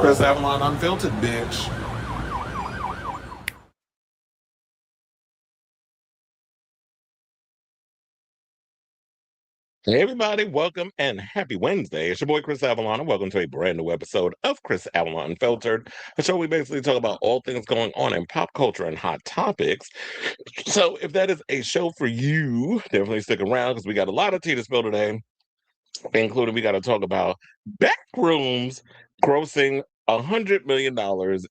Chris Avalon Unfiltered, bitch. Hey everybody, welcome and happy Wednesday. It's your boy Chris Avalon, and welcome to a brand new episode of Chris Avalon Unfiltered, a show we basically talk about all things going on in pop culture and hot topics. So if that is a show for you, definitely stick around because we got a lot of tea to spill today, including we got to talk about Backrooms grossing $100 million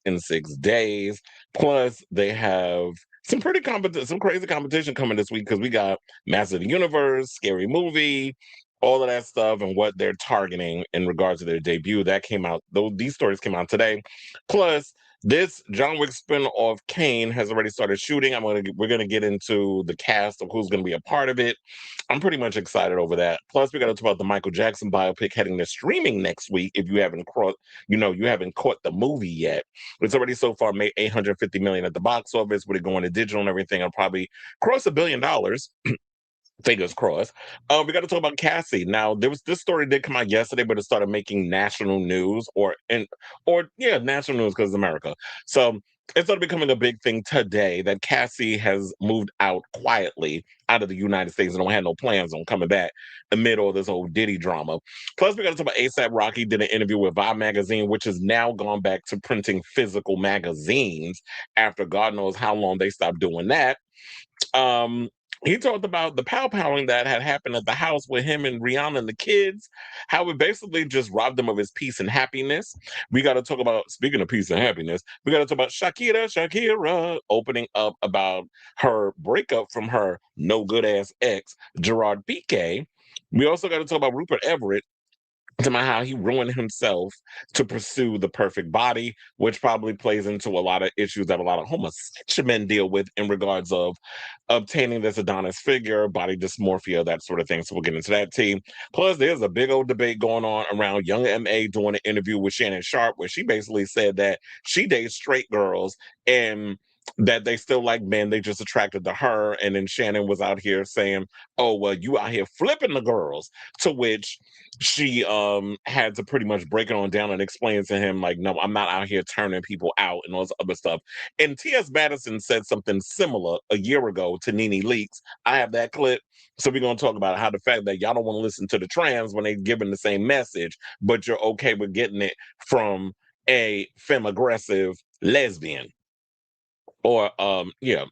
in 6 days. Plus, they have some crazy competition coming this week because we got Master of the Universe, Scary Movie, all of that stuff, and what they're targeting in regards to their debut. That came out. Though these stories came out today. Plus, this John Wick spin-off Caine has already started shooting. We're gonna get into the cast of who's gonna be a part of it. I'm pretty much excited over that. Plus, we got to talk about the Michael Jackson biopic heading to streaming next week. If you haven't you haven't caught the movie yet. It's already so far made 850 million at the box office. With it going to digital and everything, it'll probably cross $1 billion. Fingers crossed. We got to talk about Cassie. Now, there was this story did come out yesterday, but it started making national news, national news because it's America. So it started becoming a big thing today that Cassie has moved out quietly out of the United States and don't have no plans on coming back amid all this whole Diddy drama. Plus, we got to talk about ASAP Rocky did an interview with Vibe magazine, which has now gone back to printing physical magazines after God knows how long they stopped doing that. Um, he talked about the pow-powing that had happened at the house with him and Rihanna and the kids, how it basically just robbed him of his peace and happiness. We got to talk about, speaking of peace and happiness, we got to talk about Shakira opening up about her breakup from her no good ass ex, Gerard Piqué. We also got to talk about Rupert Everett about how he ruined himself to pursue the perfect body, which probably plays into a lot of issues that a lot of homosexual men deal with in regards of obtaining this Adonis figure, body dysmorphia, that sort of thing. So we'll get into that team. Plus, there's a big old debate going on around Young MA doing an interview with Shannon Sharp, where she basically said that she dates straight girls and that they still like men, they just attracted to her. And then Shannon was out here saying, oh, well, you out here flipping the girls, to which she had to pretty much break it on down and explain to him like, no, I'm not out here turning people out and all this other stuff. And T.S. Madison said something similar a year ago to Nene Leakes. I have that clip. So we're going to talk about how the fact that y'all don't want to listen to the trans when they're giving the same message, but you're okay with getting it from a femme aggressive lesbian, or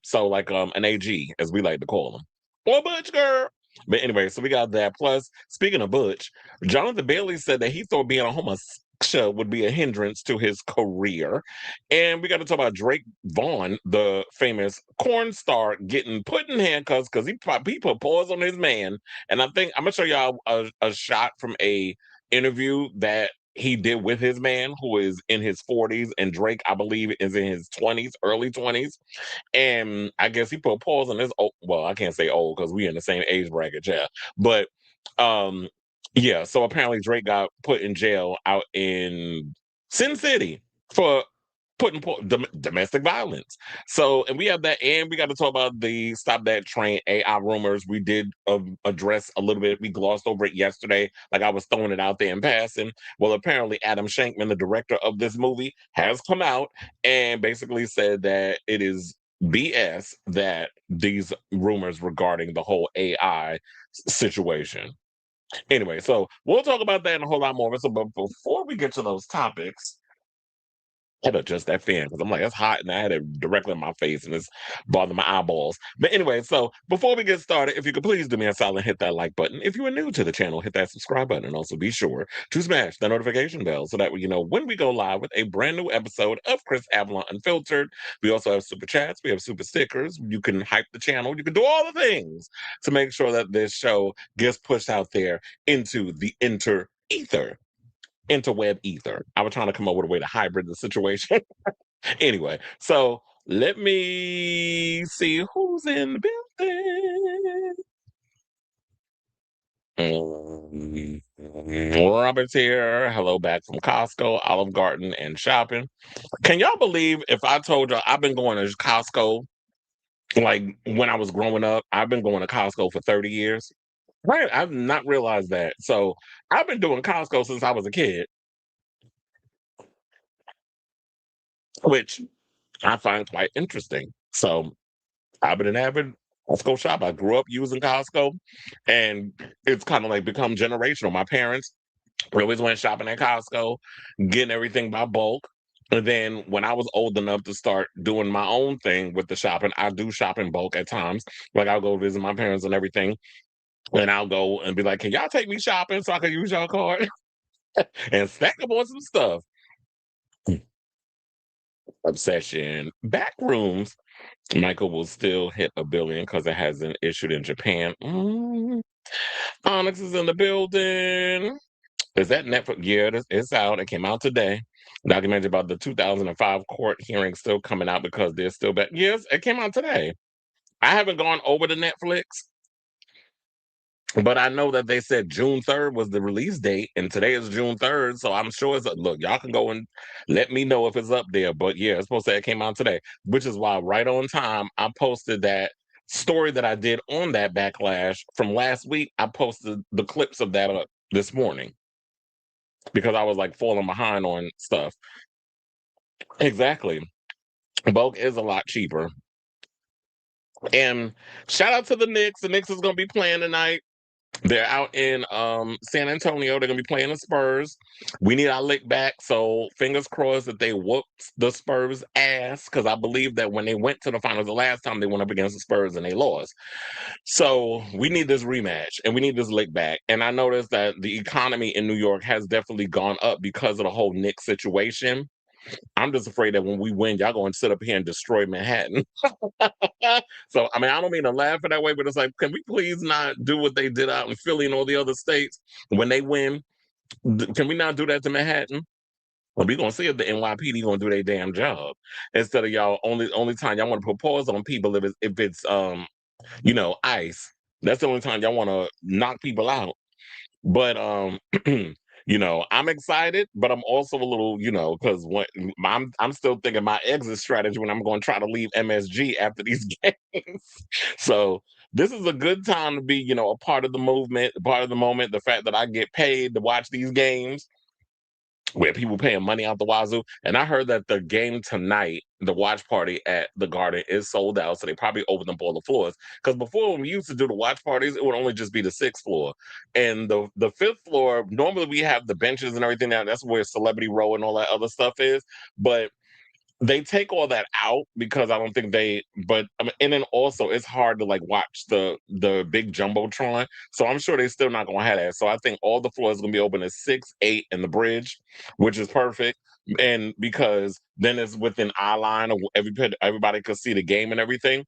so like an AG, as we like to call them, or butch girl. But anyway, so we got that. Plus, speaking of butch, Jonathan Bailey said that he thought being a homosexual would be a hindrance to his career. And we got to talk about Drake Vaughn, the famous corn star, getting put in handcuffs because he put paws on his man. And I think I'm gonna show y'all a shot from a interview that he did with his man, who is in his 40s, and Drake, I believe, is in his 20s, early 20s. And I guess he put pause on this. Well, I can't say old because we in the same age bracket, yeah. But um, yeah. So apparently Drake got put in jail out in Sin City for domestic violence. So, and we have that, and we got to talk about the Stop That Train AI rumors. We did address a little bit. We glossed over it yesterday, like I was throwing it out there in passing. Well, apparently Adam Shankman, the director of this movie, has come out and basically said that it is BS that these rumors regarding the whole AI situation. Anyway, so we'll talk about that and a whole lot more. So, but before we get to those topics, I had to adjust that fan because I'm like, it's hot and I had it directly in my face and it's bothering my eyeballs. But anyway, so before we get started, if you could please do me a solid and hit that like button. If you are new to the channel, hit that subscribe button and also be sure to smash the notification bell so that way you know when we go live with a brand new episode of Chris Avalon Unfiltered. We also have super chats, we have super stickers. You can hype the channel, you can do all the things to make sure that this show gets pushed out there into the ether interweb ether. I was trying to come up with a way to hybrid the situation. Anyway, so let me see who's in the building. Robert's here. Hello, back from Costco, Olive Garden, and shopping. Can y'all believe if I told y'all I've been going to Costco like when I was growing up? I've been going to Costco for 30 years. Right, I've not realized that. So I've been doing Costco since I was a kid. which I find quite interesting. So I've been an avid Costco shop. I grew up using Costco, and it's kind of like become generational. My parents we always went shopping at Costco, getting everything by bulk. And then when I was old enough to start doing my own thing with the shopping, I do shop in bulk at times. Like I'll go visit my parents and everything, and I'll go and be like, "Can y'all take me shopping so I can use y'all card and stack up on some stuff?" Obsession. Backrooms. Michael will still hit a billion because it hasn't issued in Japan. Onyx is in the building. Is that Netflix? Yeah, it's out. It came out today. Documentary about the 2005 court hearing still coming out because they're still back. Yes, it came out today. I haven't gone over to Netflix, but I know that they said June 3rd was the release date, and today is June 3rd. So I'm sure it's look, y'all can go and let me know if it's up there. But yeah, it's supposed to say it came out today, which is why right on time I posted that story that I did on that backlash from last week. I posted the clips of that up this morning because I was like falling behind on stuff. Exactly. Bulk is a lot cheaper. And shout out to the Knicks. The Knicks is going to be playing tonight. They're out in San Antonio. They're going to be playing the Spurs. We need our lick back. So fingers crossed that they whooped the Spurs' ass because I believe that when they went to the finals the last time, they went up against the Spurs and they lost. So we need this rematch and we need this lick back. And I noticed that the economy in New York has definitely gone up because of the whole Knicks situation. I'm just afraid that when we win, y'all going to sit up here and destroy Manhattan. So, I mean, I don't mean to laugh in that way, but it's like, can we please not do what they did out in Philly and all the other states when they win? Can we not do that to Manhattan? Well, we're gonna see if the NYPD gonna do their damn job instead of y'all only time y'all want to put pause on people if it's ICE. That's the only time y'all want to knock people out. But I'm excited, but I'm also a little, because when I'm still thinking my exit strategy when I'm going to try to leave MSG after these games. So this is a good time to be, a part of the movement, a part of the moment. The fact that I get paid to watch these games where people paying money out the wazoo. And I heard that the game tonight, the watch party at the Garden, is sold out. So they probably opened up all the floors. Because before, when we used to do the watch parties, it would only just be the sixth floor. And the fifth floor, normally we have the benches and everything now. That's where Celebrity Row and all that other stuff is. But they take all that out because I don't think but I mean, and then also it's hard to like watch the big jumbotron, so I'm sure they're still not gonna have that. So I think all the floors gonna be open at 6, 8, and the bridge, which is perfect. And because then it's within eye line of everybody could see the game and everything.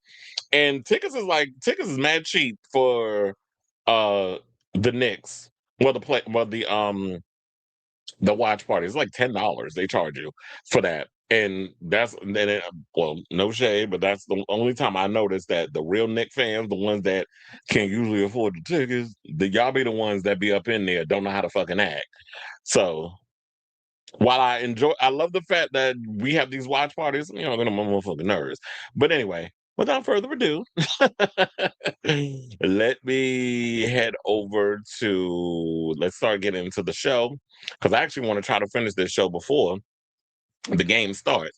And tickets is mad cheap for uh the Knicks. The watch party. It's like $10 they charge you for that. And well, no shade, but that's the only time I noticed that the real Knick fans, the ones that can usually afford the tickets, y'all be the ones that be up in there, don't know how to fucking act. So while I love the fact that we have these watch parties, I'm gonna motherfucking nerves. But anyway, without further ado, let me head over to let's start getting into the show because I actually want to try to finish this show before the game starts.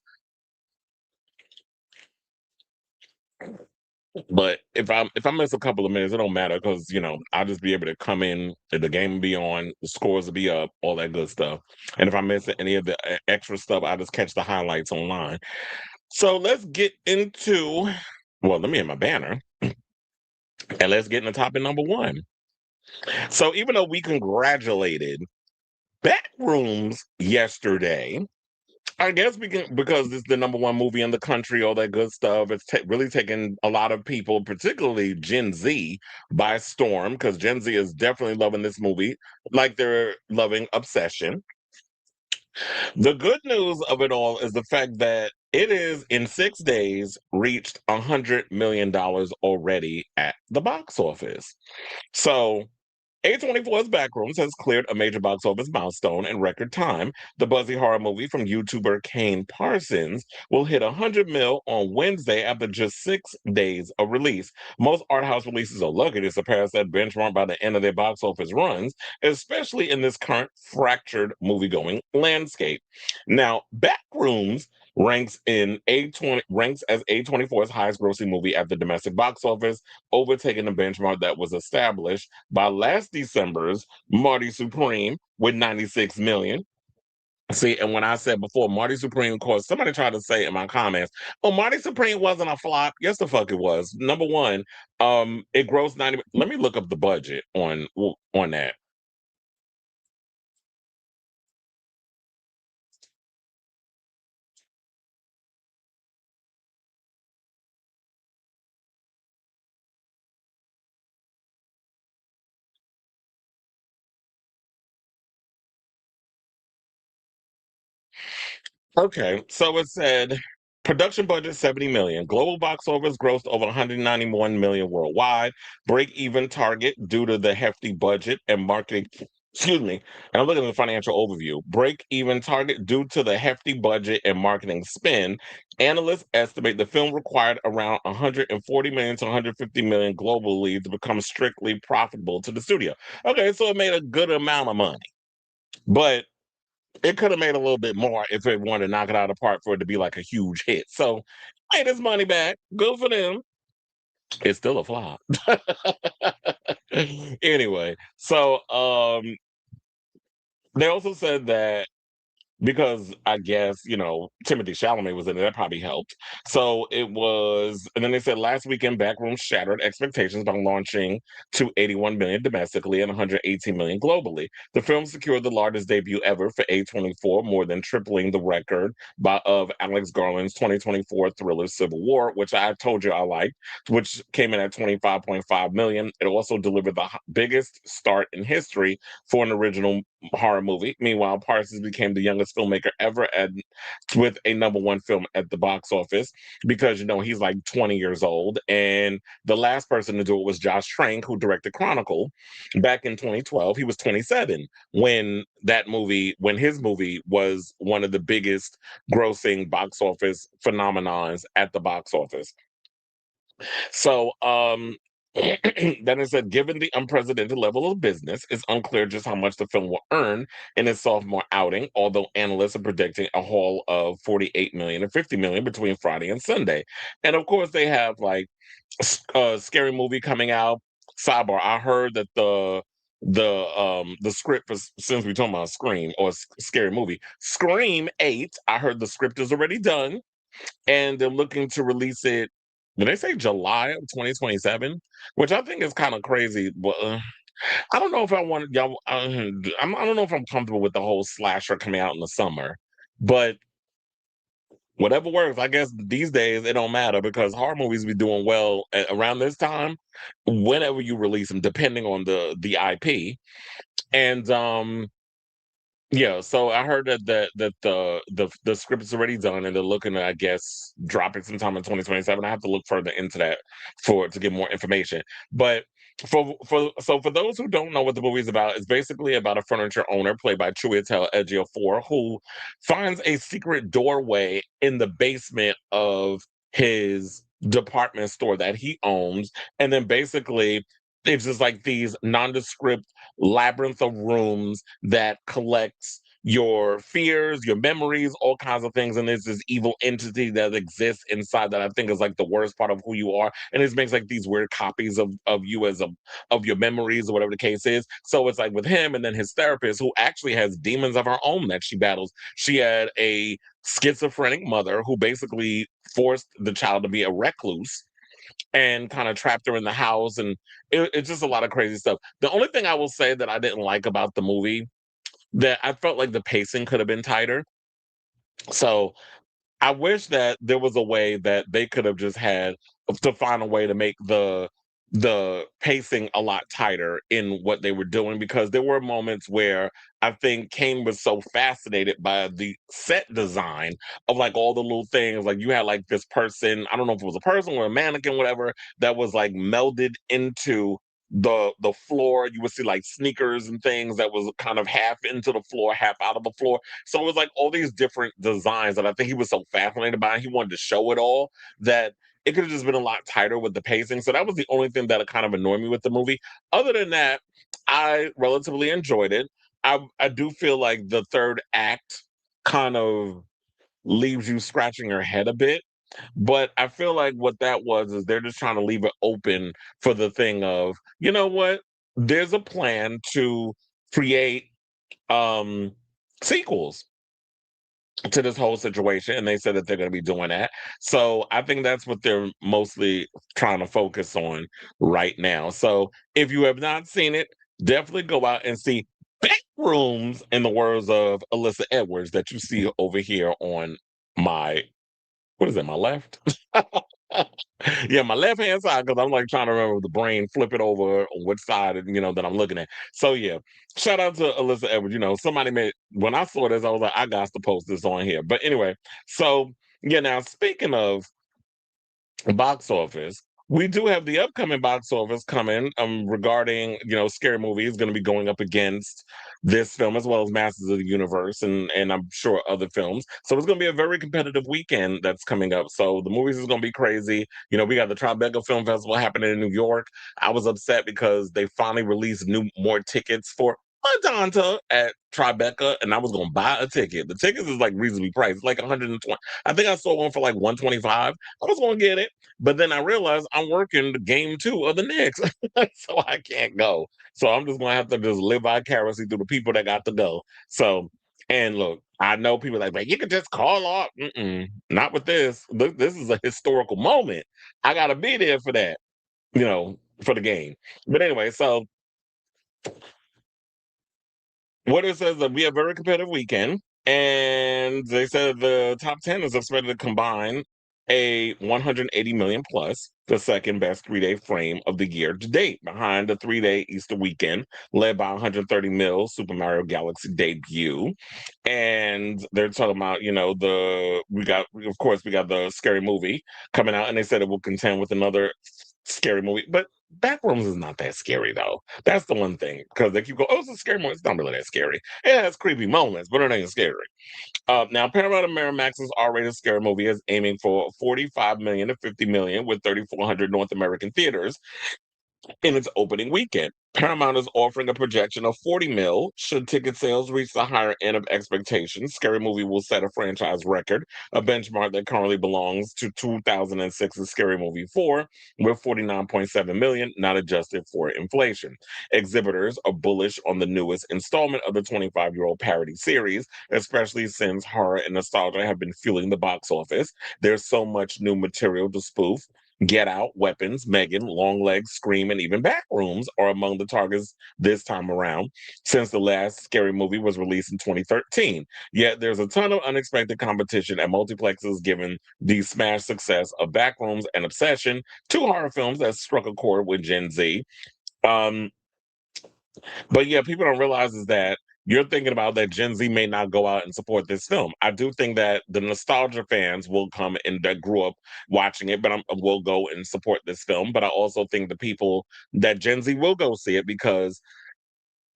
But if I miss a couple of minutes, it don't matter because I'll just be able to come in, the game will be on, the scores will be up, all that good stuff. And if I miss any of the extra stuff, I just catch the highlights online. So let's get into let me hit my banner and let's get into topic number one. So even though we congratulated Backrooms yesterday, I guess we can because it's the number one movie in the country, all that good stuff. It's really taken a lot of people, particularly Gen Z, by storm because Gen Z is definitely loving this movie like they're loving Obsession. The good news of it all is the fact that it is in 6 days reached $100 million already at the box office. So A24's Backrooms has cleared a major box office milestone in record time. The buzzy horror movie from YouTuber Caine Parsons will hit 100 mil on Wednesday after just 6 days of release. Most art house releases are lucky to surpass that benchmark by the end of their box office runs, especially in this current fractured movie-going landscape. Now, Backrooms ranks as A24's highest grossing movie at the domestic box office, overtaking the benchmark that was established by last December's Marty Supreme with 96 million. See, and when I said before, Marty Supreme, of course, somebody tried to say in my comments, "Oh, Marty Supreme wasn't a flop." Yes, the fuck it was. Number one, it grossed 90. Let me look up the budget on that. Okay, so it said production budget 70 million, global box office grossed over 191 million worldwide, break even target due to the hefty budget and marketing. Excuse me, and I'm looking at the financial overview. Break even target due to the hefty budget and marketing spend. Analysts estimate the film required around 140 million to 150 million globally to become strictly profitable to the studio. Okay, so it made a good amount of money, but it could have made a little bit more if it wanted to knock it out of the park for it to be like a huge hit. So made his money back. Good for them. It's still a flop. Anyway, so they also said that because I guess, Timothy Chalamet was in it, that probably helped. So it was, and then they said last weekend, Backrooms shattered expectations by launching to 81 million domestically and 118 million globally. The film secured the largest debut ever for A24, more than tripling the record of Alex Garland's 2024 thriller Civil War, which I told you I liked, which came in at 25.5 million. It also delivered the biggest start in history for an original horror movie. Meanwhile, Parsons became the youngest filmmaker ever with a number one film at the box office because he's like 20 years old, and the last person to do it was Josh Trank, who directed Chronicle back in 2012. He was 27 when his movie was one of the biggest grossing box office phenomenons at the box office. So, then it said, given the unprecedented level of business, it's unclear just how much the film will earn in its sophomore outing, although analysts are predicting a haul of 48 million and 50 million between Friday and Sunday. And of course, they have like a scary movie coming out. Sidebar, I heard that the script for, since we're talking about Scream or scary movie, Scream 8, I heard the script is already done and they're looking to release it. Did they say July of 2027? Which I think is kind of crazy. But I don't know if I want y'all. I don't know if I'm comfortable with the whole slasher coming out in the summer. But whatever works, I guess these days it don't matter because horror movies be doing well around this time, whenever you release them, depending on the IP. And yeah, so I heard that the script is already done and they're looking to, I guess, drop it sometime in 2027. I have to look further into that to get more information. But for those who don't know what the movie is about, it's basically about a furniture owner played by Chiwetel Ejiofor who finds a secret doorway in the basement of his department store that he owns, and then basically it's just like these nondescript labyrinth of rooms that collects your fears, your memories, all kinds of things. And there's this evil entity that exists inside that I think is like the worst part of who you are. And it makes like these weird copies of you of your memories or whatever the case is. So it's like with him and then his therapist who actually has demons of her own that she battles. She had a schizophrenic mother who basically forced the child to be a recluse and kind of trapped her in the house. And it's just a lot of crazy stuff. The only thing I will say that I didn't like about the movie, that I felt like the pacing could have been tighter. So I wish that there was a way that they could have just had to find a way to make the pacing a lot tighter in what they were doing, because there were moments where I think Caine was so fascinated by the set design of like all the little things. Like you had like this person, I don't know if it was a person or a mannequin, whatever, that was like melded into the floor. You would see like sneakers and things that was kind of half into the floor, half out of the floor. So it was like all these different designs that I think he was so fascinated by. He wanted to show it all that it could have just been a lot tighter with the pacing. So that was the only thing that kind of annoyed me with the movie. Other than that, I relatively enjoyed it. I do feel like the third act kind of leaves you scratching your head a bit. But I feel like what that was is they're just trying to leave it open for the thing of, you know what? There's a plan to create um sequels to this whole situation, and they said that they're going to be doing that. So I think that's what they're mostly trying to focus on right now. So if you have not seen it, definitely go out and see Backrooms, in the words of Alyssa Edwards, that you see over here on my, what is it, my left? Yeah, my left hand side, because I'm like trying to remember the brain, flip it over on which side, that I'm looking at. So yeah, shout out to Alyssa Edwards. Somebody made, when I saw this, I was like, I got to post this on here. But anyway, so yeah, now speaking of box office, we do have the upcoming box office coming regarding, Scary Movie is going to be going up against this film as well as Masters of the Universe and I'm sure other films. So it's going to be a very competitive weekend that's coming up. So the movies is going to be crazy. We got the Tribeca Film Festival happening in New York. I was upset because they finally released more tickets for Madonna at Tribeca, and I was going to buy a ticket. The tickets is like reasonably priced, it's like 120. I think I saw one for like 125. I was going to get it. But then I realized I'm working the game two of the Knicks, so I can't go. So I'm just gonna have to just live vicariously through the people that got to go. So, and look, I know people like, you can just call off. Not with this. This is a historical moment. I gotta be there for that, for the game. But anyway, so what it says that we have a very competitive weekend, and they said the top 10 is expected to combine a 180 million plus, the second best 3-day frame of the year to date, behind the 3-day Easter weekend, led by 130 mil Super Mario Galaxy debut. And they're talking about, we got the Scary Movie coming out, and they said it will contend with another scary movie, but Backrooms is not that scary though. That's the one thing, because they keep going, oh, it's a scary movie. It's not really that scary. It has creepy moments, but it ain't scary. Now, Paramount and Miramax's R-rated scary movie is aiming for 45 million to 50 million with 3,400 North American theaters in its opening weekend. Paramount is offering a projection of 40 mil should ticket sales reach the higher end of expectations. Scary Movie will set a franchise record, a benchmark that currently belongs to 2006's Scary Movie 4 with 49.7 million, not adjusted for inflation. Exhibitors are bullish on the newest installment of the 25-year-old parody series, especially since horror and nostalgia have been fueling the box office. There's so much new material to spoof. Get Out, Weapons, Megan, Longlegs, Scream, and even Backrooms are among the targets this time around, since the last Scary Movie was released in 2013. Yet there's a ton of unexpected competition at multiplexes given the smash success of Backrooms and Obsession, two horror films that struck a chord with Gen Z. Um, but yeah, people don't realize is that you're thinking about that Gen Z may not go out and support this film. I do think that the nostalgia fans will come and that grew up watching it, but will go and support this film. But I also think the people that Gen Z will go see it because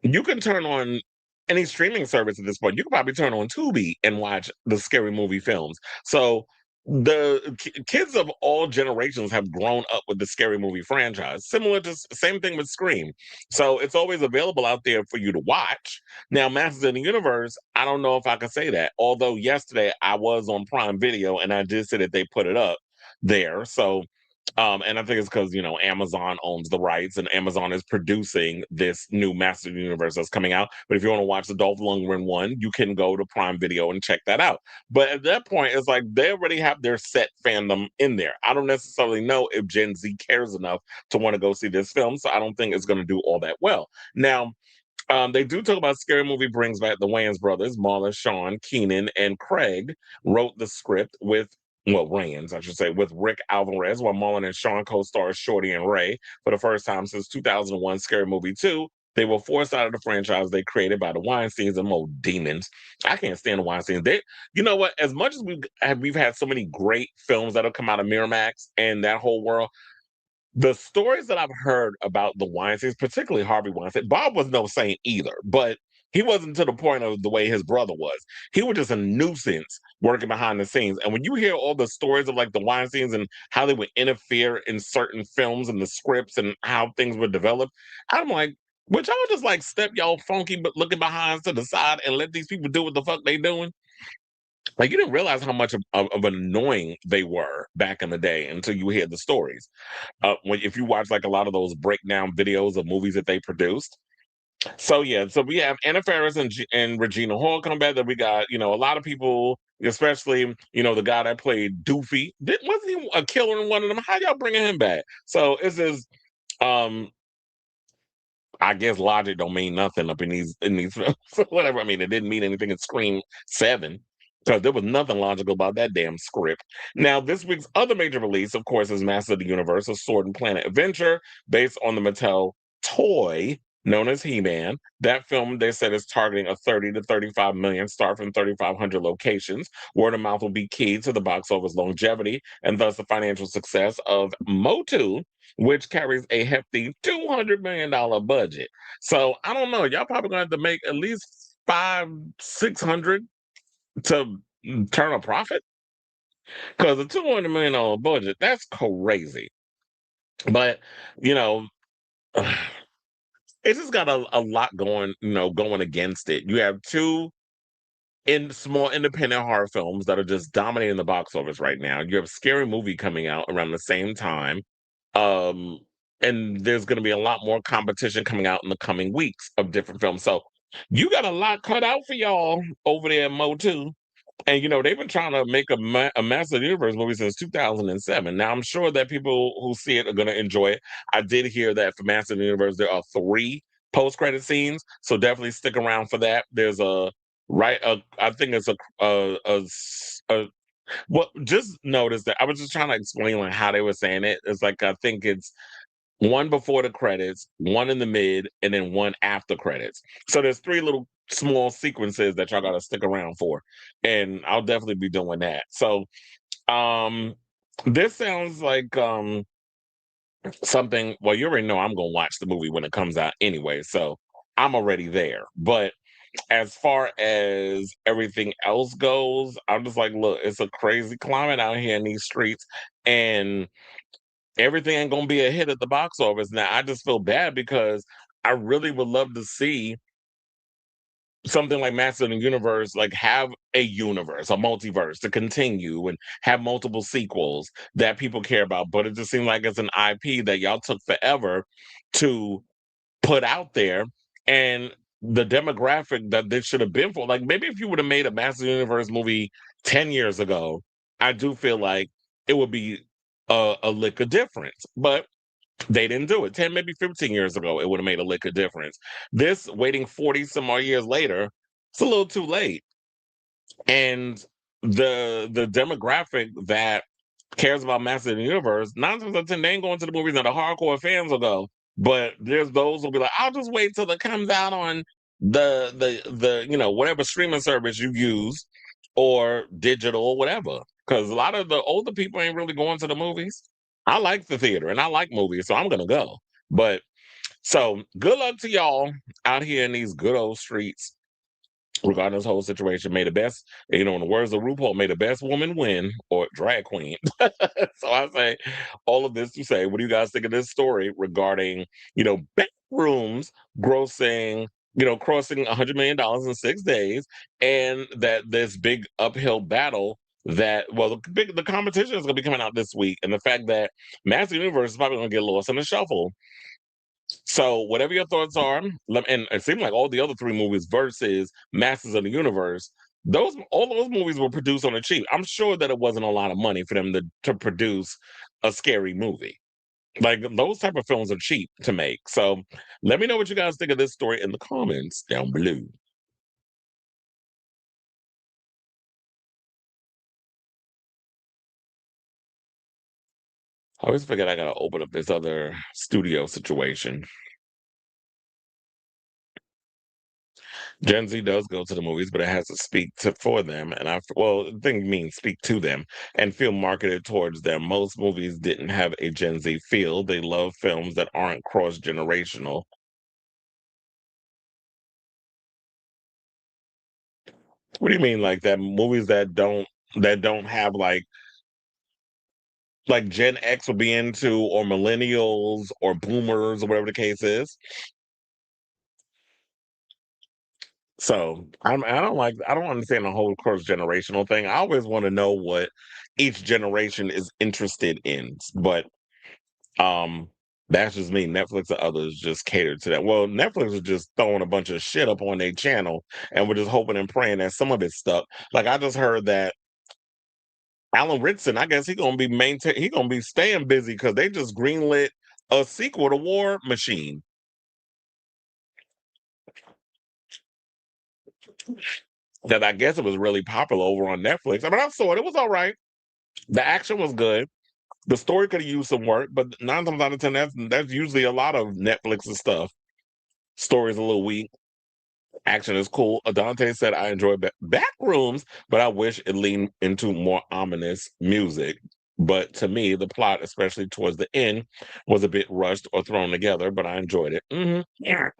you can turn on any streaming service at this point. You can probably turn on Tubi and watch the Scary Movie films. So the kids of all generations have grown up with the Scary Movie franchise. Similar to same thing with Scream. So it's always available out there for you to watch. Now, Masters of the Universe, I don't know if I can say that. Although yesterday I was on Prime Video and I did say that they put it up there. So and I think it's because Amazon owns the rights, and Amazon is producing this new Master of the Universe that's coming out. But if you want to watch the Dolph Lundgren one, you can go to Prime Video and check that out. But at that point, it's like they already have their set fandom in there. I don't necessarily know if Gen Z cares enough to want to go see this film, so I don't think it's going to do all that well. Now, they do talk about Scary Movie brings back the Wayans brothers, Marla, Sean, Keenan, and Craig wrote the script with, well, Wayans, I should say, with Rick Alvarez, while Marlon and Sean co-stars Shorty and Ray for the first time since 2001 Scary Movie 2. They were forced out of the franchise they created by the Weinsteins and old demons. I can't stand the Weinsteins. You know what? As much as we've had so many great films that have come out of Miramax and that whole world, the stories that I've heard about the Weinsteins, particularly Harvey Weinstein, Bob was no saint either, but he wasn't to the point of the way his brother was. He was just a nuisance working behind the scenes. And when you hear all the stories of like the Weinsteins and how they would interfere in certain films and the scripts and how things were developed, I'm like, would y'all just like step y'all funky but looking behind to the side and let these people do what the fuck they doing? Like you didn't realize how much of an annoying they were back in the day until you hear the stories. When if you watch like a lot of those breakdown videos of movies that they produced. So yeah, so we have Anna Faris and Regina Hall come back. That we got, a lot of people, especially the guy that played Doofy. Wasn't he a killer in one of them? How y'all bringing him back? So it's just, um, I guess logic don't mean nothing up in these films. Whatever. I mean, it didn't mean anything in Scream 7 because there was nothing logical about that damn script. Now, this week's other major release, of course, is Master of the Universe: A Sword and Planet Adventure, based on the Mattel toy known as He-Man. That film, they said, is targeting a 30 to 35 million, start from 3,500 locations. Word of mouth will be key to the box office longevity and thus the financial success of Motu, which carries a hefty $200 million budget. So I don't know. Y'all probably gonna have to make at least 600 to turn a profit because a $200 million budget, that's crazy. But you know, it's just got a lot going against it. You have two in small independent horror films that are just dominating the box office right now. You have a Scary Movie coming out around the same time. Um, and there's going to be a lot more competition coming out in the coming weeks of different films. So you got a lot cut out for y'all over there at Mo2. And they've been trying to make a Master of the Universe movie since 2007. Now I'm sure that people who see it are going to enjoy it. I did hear that for Master of the Universe there are 3 post-credit scenes, so definitely stick around for that. There's I think it's a well, just notice that I was just trying to explain like how they were saying it. It's like I think it's one before the credits, one in the mid, and then one after credits. So there's 3 little small sequences that y'all gotta stick around for. And I'll definitely be doing that. So um this sounds like something. Well, you already know I'm gonna watch the movie when it comes out anyway, so I'm already there. But as far as everything else goes, I'm just like, look, it's a crazy climate out here in these streets, and everything ain't gonna be a hit at the box office. Now, I just feel bad because I really would love to see something like Master of the Universe, like have a universe, a multiverse to continue and have multiple sequels that people care about. But it just seems like it's an IP that y'all took forever to put out there, and the demographic that this should have been for. Like maybe if you would have made a Master Universe movie 10 years ago, I do feel like it would be a lick of difference. But they didn't do it. 10, maybe 15 years ago, it would have made a lick of difference. This waiting 40 some more years later, it's a little too late. And the demographic that cares about Master of the Universe, 9 times out of 10, they ain't going to the movies that the hardcore fans will go. But there's those who'll be like, I'll just wait till it comes out on the whatever streaming service you use or digital or whatever. Because a lot of the older people ain't really going to the movies. I like the theater and I like movies, so I'm gonna go. But so good luck to y'all out here in these good old streets regarding this whole situation. May the best, in the words of RuPaul, may the best woman win, or drag queen. So I say all of this to say, what do you guys think of this story regarding, Backrooms grossing, crossing $100 million in 6 days, and that this big uphill battle that, well, the competition is going to be coming out this week, and the fact that Master Universe is probably going to get lost in the shuffle. So, whatever your thoughts are, and it seemed like all the other 3 movies versus Masters of the Universe, all those movies were produced on a cheap. I'm sure that it wasn't a lot of money for them to produce a scary movie. Like those type of films are cheap to make. So, let me know what you guys think of this story in the comments down below. I always forget I gotta open up this other studio situation. Gen Z does go to the movies, but it has to speak for them, and the thing means speak to them and feel marketed towards them. Most movies didn't have a Gen Z feel. They love films that aren't cross generational. What do you mean, like that? Movies that don't have like Gen X would be into, or millennials, or boomers, or whatever the case is. So I don't understand the whole cross generational thing. I always want to know what each generation is interested in, but um that's just me. Netflix and others just cater to that. Well, Netflix is just throwing a bunch of shit up on their channel, and we're just hoping and praying that some of it's stuck. Like I just heard that Alan Ritson, I guess he gonna be staying busy because they just greenlit a sequel to War Machine that I guess it was really popular over on Netflix. I mean, I saw it; it was all right. The action was good. The story could have used some work, but 9 times out of 10, that's usually a lot of Netflix's stuff. Story's a little weak. Action is cool. Adante said, I enjoy Backrooms, but I wish it leaned into more ominous music. But to me, the plot, especially towards the end, was a bit rushed or thrown together, but I enjoyed it. Yeah.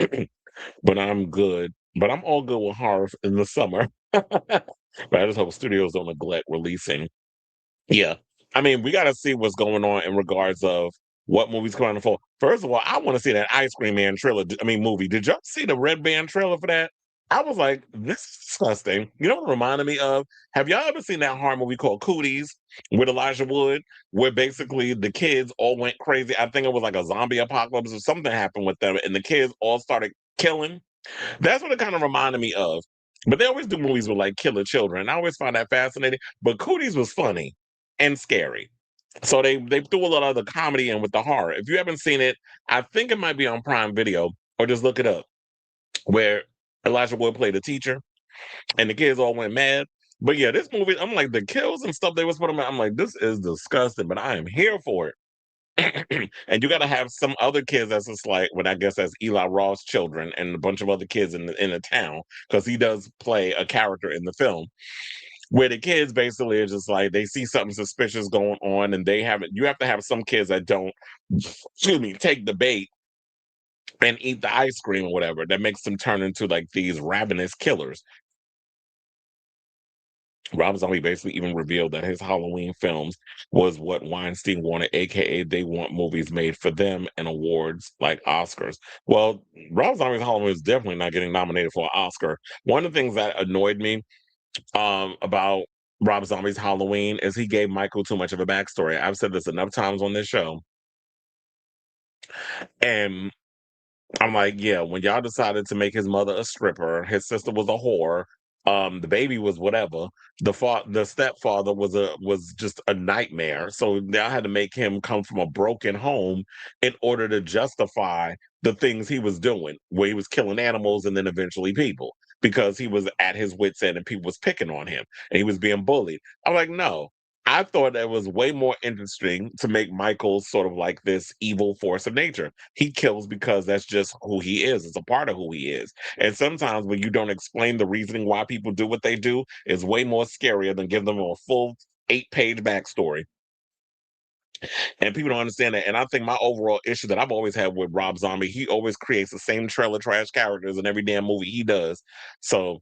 But I'm good. But I'm all good with horror in the summer. But I just hope studios don't neglect releasing. Yeah. I mean, we got to see what's going on in regards of what movies coming out for. First of all, I want to see that Ice Cream Man trailer. I mean, movie. Did y'all see the Red Band trailer for that? I was like, this is disgusting. You know what it reminded me of? Have y'all ever seen that horror movie called Cooties with Elijah Wood, where basically the kids all went crazy? I think it was like a zombie apocalypse or something happened with them, and the kids all started killing. That's what it kind of reminded me of. But they always do movies with like killer children. I always find that fascinating. But Cooties was funny and scary. So they threw a lot of the comedy in with the horror. If you haven't seen it, I think it might be on Prime Video or just look it up. Where Elijah Wood played a teacher and the kids all went mad. But yeah, this movie, I'm like the kills and stuff they was putting. I'm like, this is disgusting, but I am here for it. And you got to have some other kids that's just like, what I guess that's Eli Roth's children and a bunch of other kids in the town because he does play a character in the film where the kids basically are just like they see something suspicious going on and they haven't. You have to have some kids that don't, excuse me, take the bait and eat the ice cream or whatever that makes them turn into like these ravenous killers. Rob Zombie basically even revealed that his Halloween films was what Weinstein wanted, aka they want movies made for them and awards like Oscars. Well, Rob Zombie's Halloween is definitely not getting nominated for an Oscar. One of the things that annoyed me about Rob Zombie's Halloween is he gave Michael too much of a backstory. I've said this enough times on this show. And I'm like, yeah, when y'all decided to make his mother a stripper, his sister was a whore, the baby was whatever. The stepfather was just a nightmare. So y'all had to make him come from a broken home in order to justify the things he was doing, where he was killing animals and then eventually people, because he was at his wits' end and people was picking on him and he was being bullied. I'm like, no. I thought it was way more interesting to make Michael sort of like this evil force of nature. He kills because that's just who he is. It's a part of who he is. And sometimes when you don't explain the reasoning why people do what they do, is way more scarier than give them a full 8-page backstory. And people don't understand that. And I think my overall issue that I've always had with Rob Zombie, he always creates the same trailer trash characters in every damn movie he does. So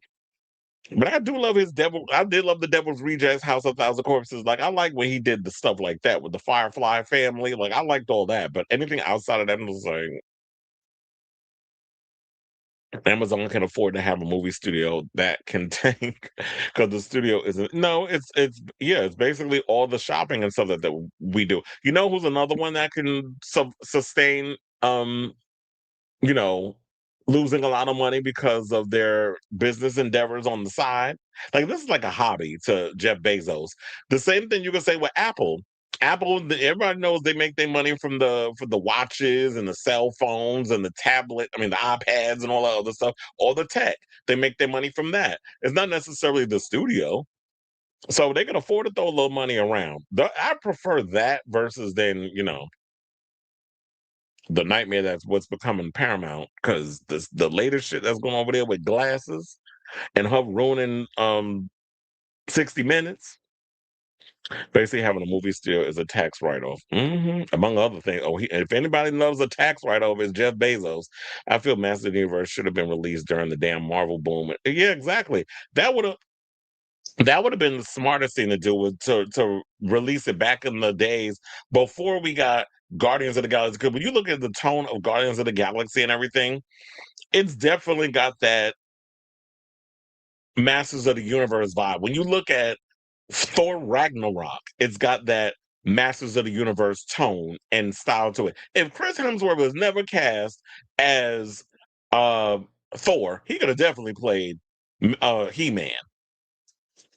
but I do love his devil. I did love the Devil's Rejects, House of Thousand Corpses. Like I like when he did the stuff like that with the Firefly family. Like I liked all that, but anything outside of that was like Amazon can afford to have a movie studio that can take because the studio isn't. No, it's yeah, it's basically all the shopping and stuff that we do. You know who's another one that can sustain you know, losing a lot of money because of their business endeavors on the side. Like this is like a hobby to Jeff Bezos. The same thing you can say with Apple. Everybody knows they make their money from the watches and the cell phones and the tablet. I mean, the iPads and all that other stuff, all the tech. They make their money from that. It's not necessarily the studio, so they can afford to throw a little money around. I prefer that versus then the nightmare that's what's becoming paramount because the latest shit that's going over there with glasses and her ruining 60 minutes. Basically, having a movie still is a tax write-off, among other things. Oh, if anybody loves a tax write-off, it's Jeff Bezos. I feel Master of the Universe should have been released during the damn Marvel boom. Yeah, exactly. That would have that would have been the smartest thing to do was to release it back in the days before we got Guardians of the Galaxy. Because when you look at the tone of Guardians of the Galaxy and everything, it's definitely got that Masters of the Universe vibe. When you look at Thor Ragnarok, it's got that Masters of the Universe tone and style to it. If Chris Hemsworth was never cast as uh, Thor, he could have definitely played He-Man.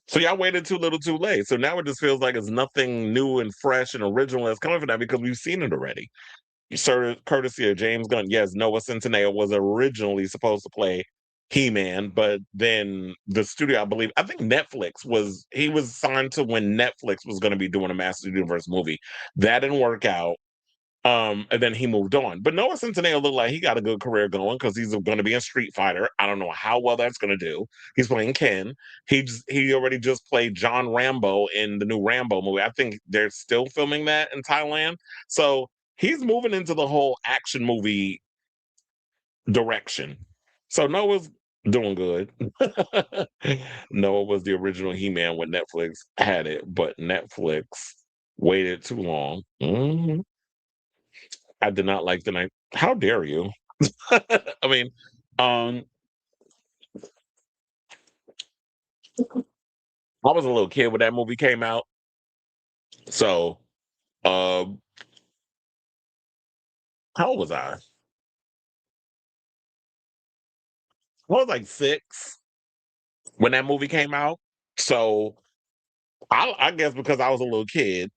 So y'all waited too little too late. So now it just feels like it's nothing new and fresh and original that's coming from that because we've seen it already. Courtesy of James Gunn. Yes, Noah Centineo was originally supposed to play He-Man, but then the studio, I think he was signed to when Netflix was going to be doing a Master Universe movie. That didn't work out. And then he moved on. But Noah Centineo looked like he got a good career going because he's going to be in Street Fighter. I don't know how well that's going to do. He's playing Ken. He already just played John Rambo in the new Rambo movie. I think they're still filming that in Thailand. So he's moving into the whole action movie direction. So Noah's doing good. Noah was the original He-Man when Netflix had it, but Netflix waited too long. I did not like the night. How dare you? I mean, um, I was a little kid when that movie came out, so uh, how old was I? I was like 6 when that movie came out. So I guess because I was a little kid,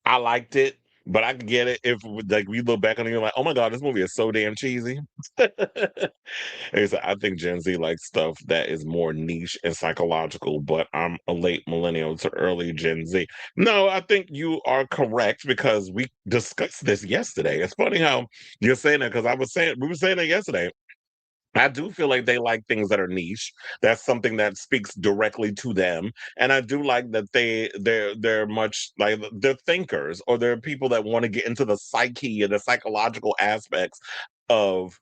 I liked it, but I could get it if like we look back on it, you're like, oh my god, this movie is so damn cheesy. I think Gen Z likes stuff that is more niche and psychological, but I'm a late millennial to early Gen Z. No, I think you are correct because we discussed this yesterday. It's funny how you're saying that because we were saying that yesterday. I do feel like they like things that are niche. That's something that speaks directly to them, and I do like that they're much like they're thinkers or they're people that want to get into the psyche and the psychological aspects of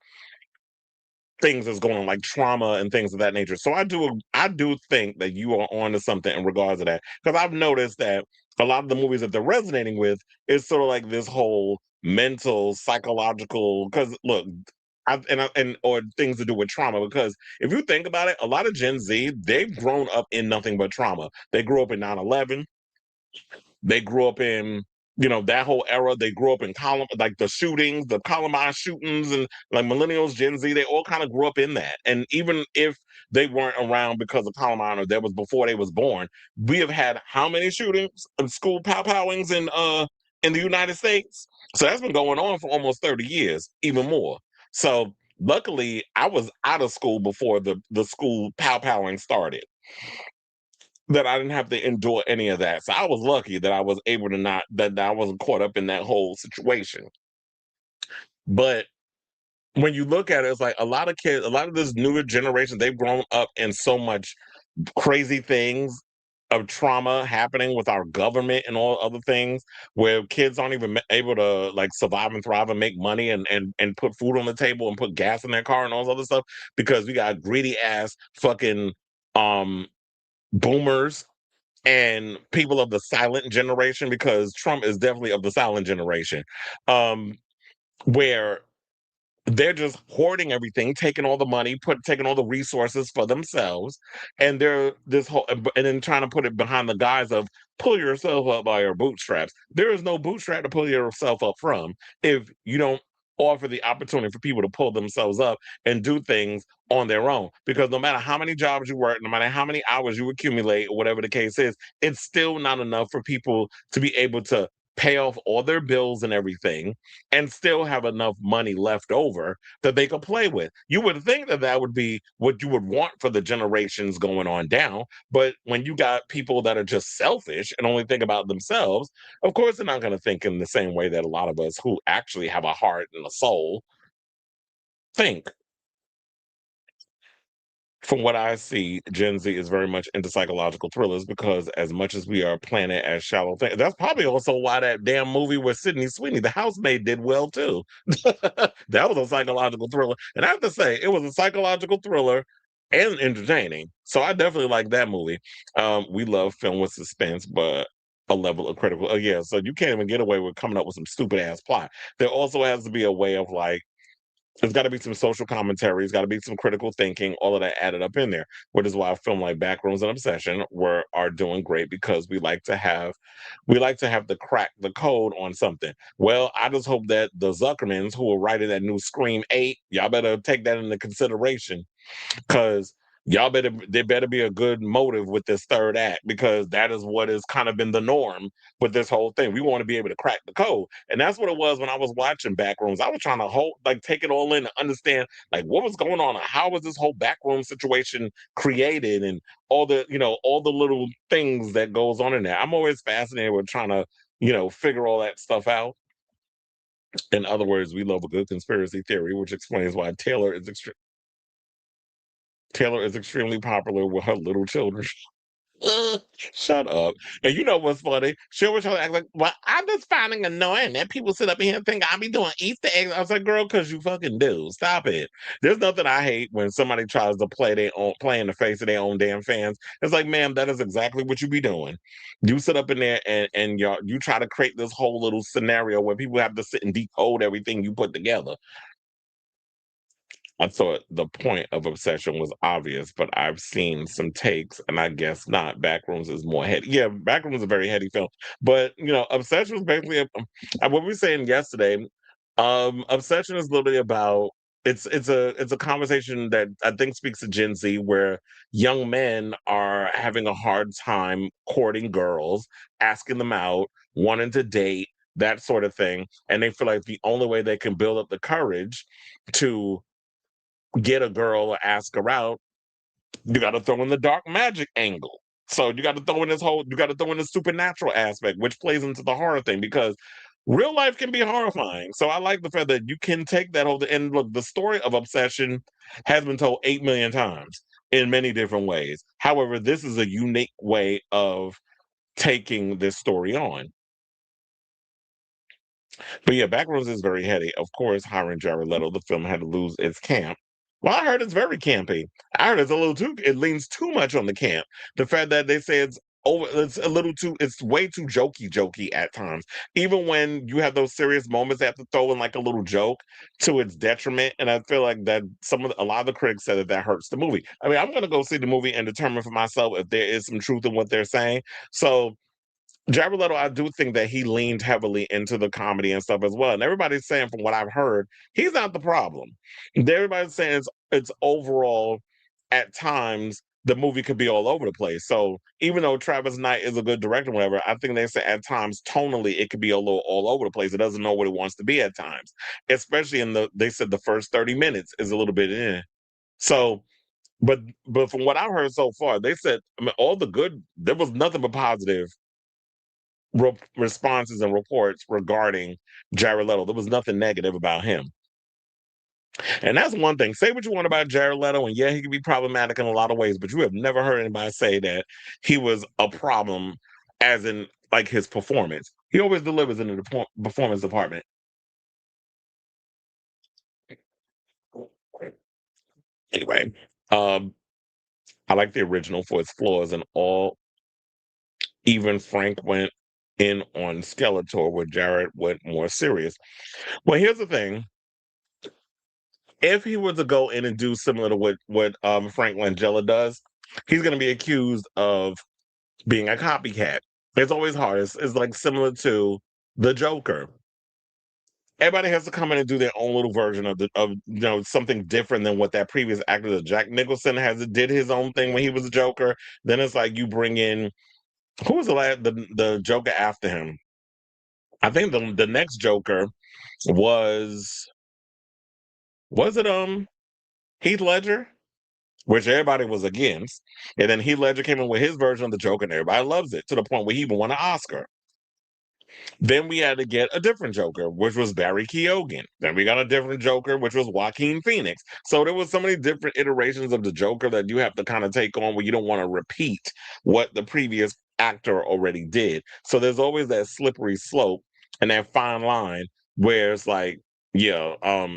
things that's going on, like trauma and things of that nature. So I do think that you are on to something in regards to that because I've noticed that a lot of the movies that they're resonating with is sort of like this whole mental psychological. Because look, and or things to do with trauma. Because if you think about it, a lot of Gen Z they've grown up in nothing but trauma. They grew up in 9/11. They grew up in, that whole era. They grew up in like the shootings, the Columbine shootings, and like millennials, Gen Z, they all kind of grew up in that. And even if they weren't around because of Columbine or that was before they was born, we have had how many shootings and school powwowings in the United States? So that's been going on for almost 30 years, even more. So luckily I was out of school before the school powwowing started, that I didn't have to endure any of that. So I was lucky that I was able to not that I wasn't caught up in that whole situation. But when you look at it, it's like a lot of kids, a lot of this newer generation, they've grown up in so much crazy things of trauma happening with our government and all other things where kids aren't even able to like survive and thrive and make money and put food on the table and put gas in their car and all this other stuff because we got greedy ass fucking um boomers and people of the silent generation, because Trump is definitely of the silent generation, um, where they're just hoarding everything, taking all the money, taking all the resources for themselves, and they're this whole and then trying to put it behind the guise of pull yourself up by your bootstraps. There is no bootstrap to pull yourself up from if you don't offer the opportunity for people to pull themselves up and do things on their own. Because no matter how many jobs you work, no matter how many hours you accumulate, or whatever the case is, it's still not enough for people to be able to pay off all their bills and everything and still have enough money left over that they could play with. You would think that that would be what you would want for the generations going on down. But when you got people that are just selfish and only think about themselves, of course, they're not going to think in the same way that a lot of us who actually have a heart and a soul think. From what I see, Gen Z is very much into psychological thrillers because as much as we are playing it as shallow things, that's probably also why that damn movie with Sydney Sweeney, The Housemaid, did well too. That was a psychological thriller. And I have to say, it was a psychological thriller and entertaining. So I definitely like that movie. We love film with suspense, but a level of critical. Oh, yeah. So you can't even get away with coming up with some stupid ass plot. There also has to be a way of like There's got to be some social commentary. There's got to be some critical thinking. All of that added up in there, which is why a film like Backrooms and Obsession are doing great because we like to have the crack the code on something. Well, I just hope that the Zuckermans who are writing that new Scream 8, y'all better take that into consideration because there better be a good motive with this third act because that is what has kind of been the norm with this whole thing. We want to be able to crack the code, and that's what it was when I was watching Backrooms. I was trying to take it all in and understand like what was going on, and how was this whole backroom situation created, and all the little things that goes on in there. I'm always fascinated with trying to figure all that stuff out. In other words, we love a good conspiracy theory, which explains why Taylor is extremely popular with her little children. Shut up. And you know what's funny? She always try to act like, well, I'm just finding annoying that people sit up here and think I be doing Easter eggs. I was like, girl, because you fucking do. Stop it. There's nothing I hate when somebody tries to play in the face of their own damn fans. It's like, ma'am, that is exactly what you be doing. You sit up in there and you try to create this whole little scenario where people have to sit and decode everything you put together. I thought the point of Obsession was obvious, but I've seen some takes, and I guess not. Backrooms is more heady. Yeah, Backrooms is a very heady film, but Obsession was basically what we were saying yesterday. Obsession is literally about it's a conversation that I think speaks to Gen Z, where young men are having a hard time courting girls, asking them out, wanting to date, that sort of thing, and they feel like the only way they can build up the courage to get a girl or ask her out, you got to throw in the dark magic angle. So you got to throw in the supernatural aspect, which plays into the horror thing because real life can be horrifying. So I like the fact that you can take that whole and look, the story of Obsession has been told 8 million times in many different ways. However, this is a unique way of taking this story on. But yeah, Backrooms is very heady. Of course, hiring Jared Leto, the film had to lose its camp. Well, I heard it's very campy. I heard it leans too much on the camp. The fact that they say it's way too jokey at times. Even when you have those serious moments, they have to throw in like a little joke to its detriment. And I feel like that a lot of the critics said that hurts the movie. I mean, I'm going to go see the movie and determine for myself if there is some truth in what they're saying. So Jared Leto, I do think that he leaned heavily into the comedy and stuff as well. And everybody's saying, from what I've heard, he's not the problem. Everybody's saying it's overall, at times, the movie could be all over the place. So even though Travis Knight is a good director, whatever, I think they say at times tonally it could be a little all over the place. It doesn't know what it wants to be at times, especially they said the first 30 minutes is a little bit in. So, but from what I've heard so far, they said I mean, all the good. There was nothing but positive responses and reports regarding Jared Leto. There was nothing negative about him. And that's one thing. Say what you want about Jared Leto, and yeah, he can be problematic in a lot of ways, but you have never heard anybody say that he was a problem as in like his performance. He always delivers in the performance department. Anyway, um, I like the original for its flaws and all. Even Frank went in on Skeletor, where Jared went more serious. Well, here's the thing. If he were to go in and do similar to what Frank Langella does, he's going to be accused of being a copycat. It's always hard. It's like similar to the Joker. Everybody has to come in and do their own little version of something different than what that previous actor did. Jack Nicholson did his own thing when he was a Joker. Then it's like you bring in who was the Joker after him? I think the next Joker was it Heath Ledger? Which everybody was against. And then Heath Ledger came in with his version of the Joker, and everybody loves it to the point where he even won an Oscar. Then we had to get a different Joker, which was Barry Keoghan. Then we got a different Joker, which was Joaquin Phoenix. So there was so many different iterations of the Joker that you have to kind of take on where you don't want to repeat what the previous actor already did. So there's always that slippery slope and that fine line where it's like, yeah,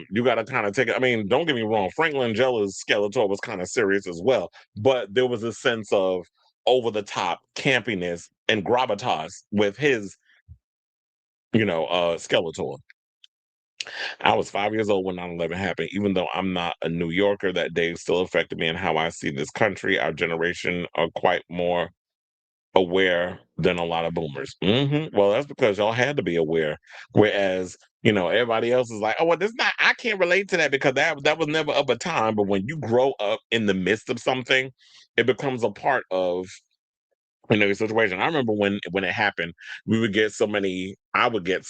you got to kind of take it. I mean, don't get me wrong. Frank Langella's Skeletor was kind of serious as well, but there was a sense of over the top campiness and gravitas with his Skeletor. I was 5 years old when 9/11 happened. Even though I'm not a New Yorker, that day still affected me and how I see this country. Our generation are quite more aware than a lot of boomers. Well, that's because y'all had to be aware. Whereas, everybody else is like, oh, well, this not, I can't relate to that because that was never up a time. But when you grow up in the midst of something, it becomes a part of your situation. I remember when it happened, I would get so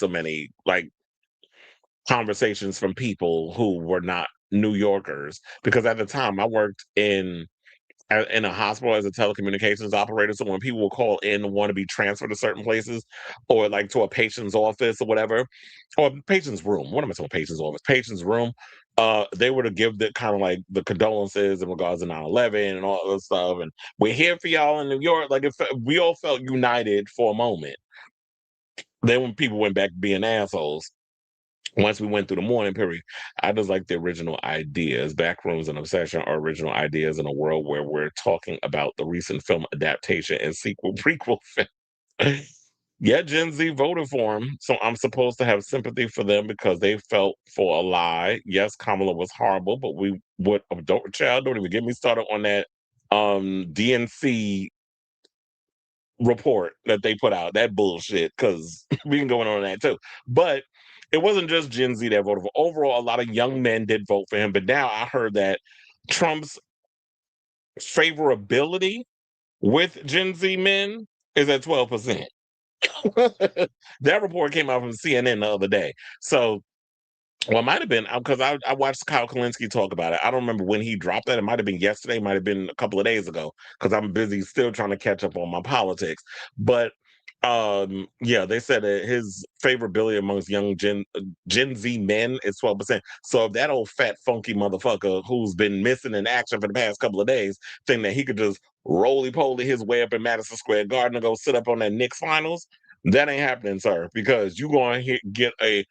many like conversations from people who were not New Yorkers because at the time I worked in a hospital as a telecommunications operator. So when people will call in and want to be transferred to certain places or like to a patient's office or whatever, or patient's room, what am I saying? Patient's office, patient's room. They were to give the kind of like the condolences in regards to 9/11 and all this stuff. And we're here for y'all in New York. Like we all felt united for a moment. Then when people went back to being assholes, once we went through the mourning period, I just like the original ideas. Backrooms and Obsession are original ideas in a world where we're talking about the recent film adaptation and sequel prequel film. Yeah, Gen Z voted for him, so I'm supposed to have sympathy for them because they felt for a lie. Yes, Kamala was horrible, but we would don't even get me started on that DNC report that they put out, that bullshit, because we can go on that too. But it wasn't just Gen Z that voted for. Overall, a lot of young men did vote for him. But now I heard that Trump's favorability with Gen Z men is at 12%. That report came out from CNN the other day. So well, it might have been because I watched Kyle Kalinske talk about it. I don't remember when he dropped that. It might have been yesterday, might have been a couple of days ago because I'm busy still trying to catch up on my politics. But yeah, they said that his favorability amongst young Gen Z men is 12%. So if that old fat funky motherfucker who's been missing in action for the past couple of days think that he could just roly poly his way up in Madison Square Garden and go sit up on that Knicks finals, that ain't happening, sir, because you're going to get a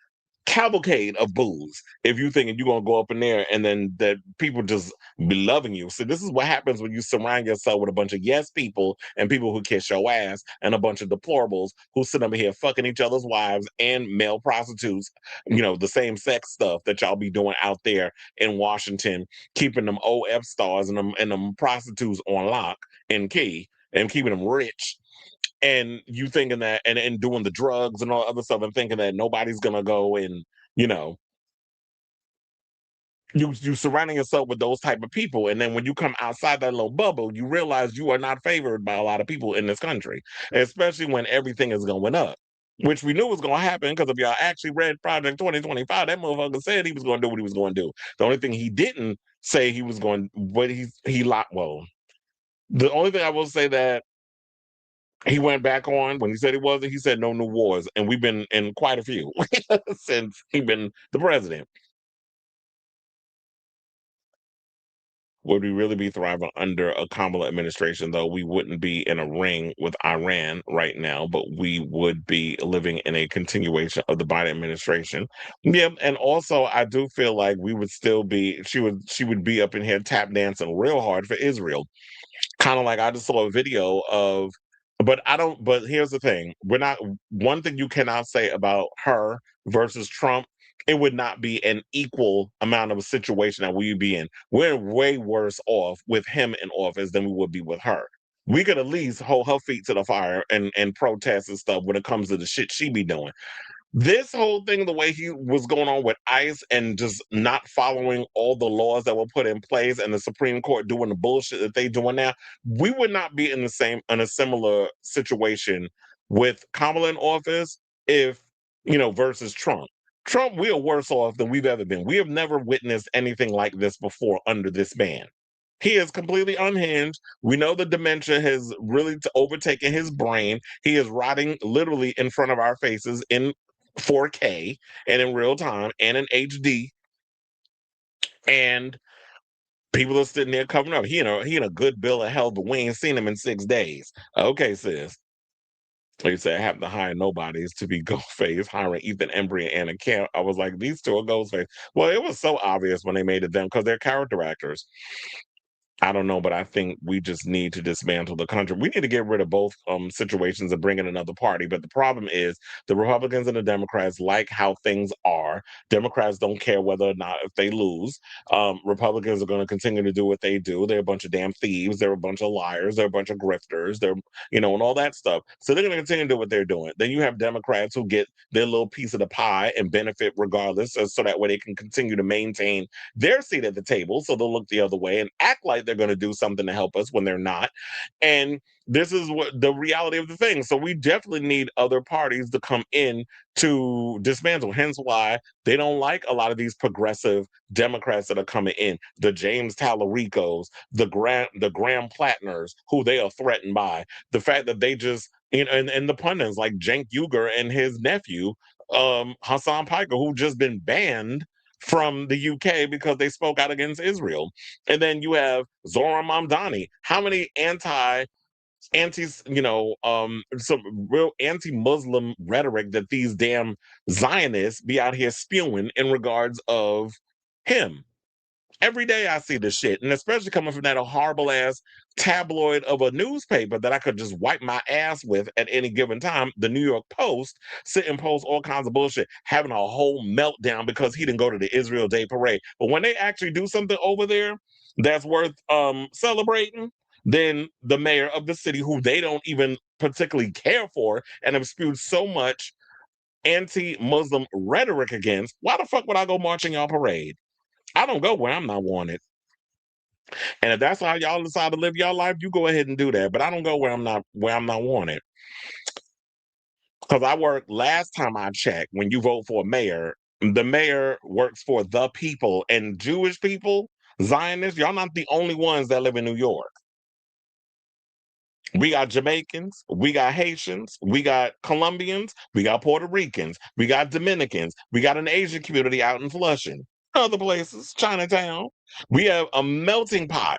cavalcade of booze if you thinking you're gonna go up in there and then that people just be loving you. So this is what happens when you surround yourself with a bunch of yes people and people who kiss your ass and a bunch of deplorables who sit over here fucking each other's wives and male prostitutes, the same sex stuff that y'all be doing out there in Washington, keeping them OF stars and them prostitutes on lock and key and keeping them rich and you thinking that and doing the drugs and all other stuff and thinking that nobody's gonna go and you know you surrounding yourself with those type of people and then when you come outside that little bubble you realize you are not favored by a lot of people in this country, especially when everything is going up, which we knew was going to happen because if y'all actually read Project 2025, that motherfucker said he was going to do what he was going to do. The only thing he didn't say he was going, but he lied. Well, the only thing I will say that he went back on when he said he wasn't. He said no new wars, and we've been in quite a few since he's been the president. Would we really be thriving under a Kamala administration, though? We wouldn't be in a ring with Iran right now, but we would be living in a continuation of the Biden administration. Yeah, and also I do feel like we would still be. She would be up in here tap dancing real hard for Israel. Kind of like I just saw a video of, but I don't. But here's the thing: we're not. One thing you cannot say about her versus Trump, it would not be an equal amount of a situation that we would be in. We're way worse off with him in office than we would be with her. We could at least hold her feet to the fire and protest and stuff when it comes to the shit she be doing. This whole thing, the way he was going on with ICE and just not following all the laws that were put in place, and the Supreme Court doing the bullshit that they doing now, we would not be in a similar situation with Kamala in office if versus Trump. Trump, we are worse off than we've ever been. We have never witnessed anything like this before under this man. He is completely unhinged. We know the dementia has really overtaken his brain. He is rotting literally in front of our faces in 4K and in real time and in HD. And people are sitting there covering up. He in a good bill of health, but we ain't seen him in 6 days. Okay, sis. Like you said, I happen to hire nobodies to be Ghostface, hiring Ethan Embry and Anna Camp. I was like, these two are Ghostface. Well, it was so obvious when they made it them because they're character actors. I don't know, but I think we just need to dismantle the country. We need to get rid of both situations and bring in another party. But the problem is the Republicans and the Democrats like how things are. Democrats don't care whether or not if they lose. Republicans are going to continue to do what they do. They're a bunch of damn thieves. They're a bunch of liars. They're a bunch of grifters. They're, and all that stuff. So they're going to continue to do what they're doing. Then you have Democrats who get their little piece of the pie and benefit regardless, so that way they can continue to maintain their seat at the table. So they'll look the other way and act like they're going to do something to help us when they're not. And this is what the reality of the thing. So we definitely need other parties to come in to dismantle. Hence why they don't like a lot of these progressive Democrats that are coming in. The James Tallaricos, the Graham Plattners, who they are threatened by. The fact that they just and the pundits like Cenk Uygur and his nephew, Hassan Piker, who just been banned from the UK because they spoke out against Israel. And then you have Zoran Mamdani. How many some real anti-Muslim rhetoric that these damn Zionists be out here spewing in regards of him? Every day I see this shit, and especially coming from that horrible ass tabloid of a newspaper that I could just wipe my ass with at any given time, the New York Post, sit and post all kinds of bullshit, having a whole meltdown because he didn't go to the Israel Day Parade. But when they actually do something over there that's worth celebrating, then the mayor of the city, who they don't even particularly care for and have spewed so much anti-Muslim rhetoric against, why the fuck would I go marching y'all parade? I don't go where I'm not wanted. And if that's how y'all decide to live your life, you go ahead and do that. But I don't go where I'm not wanted. Because I work last time I checked, when you vote for a mayor, the mayor works for the people, and Jewish people, Zionists, y'all not the only ones that live in New York. We got Jamaicans, we got Haitians, we got Colombians, we got Puerto Ricans, we got Dominicans, we got an Asian community out in Flushing, other places, Chinatown. We have a melting pot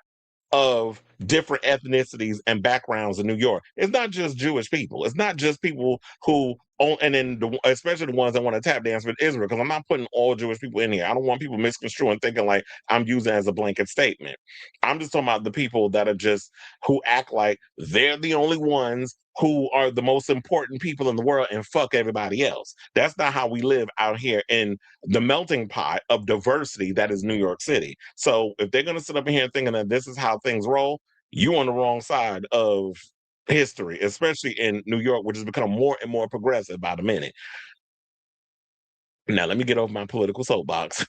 of different ethnicities and backgrounds in New York. It's not just Jewish people. It's not just people who own, and then especially the ones that want to tap dance with Israel, because I'm not putting all Jewish people in here. I don't want people misconstruing thinking like I'm using it as a blanket statement. I'm just talking about the people that are just who act like they're the only ones who are the most important people in the world and fuck everybody else. That's not how we live out here in the melting pot of diversity that is New York City. So if they're going to sit up in here thinking that this is how things roll, you on the wrong side of history, especially in New York, which has become more and more progressive by the minute. Now, let me get off my political soapbox.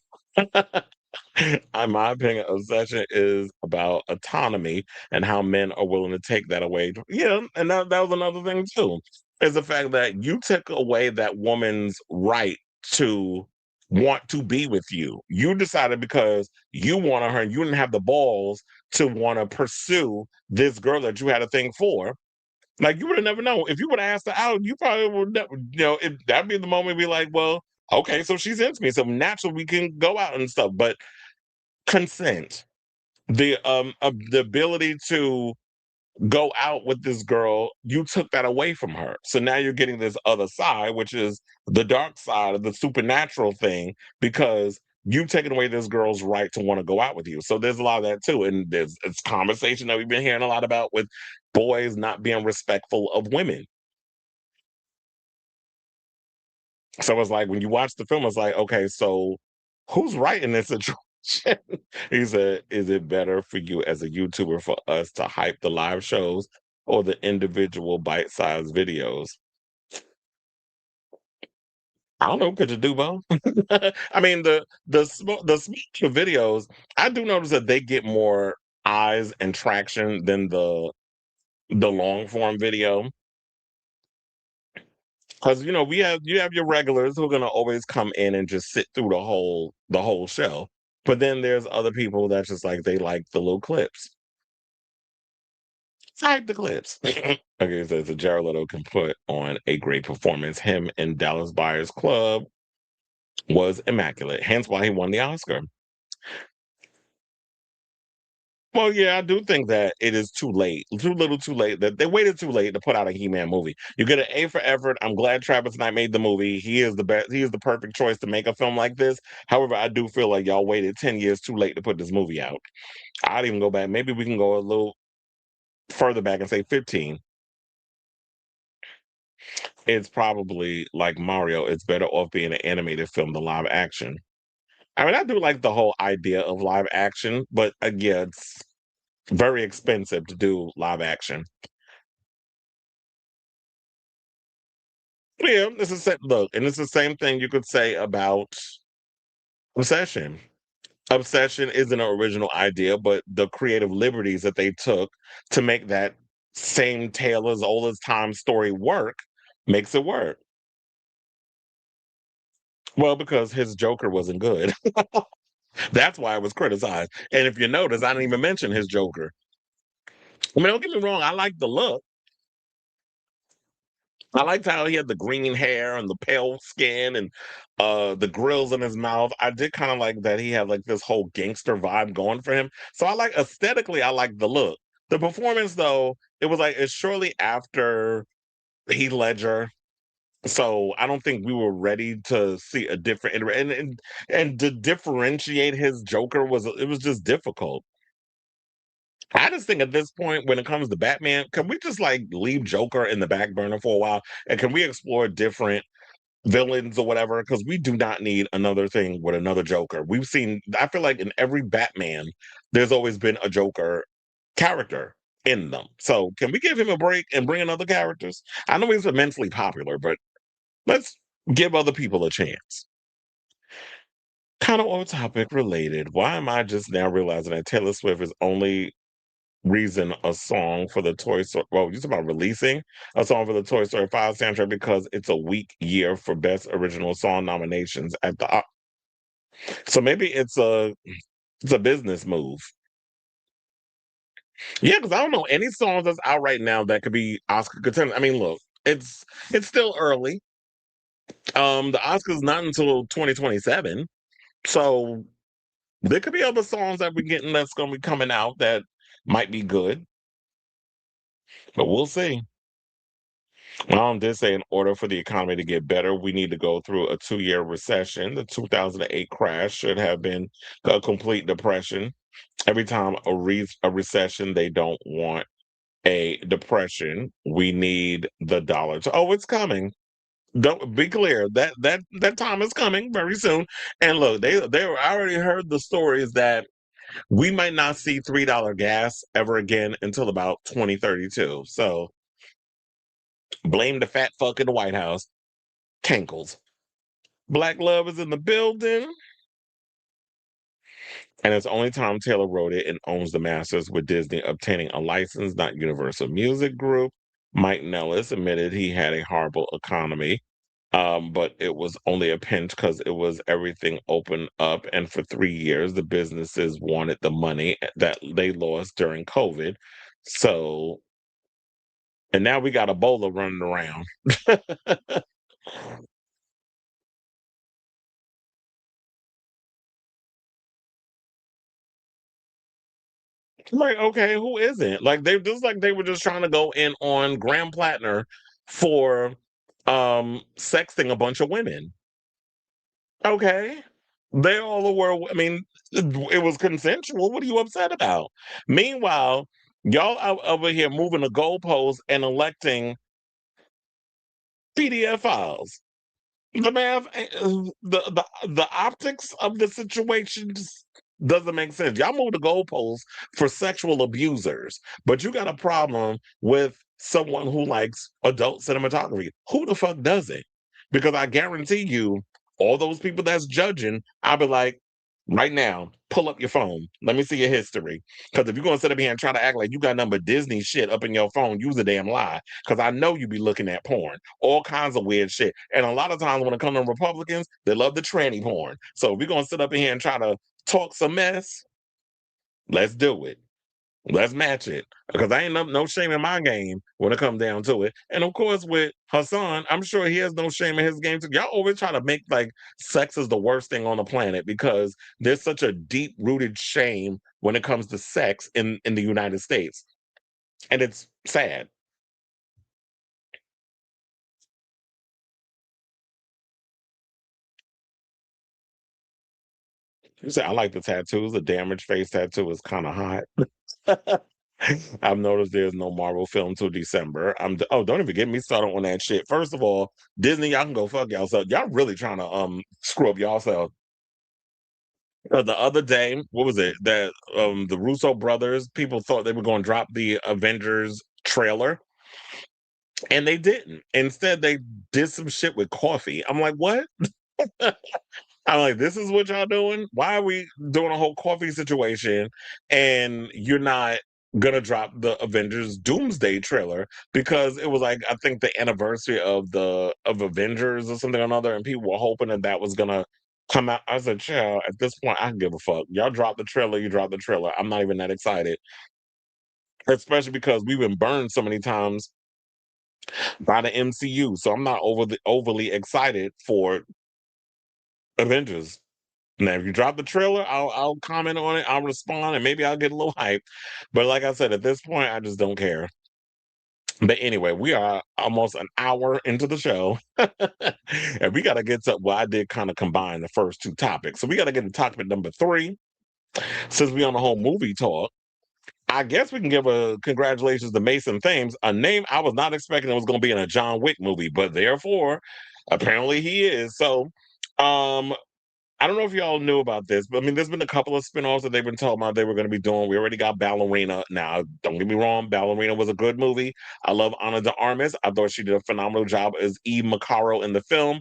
In my opinion, obsession is about autonomy and how men are willing to take that away. Yeah, and that was another thing too, is the fact that you took away that woman's right to want to be with you. You decided because you wanted her and you didn't have the balls to want to pursue this girl that you had a thing for. Like, you would have never known. If you would have asked her out, you probably would never, that'd be the moment be like, well, okay, so she's into me. So naturally we can go out and stuff. But consent, the ability to go out with this girl, you took that away from her. So now you're getting this other side, which is the dark side of the supernatural thing, because you've taken away this girl's right to want to go out with you. So there's a lot of that too. And there's it's conversation that we've been hearing a lot about with boys not being respectful of women. So it's like when you watch the film, it's like, okay, so who's right in this situation? He said, is it better for you as a YouTuber for us to hype the live shows or the individual bite-sized videos? I don't know, could you do both? I mean, the smaller videos, I do notice that they get more eyes and traction than the long form video. Because you have your regulars who are gonna always come in and just sit through the whole show. But then there's other people that just like they like the little clips. Type the clips. Okay, so Jared Leto can put on a great performance. Him in Dallas Buyers Club was immaculate, hence why he won the Oscar. Well, yeah, I do think that it is too late, too little, too late. That they waited too late to put out a He-Man movie. You get an A for Everett. I'm glad Travis Knight made the movie. He is the best. He is the perfect choice to make a film like this. However, I do feel like y'all waited 10 years too late to put this movie out. I'd even go back. Maybe we can go a little further back and say 15. It's probably like Mario. It's better off being an animated film than live action. I mean, I do like the whole idea of live action, but yeah, it's very expensive to do live action. Yeah, it's the same look, and it's the same thing you could say about Obsession. Obsession isn't an original idea, but the creative liberties that they took to make that same tale as old as time story work makes it work. Well, because his Joker wasn't good. That's why it was criticized. And if you notice, I didn't even mention his Joker. I mean, don't get me wrong, I like the look. I liked how he had the green hair and the pale skin and the grills in his mouth. I did kind of like that he had like this whole gangster vibe going for him. So I like aesthetically, I like the look. The performance though, it was like it's shortly after Heath Ledger. So I don't think we were ready to see a different and to differentiate his Joker was it was just difficult. I just think at this point, when it comes to Batman, can we just like leave Joker in the back burner for a while? And can we explore different villains or whatever? Because we do not need another thing with another Joker. We've seen, I feel like in every Batman, there's always been a Joker character in them. So can we give him a break and bring in other characters? I know he's immensely popular, but let's give other people a chance. Kind of on topic related. Why am I just now realizing that Taylor Swift is only reason a song for the Toy Story. Well, you talking about releasing a song for the Toy Story 5 soundtrack because it's a weak year for best original song nominations at the so maybe it's a business move. Yeah, because I don't know any songs that's out right now that could be Oscar contenders. I mean, look, it's still early. The Oscars not until 2027. So there could be other songs that we're getting that's gonna be coming out that might be good, but we'll see. Did say in order for the economy to get better, we need to go through a 2-year recession. The 2008 crash should have been a complete depression. Every time a recession, they don't want a depression. We need the dollar to. Oh, it's coming. Don't be clear that time is coming very soon. And look, they I already heard the stories that we might not see $3 gas ever again until about 2032. So blame the fat fuck in the White House. Cankles. Black Love is in the building. And it's only Tom Taylor wrote it and owns the masters, with Disney obtaining a license, not Universal Music Group. Mike Nellis admitted he had a horrible economy, but it was only a pinch because it was everything open up. And for 3 years, the businesses wanted the money that they lost during COVID. So, and now we got Ebola running around. Like, okay, who isn't? Like they just like they were just trying to go in on Graham Plattner for sexting a bunch of women. Okay. They all were I mean, it was consensual. What are you upset about? Meanwhile, y'all out over here moving the goalposts and electing PDF files. The math, the optics of the situation just doesn't make sense. Y'all move the goalposts for sexual abusers, but you got a problem with someone who likes adult cinematography. Who the fuck does it? Because I guarantee you, all those people that's judging, I'll be like, right now, pull up your phone. Let me see your history. Because if you're gonna sit up here and try to act like you got nothing but Disney shit up in your phone, use a damn lie. Because I know you be looking at porn, all kinds of weird shit. And a lot of times when it comes to Republicans, they love the tranny porn. So if we're gonna sit up in here and try to talk some mess, let's do it. Let's match it. Because I ain't no shame in my game when it comes down to it. And of course, with Hassan, I'm sure he has no shame in his game too. Y'all always try to make like sex is the worst thing on the planet because there's such a deep rooted shame when it comes to sex in the United States, and it's sad. You say I like the tattoos. The damage face tattoo is kind of hot. I've noticed there's no Marvel film till December. Oh, don't even get me started on that shit. First of all, Disney, y'all can go fuck y'all. Y'all really trying to screw up y'all. The other day, what was it? That the Russo brothers, people thought they were going to drop the Avengers trailer, and they didn't. Instead, they did some shit with coffee. I'm like, what? I'm like, this is what y'all doing? Why are we doing a whole coffee situation and you're not gonna drop the Avengers Doomsday trailer? Because it was like, I think the anniversary of Avengers or something or another, and people were hoping that that was gonna come out. I said, child, at this point, I can give a fuck. Y'all drop the trailer, you drop the trailer. I'm not even that excited. Especially because we've been burned so many times by the MCU. So I'm not overly excited for Avengers. Now, if you drop the trailer, I'll comment on it. I'll respond, and maybe I'll get a little hype. But like I said, at this point, I just don't care. But anyway, we are almost an hour into the show, and we got to get to. Well, I did kind of combine the first two topics, so we got to get to topic number 3. Since we on the whole movie talk, I guess we can give a congratulations to Mason Thames, a name I was not expecting was going to be in a John Wick movie, but therefore, apparently he is. So, um, I don't know if y'all knew about this, but I mean, there's been a couple of spinoffs that they've been talking about they were going to be doing. We already got Ballerina. Now, don't get me wrong, Ballerina was a good movie. I love Ana de Armas. I thought she did a phenomenal job as Eve Macaro in the film.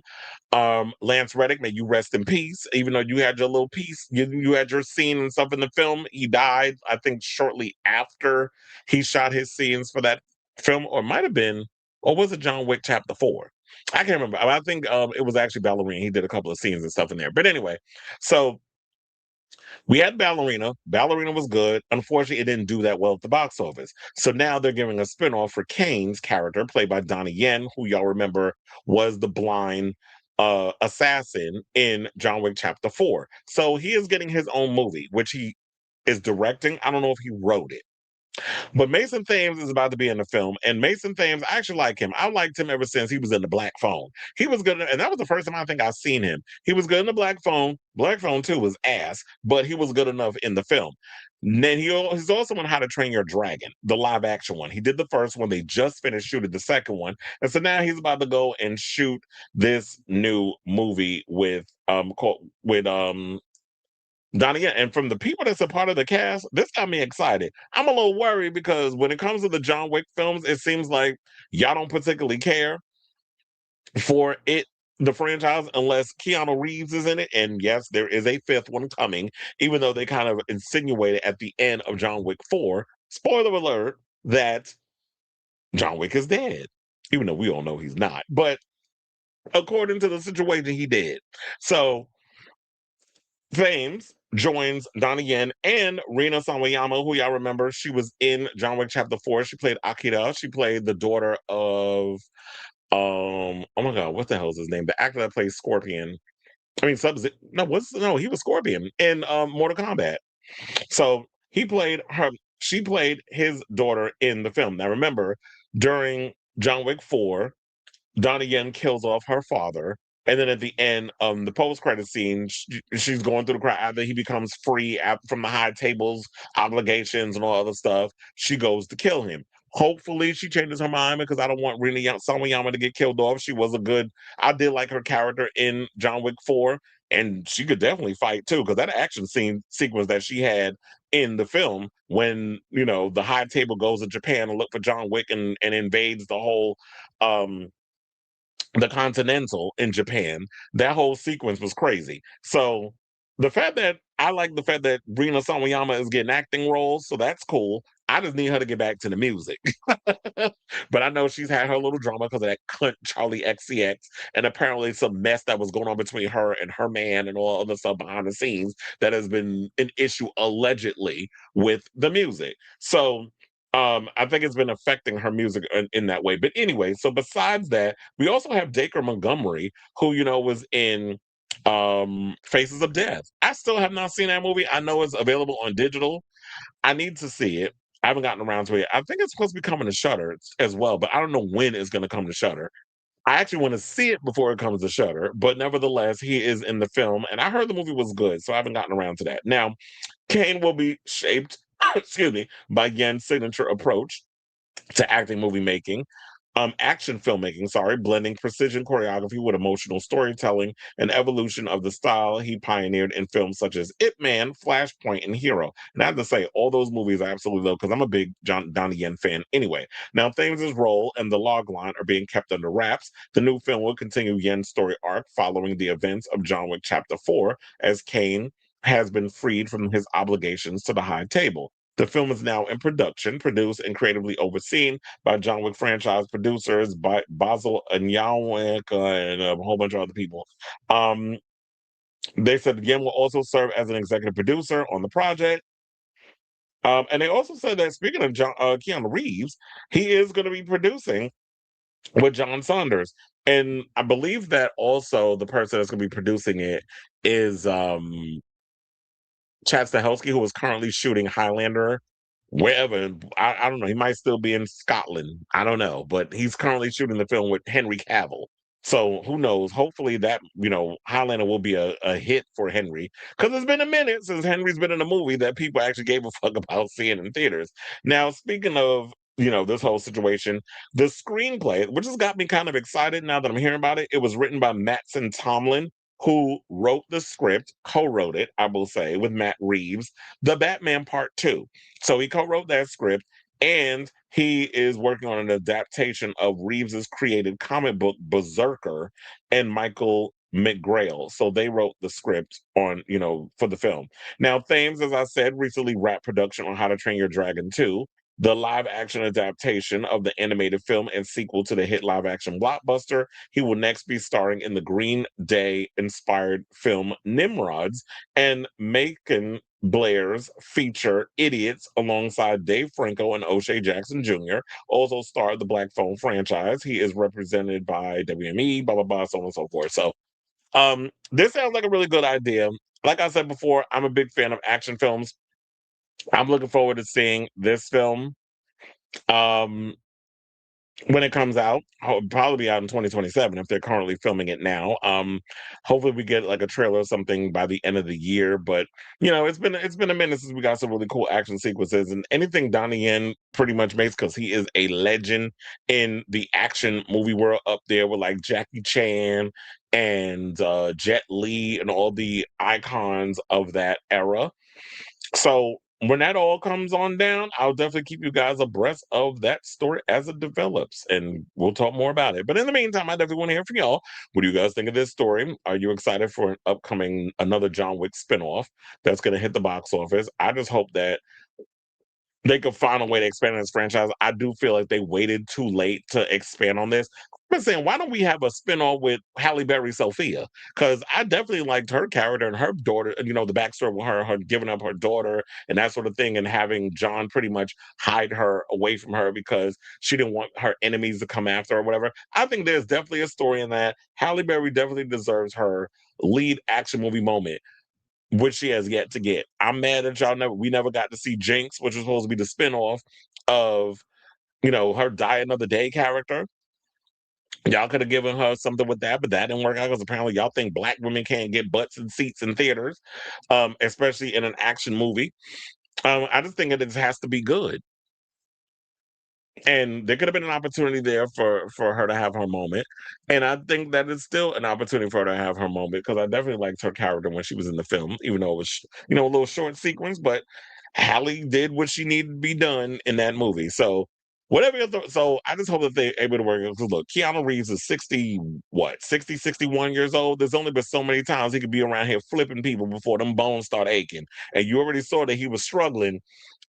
Lance Reddick, may you rest in peace. Even though you had your little piece, you had your scene and stuff in the film. He died, I think, shortly after he shot his scenes for that film, or it might have been, or was it John Wick Chapter 4? I can't remember. I think it was actually Ballerina. He did a couple of scenes and stuff in there. But anyway, so we had Ballerina. Ballerina was good. Unfortunately, it didn't do that well at the box office. So now they're giving a spinoff for Caine's character, played by Donnie Yen, who y'all remember was the blind assassin in John Wick Chapter 4. So he is getting his own movie, which he is directing. I don't know if he wrote it. But Mason Thames is about to be in the film, and Mason Thames, I actually like him. I liked him ever since he was in the Black Phone. He was good, and that was the first time I think I've seen him. He was good in the Black Phone. Black Phone 2 was ass, but he was good enough in the film. Then he's also on How to Train Your Dragon, the live action one. He did the first one. They just finished shooting the second one, and so now he's about to go and shoot this new movie with Donnie, and from the people that's a part of the cast, this got me excited. I'm a little worried because when it comes to the John Wick films, it seems like y'all don't particularly care for it, the franchise, unless Keanu Reeves is in it. And yes, there is a fifth one coming, even though they kind of insinuated at the end of John Wick 4, spoiler alert, that John Wick is dead, even though we all know he's not. But according to the situation, he did. So Thames joins Donnie Yen and Rina Sawayama, who y'all remember. She was in John Wick Chapter 4. She played Akira. She played the daughter of oh my god, what the hell is his name? The actor that plays Scorpion. I mean no, he was Scorpion in Mortal Kombat. So he played her, she played his daughter in the film. Now remember, during John Wick 4, Donnie Yen kills off her father. And then at the end, the post-credit scene, she's going through the crowd after he becomes free from the high tables, obligations, and all other stuff. She goes to kill him. Hopefully, she changes her mind because I don't want Rina Sawayama to get killed off. She was a good. I did like her character in John Wick 4, and she could definitely fight too. Because that action scene sequence that she had in the film, when the high table goes to Japan and look for John Wick and invades um the Continental in Japan, that whole sequence was crazy. So I like the fact that Rina Sawayama is getting acting roles, so that's cool. I just need her to get back to the music. But I know she's had her little drama because of that cunt Charlie XCX, and apparently some mess that was going on between her and her man and all other stuff behind the scenes that has been an issue allegedly with the music. So I think it's been affecting her music in that way. But anyway, so besides that, we also have Dacre Montgomery, who was in Faces of Death. I still have not seen that movie. I know it's available on digital, I need to see it. I haven't gotten around to it. I think it's supposed to be coming to Shutter as well, but I don't know when it's going to come to Shutter. I actually want to see it before it comes to Shutter, but nevertheless, he is in the film, and I heard the movie was good, so I haven't gotten around to that. Now, Caine will be shaped, excuse me, by Yen's signature approach to acting, movie making, action filmmaking, sorry, blending precision choreography with emotional storytelling, and evolution of the style he pioneered in films such as Ip Man, Flashpoint, and Hero. And I have to say, all those movies I absolutely love because I'm a big Donnie Yen fan anyway. Now, Thames' role and the log line are being kept under wraps. The new film will continue Yen's story arc following the events of John Wick Chapter 4 as Caine has been freed from his obligations to the High Table. The film is now in production, produced and creatively overseen by John Wick franchise producers Basil Nyawek and a whole bunch of other people. Um, they said Yen will also serve as an executive producer on the project. And they also said that speaking of Keanu Reeves, he is going to be producing with John Saunders. And I believe that also the person that's going to be producing it is Chad Stahelski, who is currently shooting Highlander wherever. I don't know. He might still be in Scotland. I don't know, but he's currently shooting the film with Henry Cavill. So who knows? Hopefully that Highlander will be a hit for Henry because it's been a minute since Henry's been in a movie that people actually gave a fuck about seeing in theaters. Now, speaking of this whole situation, the screenplay, which has got me kind of excited now that I'm hearing about it, it was written by Mattson Tomlin, who wrote the script, co-wrote it, I will say, with Matt Reeves, The Batman Part 2. So he co-wrote that script, and he is working on an adaptation of Reeves's created comic book Berserker and Michael McGrail. So they wrote the script on, for the film. Now, Thames, as I said, recently wrapped production on How to Train Your Dragon 2, the live action adaptation of the animated film and sequel to the hit live action blockbuster. He will next be starring in the Green Day inspired film Nimrods and Macon Blair's feature Idiots alongside Dave Franco and O'Shea Jackson Jr. Also starred the Black Phone franchise. He is represented by WME, blah, blah, blah, so on and so forth. So this sounds like a really good idea. Like I said before, I'm a big fan of action films. I'm looking forward to seeing this film. Um, when it comes out, probably be out in 2027 if they're currently filming it now. Hopefully we get like a trailer or something by the end of the year. But it's been a minute since we got some really cool action sequences and anything Donnie Yen pretty much makes because he is a legend in the action movie world up there with like Jackie Chan and Jet Li and all the icons of that era. So when that all comes on down, I'll definitely keep you guys abreast of that story as it develops, and we'll talk more about it. But in the meantime, I definitely want to hear from y'all. What do you guys think of this story? Are you excited for an upcoming another John Wick spinoff that's going to hit the box office? I just hope that they could find a way to expand this franchise. I do feel like they waited too late to expand on this. I'm saying, why don't we have a spinoff with Halle Berry Sophia? Because I definitely liked her character and her daughter, the backstory with her giving up her daughter and that sort of thing, and having John pretty much hide her away from her because she didn't want her enemies to come after her or whatever. I think there's definitely a story in that. Halle Berry definitely deserves her lead action movie moment, which she has yet to get. I'm mad that we never got to see Jinx, which was supposed to be the spinoff of, her Die Another Day character. Y'all could have given her something with that, but that didn't work out because apparently y'all think black women can't get butts and seats in theaters, especially in an action movie. I just think it has to be good. And there could have been an opportunity there for her to have her moment, and I think that it's still an opportunity for her to have her moment because I definitely liked her character when she was in the film, even though it was a little short sequence. But Halle did what she needed to be done in that movie. So whatever your so I just hope that they're able to work it. Because look, Keanu Reeves is 61 years old. There's only been so many times he could be around here flipping people before them bones start aching, and you already saw that he was struggling.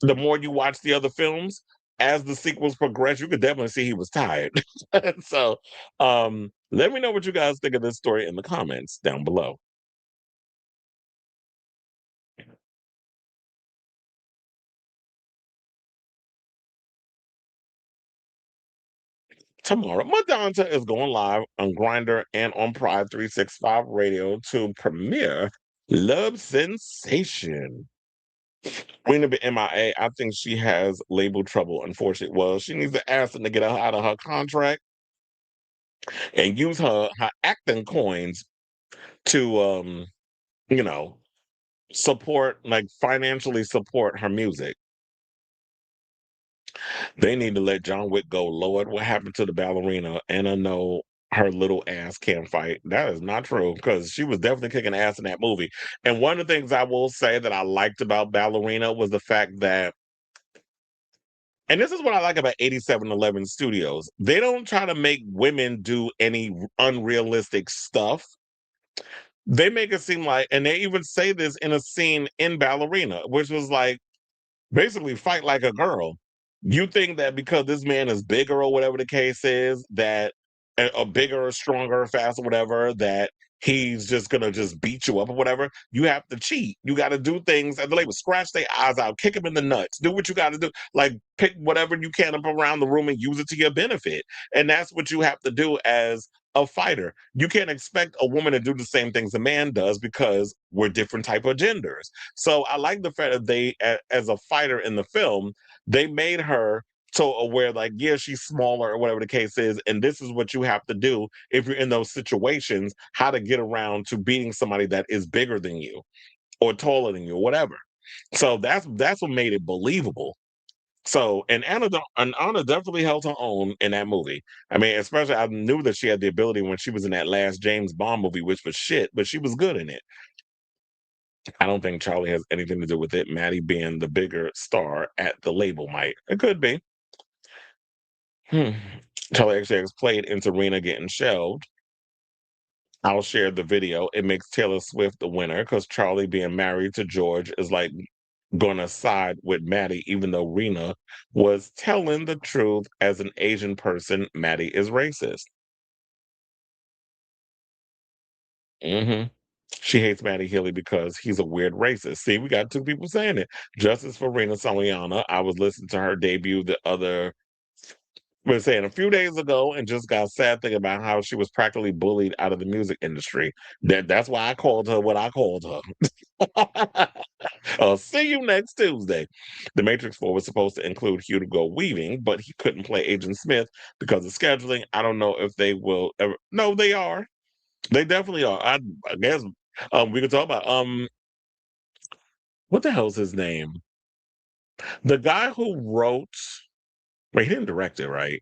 The more you watch the other films, as the sequels progress, you could definitely see he was tired. So let me know what you guys think of this story in the comments down below. Tomorrow, Madonna is going live on Grinder and on Pride 365 Radio to premiere Love Sensation. Rena be MIA. I think she has label trouble, unfortunately. Well, she needs to ask them to get her out of her contract and use her acting coins to you know, support, like financially support her music. They need to let John Wick go. Lord, what happened to the ballerina? Anna know her little ass can't fight. That is not true because she was definitely kicking ass in that movie. And one of the things I will say that I liked about Ballerina was the fact that, and this is what I like about 8711 Studios, they don't try to make women do any unrealistic stuff. They make it seem like, and they even say this in a scene in Ballerina, which was like, basically fight like a girl. You think that because this man is bigger or whatever the case is, that a bigger, stronger, faster, whatever, that he's just gonna just beat you up or whatever. You have to cheat. You got to do things, and they would scratch their eyes out, kick him in the nuts, do what you got to do, like pick whatever you can up around the room and use it to your benefit. And that's what you have to do as a fighter. You can't expect a woman to do the same things a man does because we're different type of genders. So I like the fact that they, as a fighter in the film, they made her so aware, like, yeah, she's smaller or whatever the case is, and this is what you have to do if you're in those situations, how to get around to beating somebody that is bigger than you or taller than you or whatever. So that's what made it believable. So, and Anna definitely held her own in that movie. I mean, especially I knew that she had the ability when she was in that last James Bond movie, which was shit, but she was good in it. I don't think Charlie has anything to do with it. Maddie being the bigger star at the label might. It could be. Hmm. Charlie XCX played into Rena getting shelved. I'll share the video. It makes Taylor Swift the winner because Charlie being married to George is like gonna side with Maddie, even though Rena was telling the truth. As an Asian person, Maddie is racist. Hmm. She hates Maddie Healy because he's a weird racist. See, we got two people saying it. Justice for Rena Saliana. I was listening to her debut the other, we were saying a few days ago, and just got sad thinking about how she was practically bullied out of the music industry. That's why I called her what I called her. I'll see you next Tuesday. The Matrix 4 was supposed to include Hugo Weaving, but he couldn't play Agent Smith because of scheduling. I don't know if they will ever. No, they are. They definitely are. I guess we could talk about what the hell's his name? The guy who wrote. Wait, he didn't direct it, right?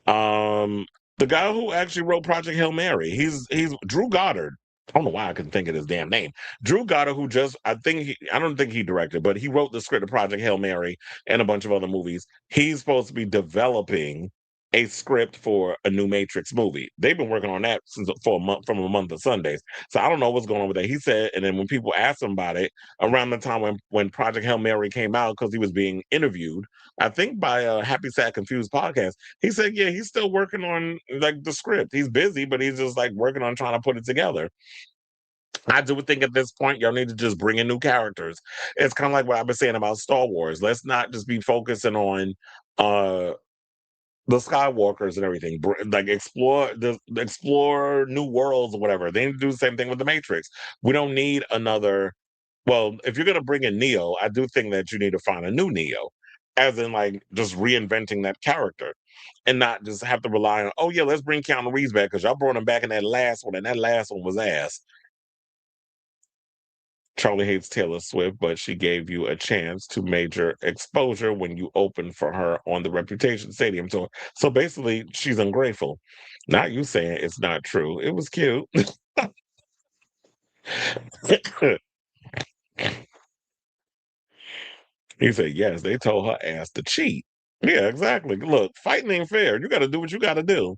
Um, the guy who actually wrote Project Hail Mary. He's Drew Goddard. I don't know why I couldn't think of his damn name. Drew Goddard, who just I don't think he directed, but he wrote the script of Project Hail Mary and a bunch of other movies. He's supposed to be developing a script for a new Matrix movie. They've been working on that since for a month, from a month of Sundays. So I don't know what's going on with that. He said, and then when people asked him about it around the time when Project Hail Mary came out, because he was being interviewed, I think by a Happy Sad Confused podcast, he said, yeah, he's still working on like the script. He's busy, but he's just like working on trying to put it together. I do think at this point, y'all need to just bring in new characters. It's kind of like what I've been saying about Star Wars. Let's not just be focusing on uh the Skywalkers and everything. Like explore new worlds or whatever. They need to do the same thing with the Matrix. We don't need another. Well, if you're gonna bring in Neo, I do think that you need to find a new Neo, as in like just reinventing that character, and not just have to rely on. Oh yeah, let's bring Keanu Reeves back because y'all brought him back in that last one, and that last one was ass. Charlie hates Taylor Swift, but she gave you a chance to major exposure when you opened for her on the Reputation Stadium tour. So basically, she's ungrateful. Not you saying it's not true. It was cute. He said, yes, they told her ass to cheat. Yeah, exactly. Look, fighting ain't fair. You got to do what you got to do.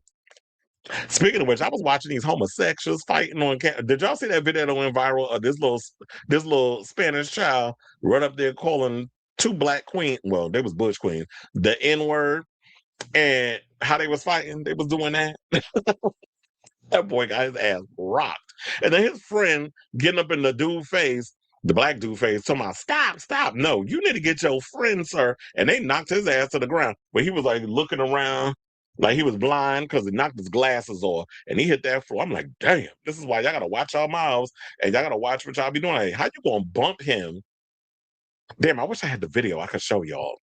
Speaking of which, I was watching these homosexuals fighting on. Did y'all see that video that went viral of this little Spanish child run up there calling two black queen? Well, they was Bush queens, the N word, and how they was fighting. They was doing that. That boy got his ass rocked, and then his friend getting up in the dude face. The black dude face, talking about stop, stop. No, you need to get your friend, sir. And they knocked his ass to the ground. But he was like looking around like he was blind because he knocked his glasses off and he hit that floor. I'm like, damn, this is why y'all gotta watch y'all mouths and y'all gotta watch what y'all be doing. Like, how you gonna bump him Damn, I wish I had the video. I could show y'all.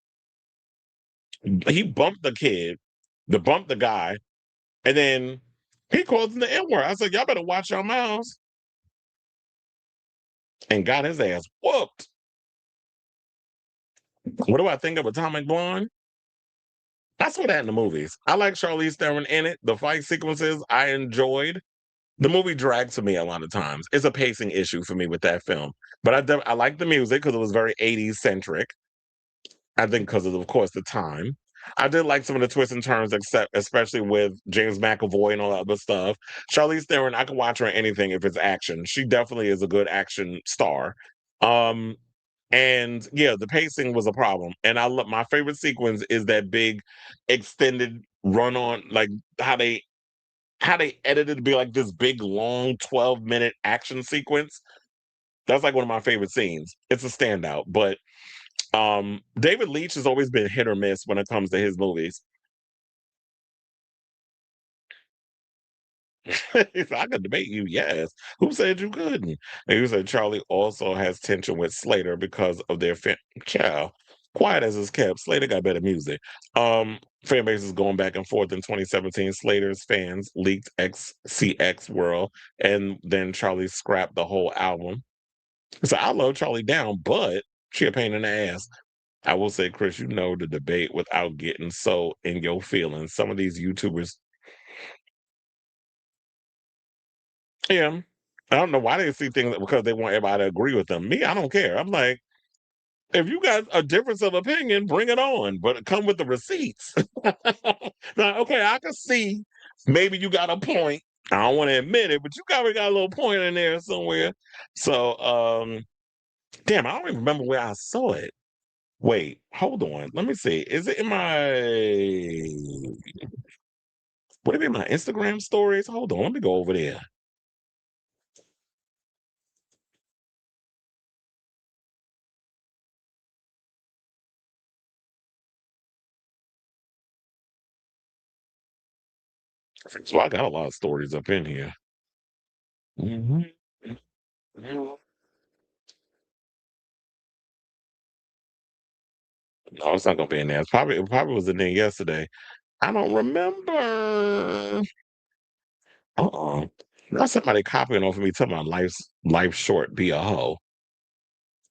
He bumped the kid, bumped the guy, and then he calls him the N word. I said, y'all better watch your mouths. And got his ass whooped. What do I think of Atomic Blonde? I saw that in the movies. I like Charlize Theron in it. The fight sequences I enjoyed. The movie dragged to me a lot of times. It's a pacing issue for me with that film. But I like the music because it was very 80s centric. I think because of course, the time. I did like some of the twists and turns, except especially with James McAvoy and all that other stuff. Charlize Theron, I can watch her in anything if it's action. She definitely is a good action star. Um, and yeah, the pacing was a problem. And I love my favorite sequence is that big extended run on, like how they edited to be like this big long 12-minute action sequence. That's like one of my favorite scenes. It's a standout. But David Leitch has always been hit or miss when it comes to his movies. He said, I could debate you, yes. Who said you couldn't? And he said Charlie also has tension with Slater because of their child. Quiet as it's kept, Slater got better music. Fan base is going back and forth in 2017. Slater's fans leaked XCX World, and then Charlie scrapped the whole album. So I love Charlie down, but she a pain in the ass. I will say, Chris, you know the debate without getting so in your feelings. Some of these YouTubers, yeah, I don't know why they see things because they want everybody to agree with them. Me, I don't care. I'm like, if you got a difference of opinion, bring it on, but come with the receipts. Now, okay, I can see maybe you got a point. I don't want to admit it, but you probably got a little point in there somewhere. So, damn, I don't even remember where I saw it. Wait, hold on. Let me see. Is it in would it be in my Instagram stories? Hold on, let me go over there. So I got a lot of stories up in here. Mhm. No, it's not gonna be in there. It probably was in there yesterday. I don't remember. Uh-uh. Not somebody copying off of me talking about life short, be a hoe.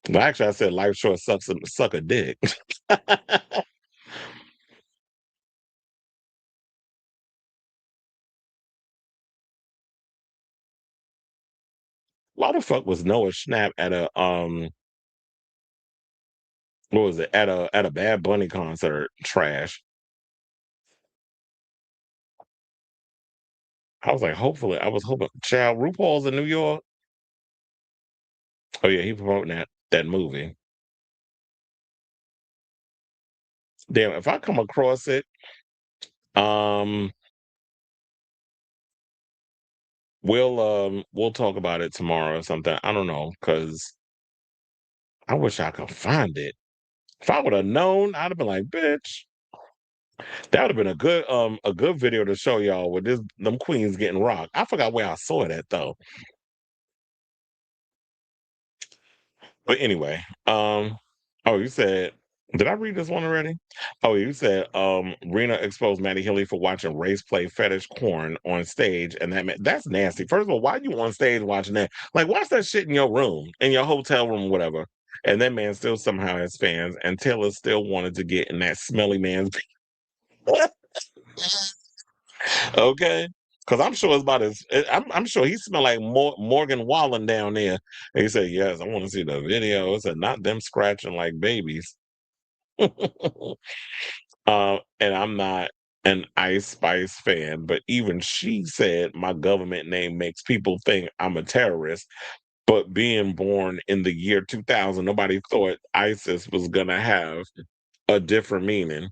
But actually I said life short suck a dick. Why the fuck was Noah Schnapp at a what was it, at a Bad Bunny concert? Trash. I was like, hopefully, I was hoping. Child, RuPaul's in New York. Oh yeah, he promoting that movie. Damn, if I come across it, um, we'll talk about it tomorrow or something. I don't know, because I wish I could find it. If I would have known, I'd have been like, bitch, that would have been a good video to show y'all with them queens getting rocked. I forgot where I saw it at though. But anyway, oh, you said, did I read this one already? Oh, you said, Rena exposed Maddie Healy for watching race play fetish porn on stage, and that's nasty. First of all, why you on stage watching that? Like, watch that shit in your room, in your hotel room, whatever. And that man still somehow has fans, and Taylor still wanted to get in that smelly man's. Okay. Because I'm sure it's about I'm sure he smelled like Morgan Wallen down there. And he said, yes, I want to see the video. It said, not them scratching like babies. And I'm not an Ice Spice fan, but even she said my government name makes people think I'm a terrorist. But being born in the year 2000, nobody thought ISIS was going to have a different meaning.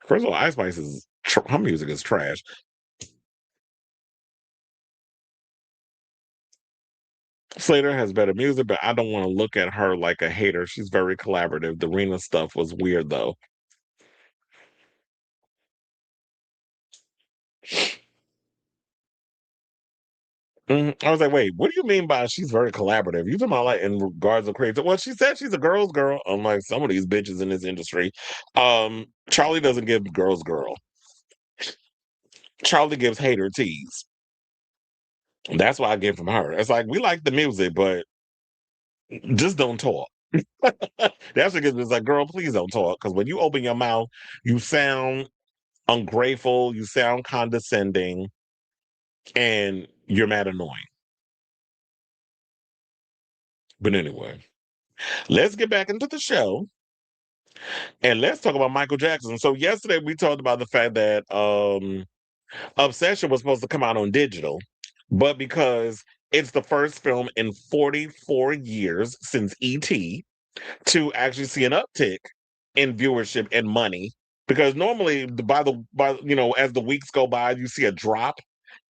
First of all, Ice Spice her music is trash. Slater has better music, but I don't want to look at her like a hater. She's very collaborative. The Rena stuff was weird though. I was like, wait, what do you mean by she's very collaborative? You talking about like in regards of creative? Well, she said she's a girl's girl, unlike some of these bitches in this industry. Charlie doesn't give girls girl. Charlie gives hater tease. That's what I get from her. It's like we like the music, but just don't talk. That's what gets me. It's like, girl, please don't talk. Because when you open your mouth, you sound ungrateful, you sound condescending, and you're mad annoying. But anyway, let's get back into the show and let's talk about Michael Jackson. So yesterday we talked about the fact that Obsession was supposed to come out on digital, but because it's the first film in 44 years since E.T. to actually see an uptick in viewership and money. Because normally, as the weeks go by, you see a drop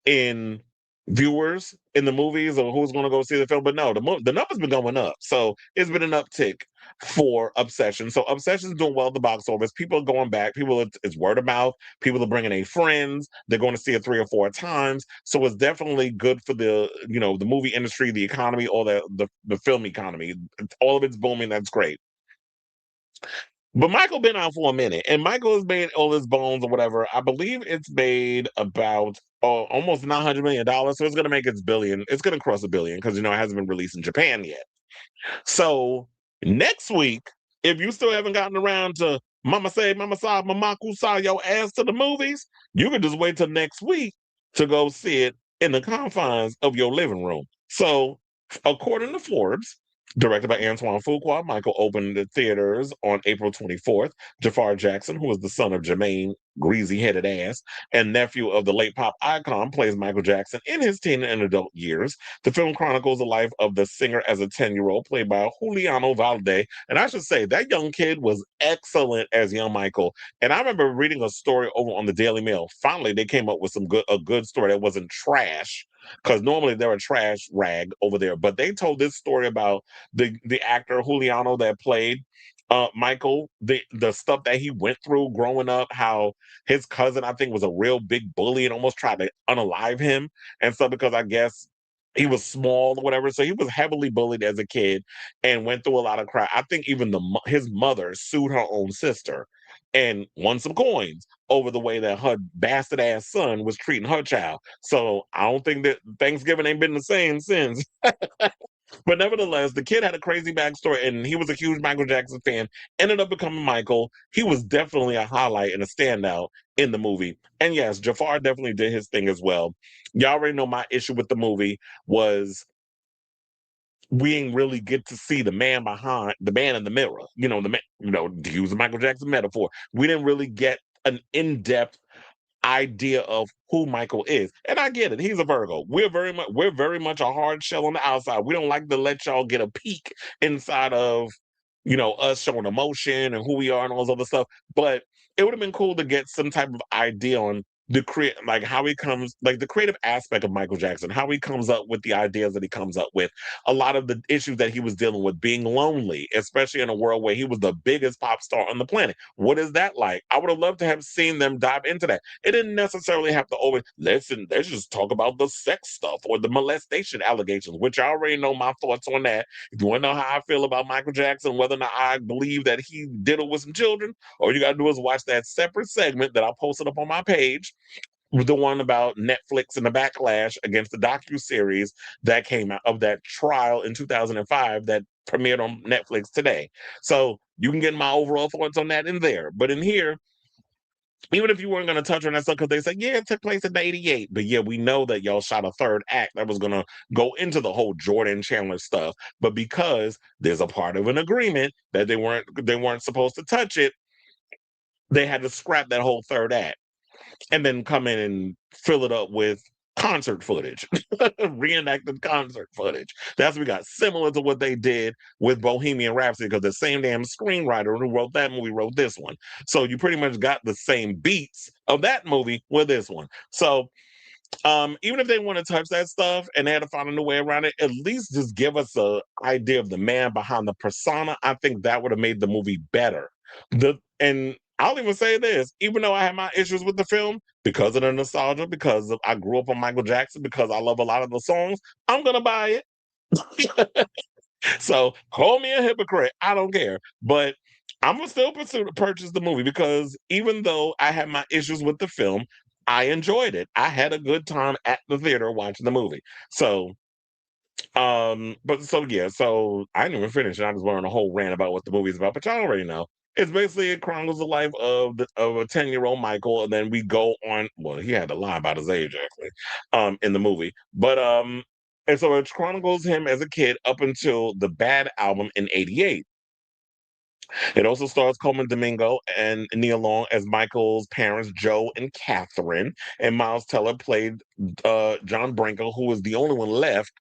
in viewers in the movies or who's going to go see the film. But no, the number's been going up, so it's been an uptick for Obsession. So Obsession's doing well at the box office. People are going back. It's word of mouth. People are bringing their friends. They're going to see it 3 or 4 times. So it's definitely good for the movie industry, the economy, all the film economy. All of it's booming. That's great. But Michael been out for a minute, and Michael has made all his bones or whatever. I believe it's made about almost $900 million. So it's going to make its billion. It's going to cross a billion because it hasn't been released in Japan yet. So next week, if you still haven't gotten around to Mama Say, Mama Sa, Mama Kusa your ass to the movies, you can just wait till next week to go see it in the confines of your living room. So, according to Forbes, directed by Antoine Fuqua, Michael opened the theaters on April 24th. Jafar Jackson, who is the son of Jermaine, greasy-headed ass, and nephew of the late pop icon, plays Michael Jackson in his teen and adult years. The film chronicles the life of the singer as a 10-year-old, played by Juliano Valde. And I should say, that young kid was excellent as young Michael. And I remember reading a story over on the Daily Mail. Finally, they came up with a good story that wasn't trash, because normally they're a trash rag over there. But they told this story about the actor Juliano that played Michael, the stuff that he went through growing up, how his cousin, I think, was a real big bully and almost tried to unalive him and stuff because I guess he was small or whatever. So he was heavily bullied as a kid and went through a lot of crap. I think even his mother sued her own sister and won some coins over the way that her bastard ass son was treating her child. So I don't think that Thanksgiving ain't been the same since. But nevertheless, the kid had a crazy backstory, and he was a huge Michael Jackson fan. Ended up becoming Michael. He was definitely a highlight and a standout in the movie. And yes, Jafar definitely did his thing as well. Y'all already know my issue with the movie was we didn't really get to see the man behind the man in the mirror. The man. To use a Michael Jackson metaphor, we didn't really get an in-depth idea of who Michael is. And I get it. He's a Virgo. We're very much a hard shell on the outside. We don't like to let y'all get a peek inside of, us showing emotion and who we are and all this other stuff. But it would have been cool to get some type of idea on like how he comes, like the creative aspect of Michael Jackson, how he comes up with the ideas that he comes up with, a lot of the issues that he was dealing with, being lonely, especially in a world where he was the biggest pop star on the planet. What is that like? I would have loved to have seen them dive into that. It didn't necessarily have to always listen. Let's just talk about the sex stuff or the molestation allegations, which I already know my thoughts on that. If you want to know how I feel about Michael Jackson, whether or not I believe that he did it with some children, all you got to do is watch that separate segment that I posted up on my page, the one about Netflix and the backlash against the docu-series that came out of that trial in 2005 that premiered on Netflix today. So you can get my overall thoughts on that in there. But in here, even if you weren't going to touch on that stuff, because they said, yeah, it took place in '88. But yeah, we know that y'all shot a third act that was going to go into the whole Jordan Chandler stuff. But because there's a part of an agreement that they weren't supposed to touch it, they had to scrap that whole third act and then come in and fill it up with concert footage, reenacted concert footage. That's what we got, similar to what they did with Bohemian Rhapsody, because the same damn screenwriter who wrote that movie wrote this one. So you pretty much got the same beats of that movie with this one. So even if they want to touch that stuff and they had to find a new way around it, at least just give us a idea of the man behind the persona. I think that would have made the movie better. And I'll even say this, even though I had my issues with the film, because of the nostalgia, because of, I grew up on Michael Jackson, because I love a lot of the songs, I'm going to buy it. So call me a hypocrite. I don't care. But I'm going to still pursue to purchase the movie because even though I had my issues with the film, I enjoyed it. I had a good time at the theater watching the movie. So but so yeah, so I didn't even finish it. I just went on a whole rant about what the movie's about, but y'all already know. It's basically it chronicles the life of of a 10-year-old Michael, and then we go on. Well, he had to lie about his age actually, in the movie. But and so it chronicles him as a kid up until the Bad album in '88. It also stars Coleman Domingo and Nia Long as Michael's parents, Joe and Catherine, and Miles Teller played John Branco, who was the only one left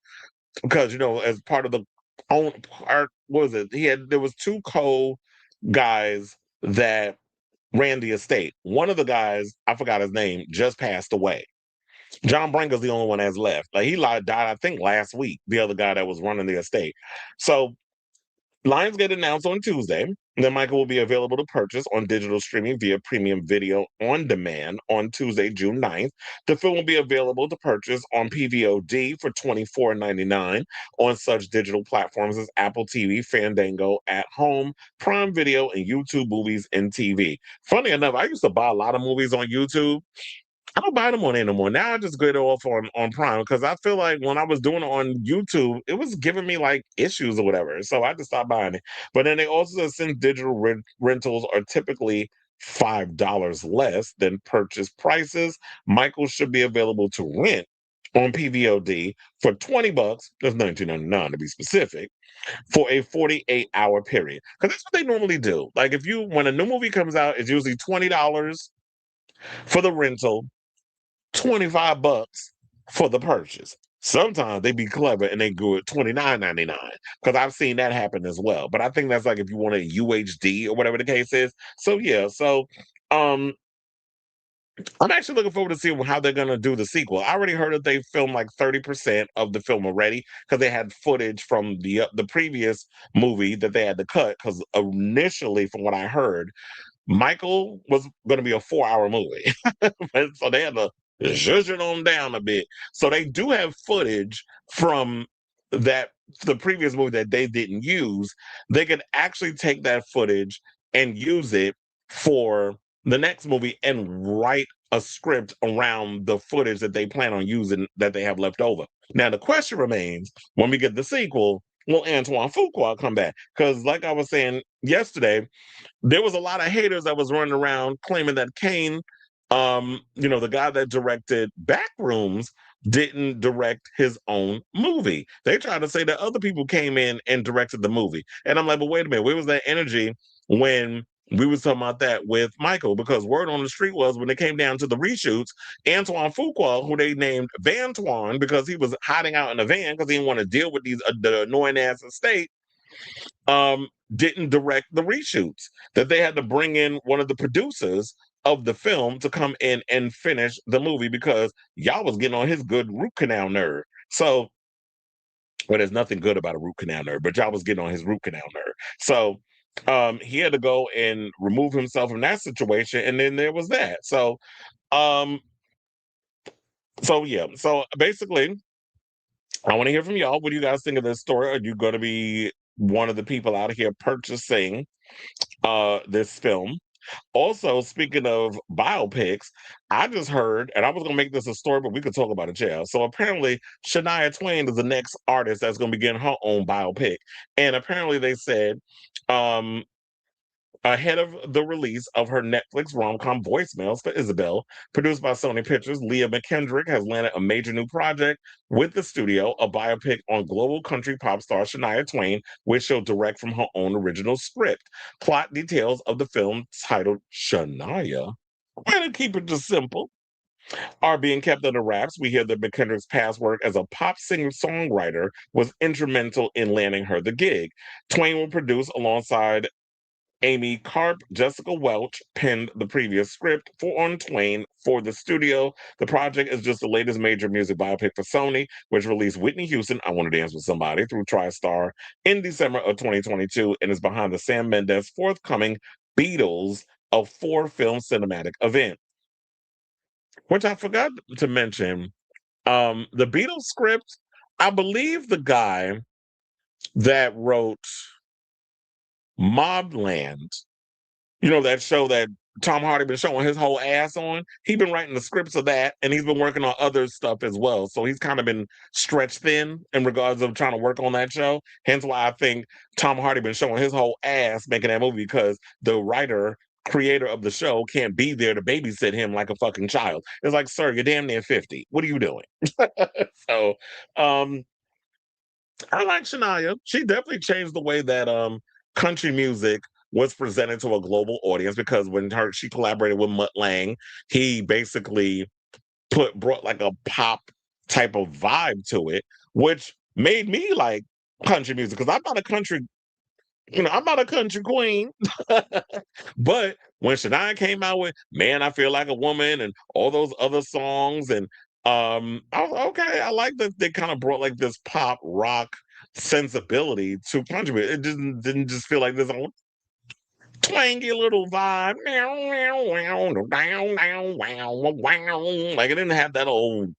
because as part of the own part, what was it? There was two guys that ran the estate. One of the guys, I forgot his name, just passed away. John Branco's the only one that's left. Like died, I think, last week. The other guy that was running the estate. So Lions get announced on Tuesday. Then Michael will be available to purchase on digital streaming via premium video on demand on Tuesday, June 9th. The film will be available to purchase on PVOD for $24.99 on such digital platforms as Apple TV, Fandango, At Home, Prime Video, and YouTube Movies and TV. Funny enough, I used to buy a lot of movies on YouTube. I don't buy them on anymore. Now I just get it off on Prime because I feel like when I was doing it on YouTube, it was giving me like issues or whatever. So I just stopped buying it. But then they also said since digital rentals are typically $5 less than purchase prices, Michael should be available to rent on PVOD for $20, that's $19.99 to be specific, for a 48-hour period. Because that's what they normally do. Like when a new movie comes out, it's usually $20 for the rental, $25 for the purchase. Sometimes they be clever and they go at $29.99 because I've seen that happen as well. But I think that's like if you want a UHD or whatever the case is. So yeah, so um I'm actually looking forward to seeing how they're gonna do the sequel. I already heard that they filmed like 30% of the film already because they had footage from the previous movie that they had to cut. Because initially, from what I heard, Michael was going to be a 4-hour movie. So they had to zhuzh it on down a bit. So they do have footage from that the previous movie that they didn't use. They could actually take that footage and use it for the next movie and write a script around the footage that they plan on using that they have left over. Now the question remains, when we get the sequel, will Antoine Fuqua come back? Because like I was saying yesterday, there was a lot of haters that was running around claiming that Caine, the guy that directed Backrooms, didn't direct his own movie. They tried to say that other people came in and directed the movie. And I'm like, but wait a minute, where was that energy when we was talking about that with Michael? Because word on the street was when it came down to the reshoots, Antoine Fuqua, who they named Vantoine because he was hiding out in a van because he didn't want to deal with the annoying ass estate, didn't direct the reshoots, that they had to bring in one of the producers of the film to come in and finish the movie because y'all was getting on his good root canal nerve. So, well, there's nothing good about a root canal nerve, but y'all was getting on his root canal nerve. So, he had to go and remove himself from that situation, and then there was that. Um, so yeah. So basically, I want to hear from y'all. What do you guys think of this story? Are you going to be one of the people out here purchasing this film? Also, speaking of biopics, I just heard, and I was gonna make this a story, but we could talk about it, yeah. So apparently, Shania Twain is the next artist that's gonna be getting her own biopic, and apparently they said, um, ahead of the release of her Netflix rom-com Voicemails for Isabel, produced by Sony Pictures, Leah McKendrick has landed a major new project with the studio, a biopic on global country pop star Shania Twain, which she'll direct from her own original script. Plot details of the film, titled Shania, way to keep it just simple, are being kept under wraps. We hear that McKendrick's past work as a pop singer-songwriter was instrumental in landing her the gig. Twain will produce alongside Amy Karp. Jessica Welch penned the previous script for on Twain for the studio. The project is just the latest major music biopic for Sony, which released Whitney Houston, I Want to Dance with Somebody, through TriStar in December of 2022 and is behind the Sam Mendes forthcoming Beatles a 4-film cinematic event, which I forgot to mention. The Beatles script, I believe the guy that wrote Mobland, that show that Tom Hardy been showing his whole ass on. He been writing the scripts of that, and he's been working on other stuff as well. So he's kind of been stretched thin in regards of trying to work on that show. Hence why I think Tom Hardy been showing his whole ass making that movie, because the writer, creator of the show can't be there to babysit him like a fucking child. It's like, sir, you're damn near 50. What are you doing? So um I like Shania. She definitely changed the way that country music was presented to a global audience, because when she collaborated with Mutt Lang, he basically brought like a pop type of vibe to it, which made me like country music, because I'm not a country queen. But when Shania came out with "Man, I Feel Like a Woman" and all those other songs, and I was like, okay, I like that they kind of brought like this pop rock sensibility to country music. It didn't just feel like this old twangy little vibe. Like it didn't have that old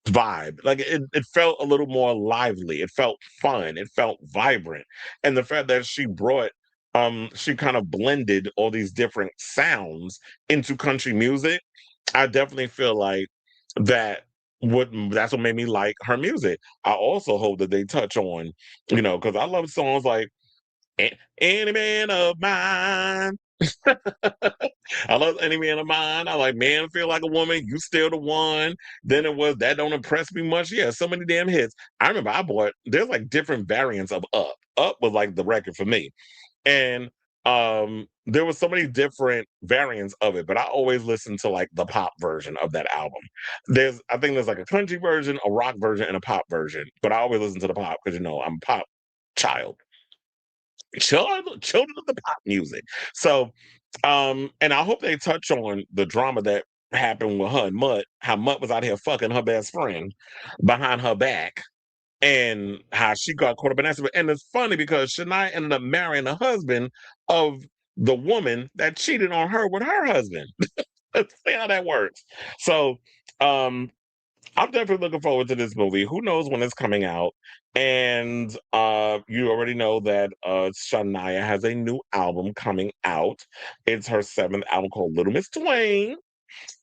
vibe. Like it felt a little more lively. It felt fun. It felt vibrant. And the fact that she kind of blended all these different sounds into country music, I definitely feel like that that's what made me like her music. I also hope that they touch on, because I love songs like Any Man of Mine. I love Any Man of Mine. I like Man Feel Like a Woman, You Still the One. Then it was That Don't Impress Me Much. Yeah, so many damn hits. I remember there's like different variants of Up. Up was like the record for me. And there was so many different variants of it, but I always listen to like the pop version of that album. I think there's like a country version, a rock version, and a pop version. But I always listen to the pop because I'm a pop child. Children of the pop music. So and I hope they touch on the drama that happened with her and Mutt, how Mutt was out here fucking her best friend behind her back, and how she got caught up in that. And it's funny because Shania ended up marrying the husband of the woman that cheated on her with her husband. Let's see how that works. So um I'm definitely looking forward to this movie. Who knows when it's coming out? And you already know that Shania has a new album coming out. It's her 7th album called Little Miss Twain.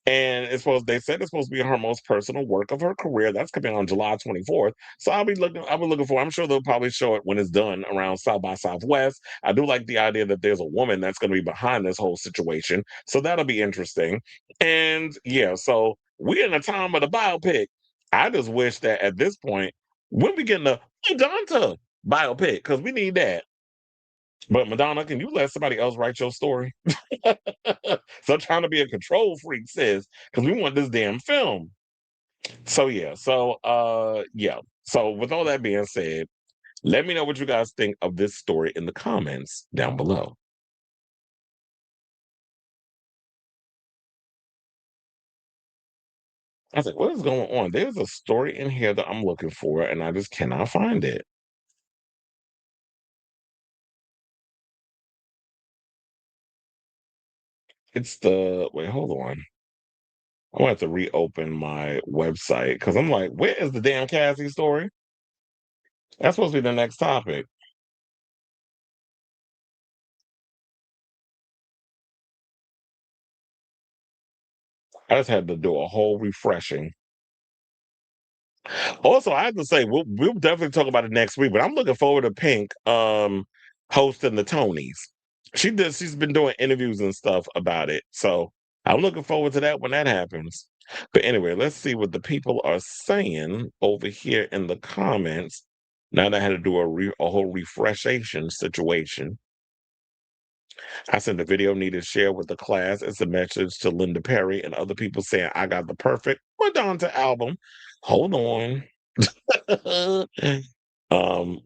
And they said it's supposed to be her most personal work of her career. That's coming on July 24th. So I'll be looking for, I'm sure they'll probably show it when it's done around South by Southwest. I do like the idea that there's a woman that's going to be behind this whole situation. So that'll be interesting. And yeah, so we're in the time of the biopic. I just wish that at this point, when we getting the Madonna biopic, because we need that. But Madonna, can you let somebody else write your story? So trying to be a control freak, sis, because we want this damn film. So yeah, yeah. So with all that being said, let me know what you guys think of this story in the comments down below. I was like, what is going on? There's a story in here that I'm looking for, and I just cannot find it. It's the wait, hold on. I want to reopen my website because I'm like, where is the damn Cassie story? That's supposed to be the next topic. I just had to do a whole refreshing. Also, I have to say, we'll definitely talk about it next week, but I'm looking forward to Pink hosting the Tonys. She's been doing interviews and stuff about it. So I'm looking forward to that when that happens. But anyway, let's see what the people are saying over here in the comments. Now that I had to do a whole refreshation situation. I sent a video needed to share with the class. It's a message to Linda Perry and other people saying I got the perfect Madonna album. Hold on.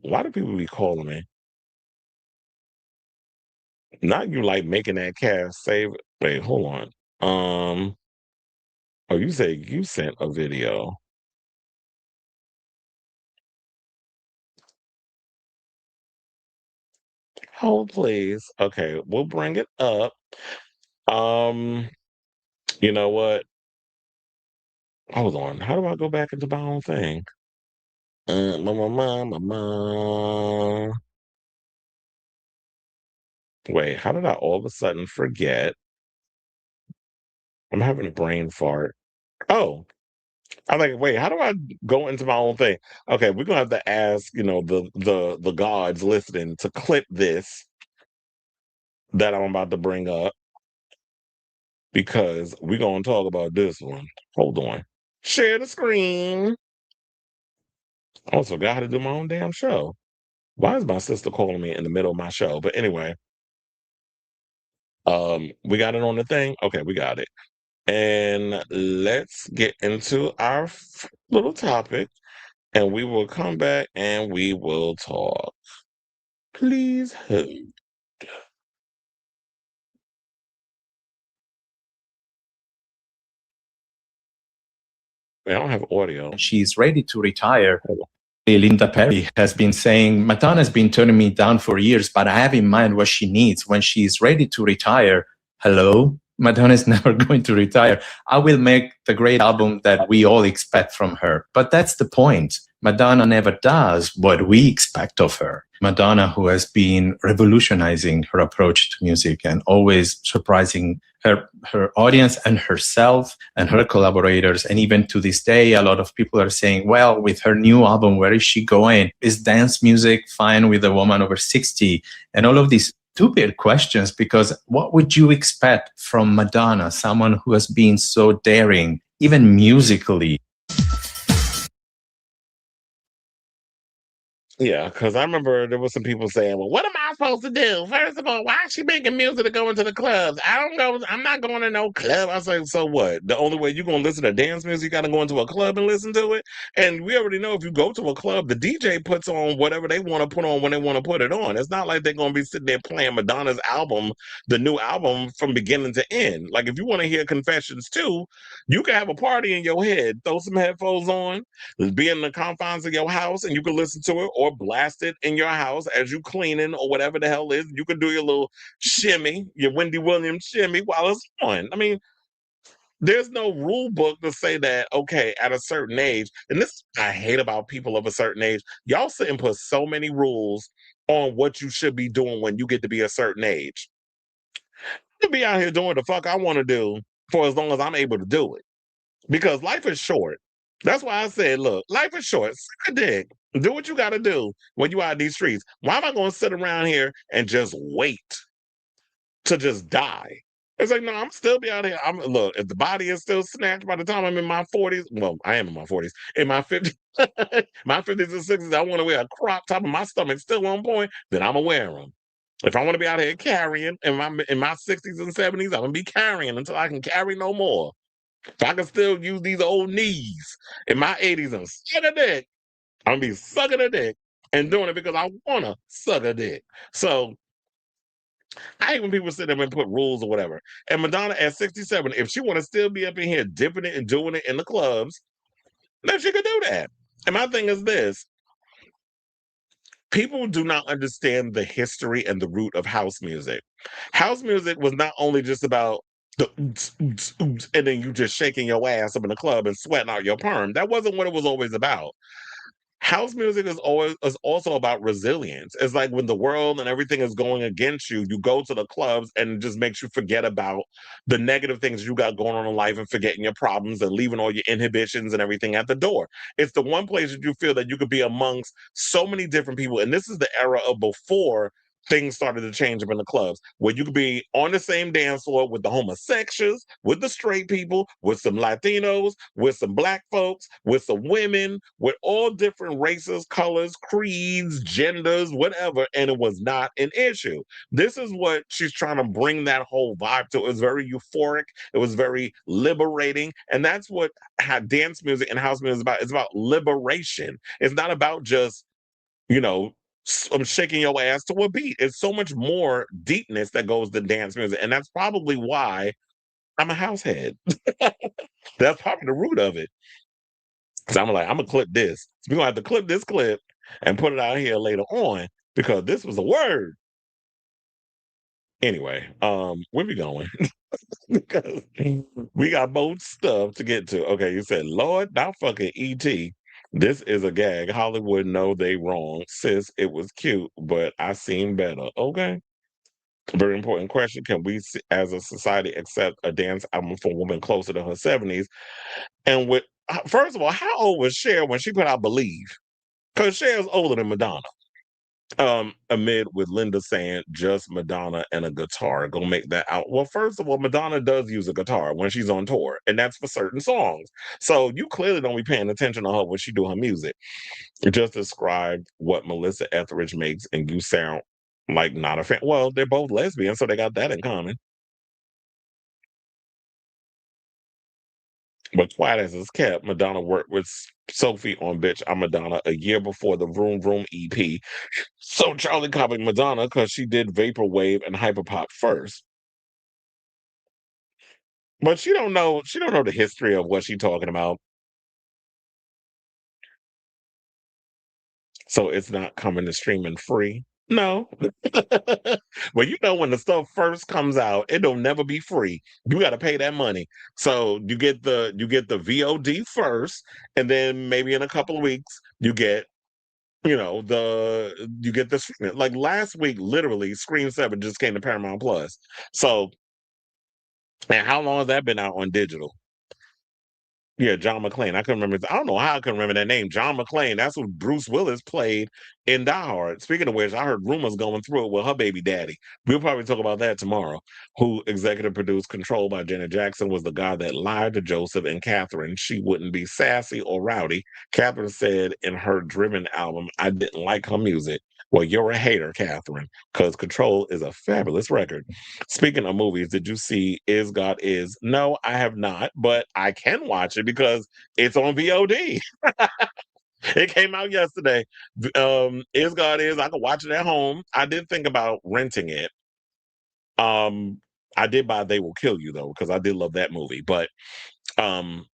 Why do people be calling me? Not you like making that cash save. Wait, hold on. Oh, you say you sent a video. Hold please. Okay, we'll bring it up. Um, you know what? Hold on. How do I go back into my own thing? Ma, ma, ma, ma, ma. Wait, how did I all of a sudden forget? I'm having a brain fart. Oh, I'm like, wait, how do I go into my own thing? Okay, we're gonna have to ask, the gods listening to clip this that I'm about to bring up because we're gonna talk about this one. Hold on. Share the screen. I almost forgot how to do my own damn show. Why is my sister calling me in the middle of my show? But anyway, we got it on the thing. Okay, we got it. And let's get into our little topic, and we will come back and we will talk. Please hold. I don't have audio. She's ready to retire. Linda Perry has been saying, Madonna's been turning me down for years, but I have in mind what she needs. When she's ready to retire, hello? Madonna's never going to retire. I will make the great album that we all expect from her. But that's the point. Madonna never does what we expect of her. Madonna, who has been revolutionizing her approach to music and always surprising her audience and herself and her collaborators. And even to this day, a lot of people are saying, well, with her new album, where is she going? Is dance music fine with a woman over 60? And all of these stupid questions, because what would you expect from Madonna, someone who has been so daring, even musically? Yeah, because I remember there was some people saying, "Well, what am I supposed to do? First of all, why is she making music to go into the clubs? I don't go. I'm not going to no club." I was like, "So what? The only way you're gonna listen to dance music, you got to go into a club and listen to it." And we already know if you go to a club, the DJ puts on whatever they want to put on when they want to put it on. It's not like they're gonna be sitting there playing Madonna's album, the new album, from beginning to end. Like if you want to hear Confessions too, you can have a party in your head, throw some headphones on, be in the confines of your house and you can listen to it or blast it in your house as you cleaning or whatever the hell is. You can do your little shimmy, your Wendy Williams shimmy while it's on. I mean, there's no rule book to say that, okay, at a certain age, and this I hate about people of a certain age, y'all sit and put so many rules on what you should be doing when you get to be a certain age. To be out here doing what the fuck I want to do for as long as I'm able to do it. Because life is short. That's why I said, look, life is short. Suck a dick. Do what you got to do when you out in these streets. Why am I going to sit around here and just wait to just die? It's like, no, I'm still be out here. Look, if the body is still snatched by the time I'm in my 40s, well, I am in my 40s. In my 50s, my 50s and 60s, I want to wear a crop top and my stomach's still on point, then I'm gonna wear them. If I want to be out here carrying in my 60s and 70s, I'm gonna be carrying until I can carry no more. If I can still use these old knees in my 80s and suck a dick, I'm gonna be sucking a dick and doing it because I wanna suck a dick. So I hate when people sit there and put rules or whatever. And Madonna at 67, if she wanna still be up in here dipping it and doing it in the clubs, then she could do that. And my thing is this: people do not understand the history and the root of house music. House music was not only just about the oops, oops, oops, and then you just shaking your ass up in the club and sweating out your perm. That wasn't what it was always about. House music is also about resilience. It's like when the world and everything is going against you, you go to the clubs and it just makes you forget about the negative things you got going on in life and forgetting your problems and leaving all your inhibitions and everything at the door. It's the one place that you feel that you could be amongst so many different people. And this is the era of before things started to change up in the clubs, where you could be on the same dance floor with the homosexuals, with the straight people, with some Latinos, with some black folks, with some women, with all different races, colors, creeds, genders, whatever, and it was not an issue. This is what she's trying to bring that whole vibe to. It was very euphoric, it was very liberating, and that's what dance music and house music is about. It's about liberation. It's not about just, you know, I'm shaking your ass to a beat. It's so much more deepness that goes to dance music. And that's probably why I'm a house head. That's probably the root of it. So I'm like, I'm gonna clip this. So we're gonna have to clip this clip and put it out here later on because this was a word. Anyway, where we going? Because we got both stuff to get to. Okay, you said, Lord, not fucking ET. This is a gag. Hollywood know they wrong. Sis, it was cute, but I seen better. Okay. Very important question. Can we, as a society, accept a dance album for a woman closer to her 70s? And with, first of all, how old was Cher when she put out Believe? Because Cher's older than Madonna. Amid with Linda saying just Madonna and a guitar gonna make that out. Well, first of all, Madonna does use a guitar when she's on tour, and that's for certain songs. So you clearly don't be paying attention to her when she do her music. You just described what Melissa Etheridge makes, and you sound like not a fan. Well, they're both lesbians, so they got that in common. But quiet as it's kept, Madonna worked with Sophie on Bitch I'm Madonna a year before the Vroom Vroom EP. So Charlie copied Madonna because she did Vaporwave and Hyperpop first. But she don't know the history of what she's talking about. So it's not coming to streaming free. No. Well, when the stuff first comes out, it'll never be free. You got to pay that money. So you get the VOD first, and then maybe in a couple of weeks you get the streaming. Like last week, literally, Scream 7 just came to Paramount Plus. So, and how long has that been out on digital? Yeah, John McClane. I couldn't remember. I don't know how I couldn't remember that name. John McClane. That's what Bruce Willis played in Die Hard. Speaking of which, I heard rumors going through it with her baby daddy. We'll probably talk about that tomorrow. Who executive produced Control by Janet Jackson was the guy that lied to Joseph and Catherine. She wouldn't be sassy or rowdy. Catherine said in her Driven album, I didn't like her music. Well, you're a hater, Catherine, because Control is a fabulous record. Speaking of movies, did you see Is God Is? No, I have not, but I can watch it because it's on VOD. It came out yesterday. Is God Is? I can watch it at home. I did think about renting it. Um, I did buy They Will Kill You though, because I did love that movie. But um,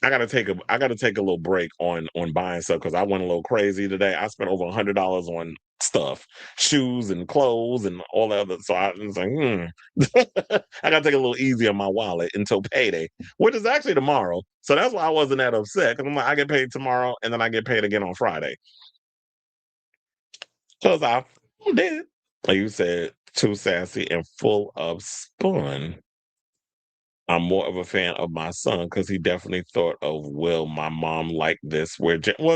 I gotta take a little break on buying stuff because I went a little crazy today. I spent over $100 on stuff, shoes and clothes and all that other. So I was like, I gotta take a little easy on my wallet until payday, which is actually tomorrow. So that's why I wasn't that upset because I'm like, I get paid tomorrow and then I get paid again on Friday. Cause I did. Like you said, too sassy and full of spun. I'm more of a fan of my son because he definitely thought of, will my mom like this?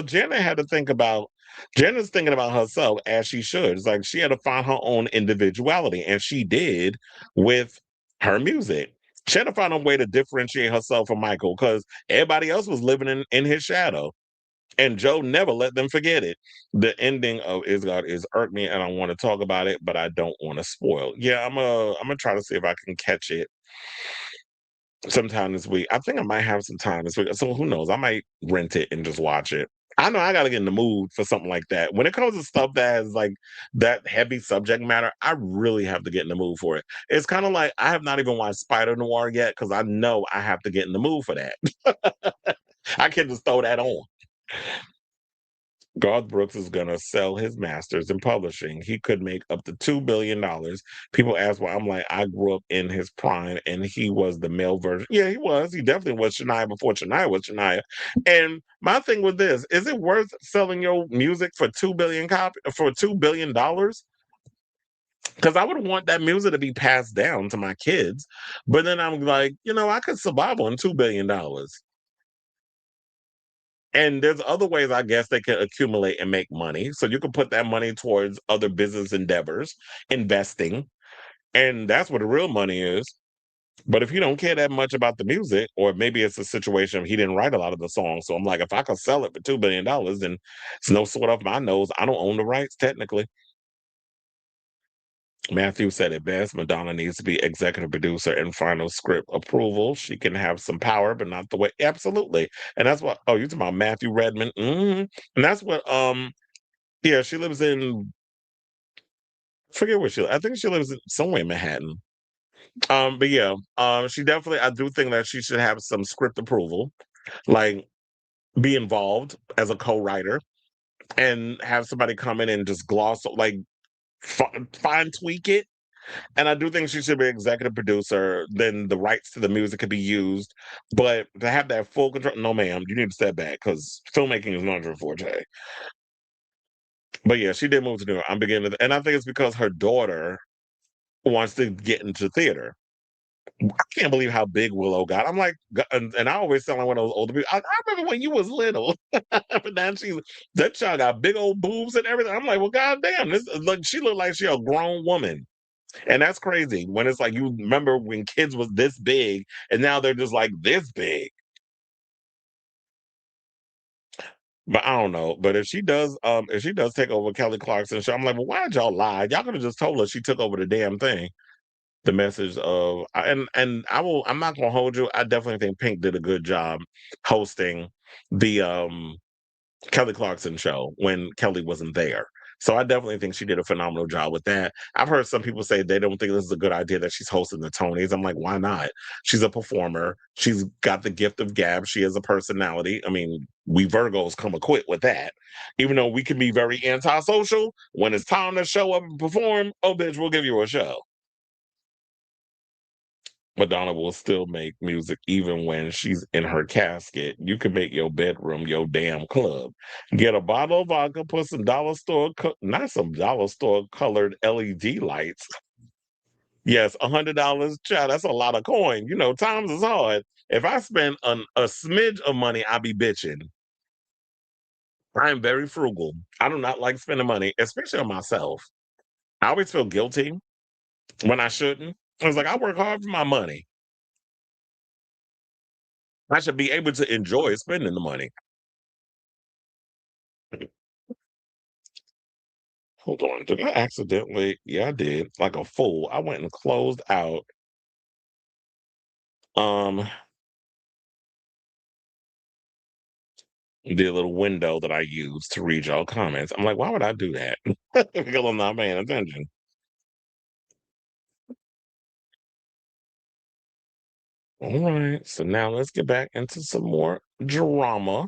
Jenna had to think about, Jenna's thinking about herself as she should. It's like she had to find her own individuality, and she did with her music. She had to find a way to differentiate herself from Michael because everybody else was living in his shadow. And Joe never let them forget it. The ending of Is God Is irked me, and I want to talk about it, but I don't want to spoil. Yeah, I'm gonna try to see if I can catch it sometime this week. I think I might have some time this week. So who knows? I might rent it and just watch it. I know I gotta get in the mood for something like that. When it comes to stuff that has like that heavy subject matter, I really have to get in the mood for it. It's kind of like I have not even watched Spider Noir yet because I know I have to get in the mood for that. I can just throw that on. Garth Brooks is going to sell his masters in publishing. He could make up to $2 billion. People ask why. I'm like, I grew up in his prime, and he was the male version. Yeah, he was. He definitely was Shania before Shania was Shania. And my thing with this is, it worth selling your music for $2 billion? Because I would want that music to be passed down to my kids, but then I'm like, I could survive on $2 billion. And there's other ways, I guess, they can accumulate and make money. So you can put that money towards other business endeavors, investing, and that's where the real money is. But if you don't care that much about the music, or maybe it's a situation he didn't write a lot of the songs. So I'm like, if I could sell it for $2 billion, then it's no sweat off my nose. I don't own the rights technically. Matthew said it best. Madonna needs to be executive producer and final script approval. She can have some power, but not the way. Absolutely. And that's what, oh, you're talking about Matthew Redman. And that's what, yeah, she lives in, I forget where I think she lives in somewhere in Manhattan. But yeah, she definitely, I do think that she should have some script approval, like be involved as a co-writer and have somebody come in and just gloss, like fine tweak it. And I do think she should be executive producer. Then the rights to the music could be used. But to have that full control, no, ma'am, you need to step back because filmmaking is not your forte. But yeah, she did move to New York. I'm beginning to, and I think it's because her daughter wants to get into theater. I can't believe how big Willow got. I'm like, and I always sound like one of those older people. I remember when you was little, but now that child got big old boobs and everything. I'm like, well, goddamn, this like she looked like she a grown woman, and that's crazy. When it's like you remember when kids was this big, and now they're just like this big. But I don't know. But if she does take over Kelly Clarkson's show, I'm like, well, why'd y'all lie? Y'all could have just told us she took over the damn thing. The message of and I'm not gonna hold you. I definitely think Pink did a good job hosting the Kelly Clarkson show when Kelly wasn't there. So I definitely think she did a phenomenal job with that. I've heard some people say they don't think this is a good idea that she's hosting the Tonys. I'm like, why not? She's a performer. She's got the gift of gab. She has a personality. I mean, we Virgos come equipped with that. Even though we can be very antisocial, when it's time to show up and perform, oh bitch, we'll give you a show. Madonna will still make music even when she's in her casket. You can make your bedroom your damn club. Get a bottle of vodka, put some not some dollar store colored LED lights. Yes, $100, child. That's a lot of coin. You know, times is hard. If I spend a smidge of money, I be bitching. I am very frugal. I do not like spending money, especially on myself. I always feel guilty when I shouldn't. I was like, I work hard for my money. I should be able to enjoy spending the money. Hold on. Did I accidentally? Yeah, I did. Like a fool. I went and closed out um the little window that I used to read y'all comments. I'm like, why would I do that? Because I'm not paying attention. All right. So now let's get back into some more drama.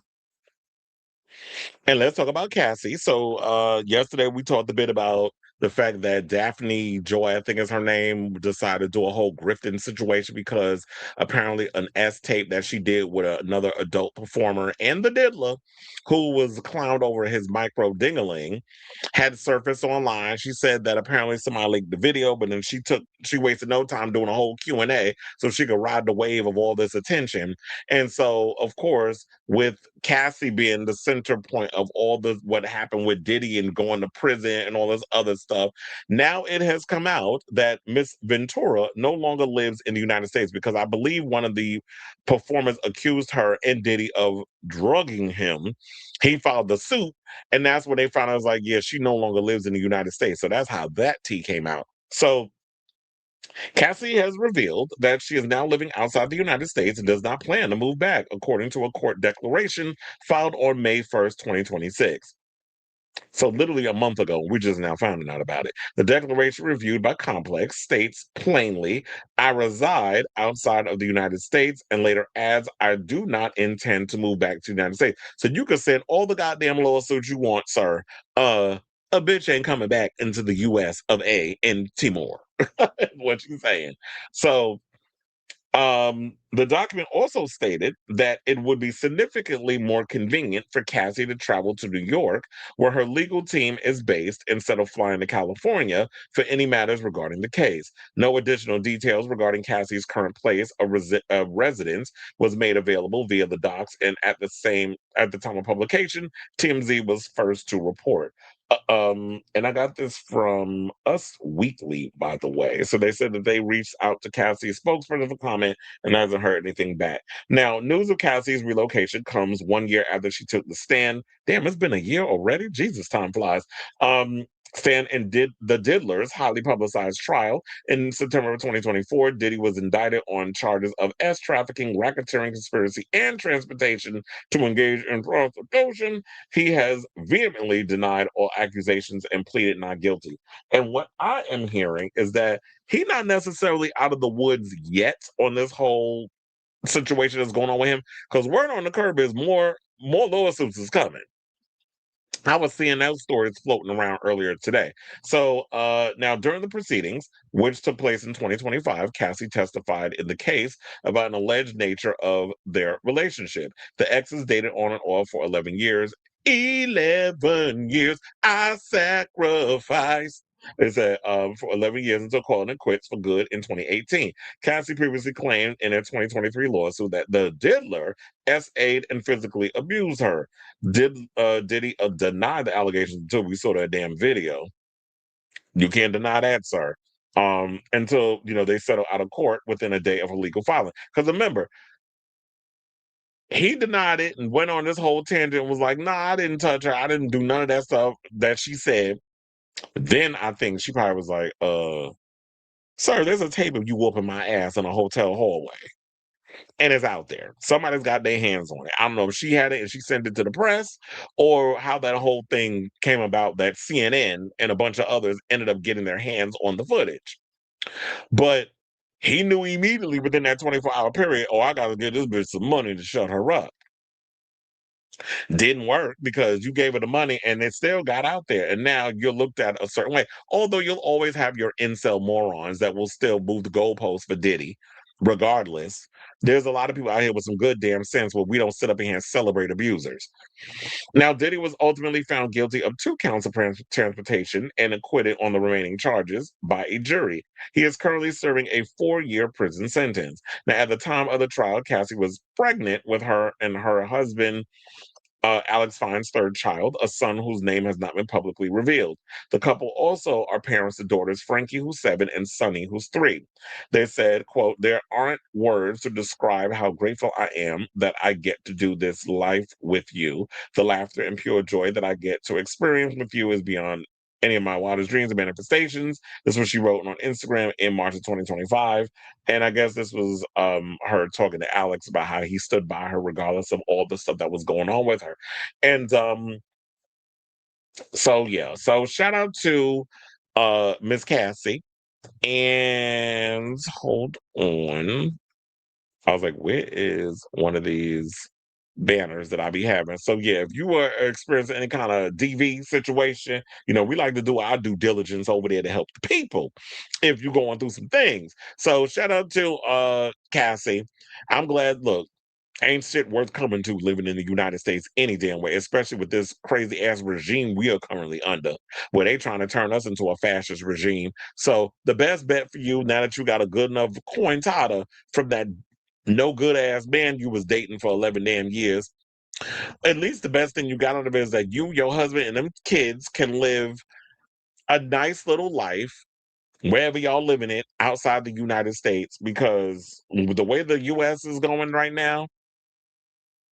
And let's talk about Cassie. So yesterday we talked a bit about the fact that Daphne Joy, I think is her name, decided to do a whole grifting situation because apparently an S tape that she did with another adult performer and the diddler who was clowned over his micro dingaling had surfaced online. She said that apparently somebody leaked the video, but then she wasted no time doing a whole Q&A so she could ride the wave of all this attention. And so, of course, with Cassie being the center point of all the what happened with Diddy and going to prison and all this other stuff, now it has come out that Miss Ventura no longer lives in the United States because I believe one of the performers accused her and Diddy of drugging him. He filed the suit, and that's when they found out. I was like, yeah, she no longer lives in the United States. So that's how that tea came out. So Cassie has revealed that she is now living outside the United States and does not plan to move back, according to a court declaration filed on May 1st, 2026. So literally a month ago, we're just now finding out about it. The declaration reviewed by Complex states plainly, I reside outside of the United States, and later adds, I do not intend to move back to the United States. So you can send all the goddamn lawsuits you want, sir. A bitch ain't coming back into the US of A in Timor. What you saying? So the document also stated that it would be significantly more convenient for Cassie to travel to New York, where her legal team is based, instead of flying to California for any matters regarding the case. No additional details regarding Cassie's current place of residence was made available via the docs, and at the time of publication, TMZ was first to report. And I got this from Us Weekly, by the way. So they said that they reached out to Cassie's spokesperson for comment and hasn't heard anything back. Now, news of Cassie's relocation comes 1 year after she took the stand. Damn, it's been a year already. Jesus, time flies. Stand and did the Diddler's highly publicized trial in September of 2024. Diddy was indicted on charges of S trafficking, racketeering, conspiracy, and transportation to engage in prostitution. He has vehemently denied all accusations and pleaded not guilty. And what I am hearing is that he's not necessarily out of the woods yet on this whole situation that's going on with him, because word on the curb is more lawsuits is coming. I was seeing those stories floating around earlier today. So now during the proceedings, which took place in 2025, Cassie testified in the case about an alleged nature of their relationship. The exes dated on and off for 11 years. 11 years I sacrificed. It said for 11 years until calling it quits for good in 2018. Cassie previously claimed in a 2023 lawsuit that the diddler SA'd and physically abused her. Diddy deny the allegations until we saw that damn video. You can't deny that, sir. Until they settle out of court within a day of a legal filing. Because remember, he denied it and went on this whole tangent and was like, nah, I didn't touch her. I didn't do none of that stuff that she said. Then I think she probably was like, sir, there's a tape of you whooping my ass in a hotel hallway. And it's out there. Somebody's got their hands on it. I don't know if she had it and she sent it to the press or how that whole thing came about that CNN and a bunch of others ended up getting their hands on the footage. But he knew immediately within that 24-hour period, oh, I got to give this bitch some money to shut her up. Didn't work because you gave her the money and it still got out there. And now you're looked at a certain way. Although you'll always have your incel morons that will still move the goalposts for Diddy, regardless. There's a lot of people out here with some good damn sense where we don't sit up in here and celebrate abusers. Now, Diddy was ultimately found guilty of 2 counts of transportation and acquitted on the remaining charges by a jury. He is currently serving a 4-year prison sentence. Now, at the time of the trial, Cassie was pregnant with her and her husband, Alex Fine's 3rd child, a son whose name has not been publicly revealed. The couple also are parents to daughters Frankie, who's 7, and Sonny, who's 3. They said, quote, there aren't words to describe how grateful I am that I get to do this life with you. The laughter and pure joy that I get to experience with you is beyond any of my wildest dreams and manifestations. This is what she wrote on Instagram in March of 2025. And I guess this was her talking to Alex about how he stood by her regardless of all the stuff that was going on with her. And so yeah, so shout out to Miss Cassie. And hold on. I was like, where is one of these banners that I be having? So yeah, if you are experiencing any kind of DV situation, we like to do our due diligence over there to help the people if you're going through some things. So shout out to Cassie. I'm glad, look, ain't shit worth coming to living in the United States any damn way, especially with this crazy ass regime we are currently under, where they trying to turn us into a fascist regime. So the best bet for you, now that you got a good enough coin tada from that no good ass man you was dating for 11 damn years, at least the best thing you got out of it is that you, your husband, and them kids can live a nice little life wherever y'all living it outside the United States, because the way the US is going right now,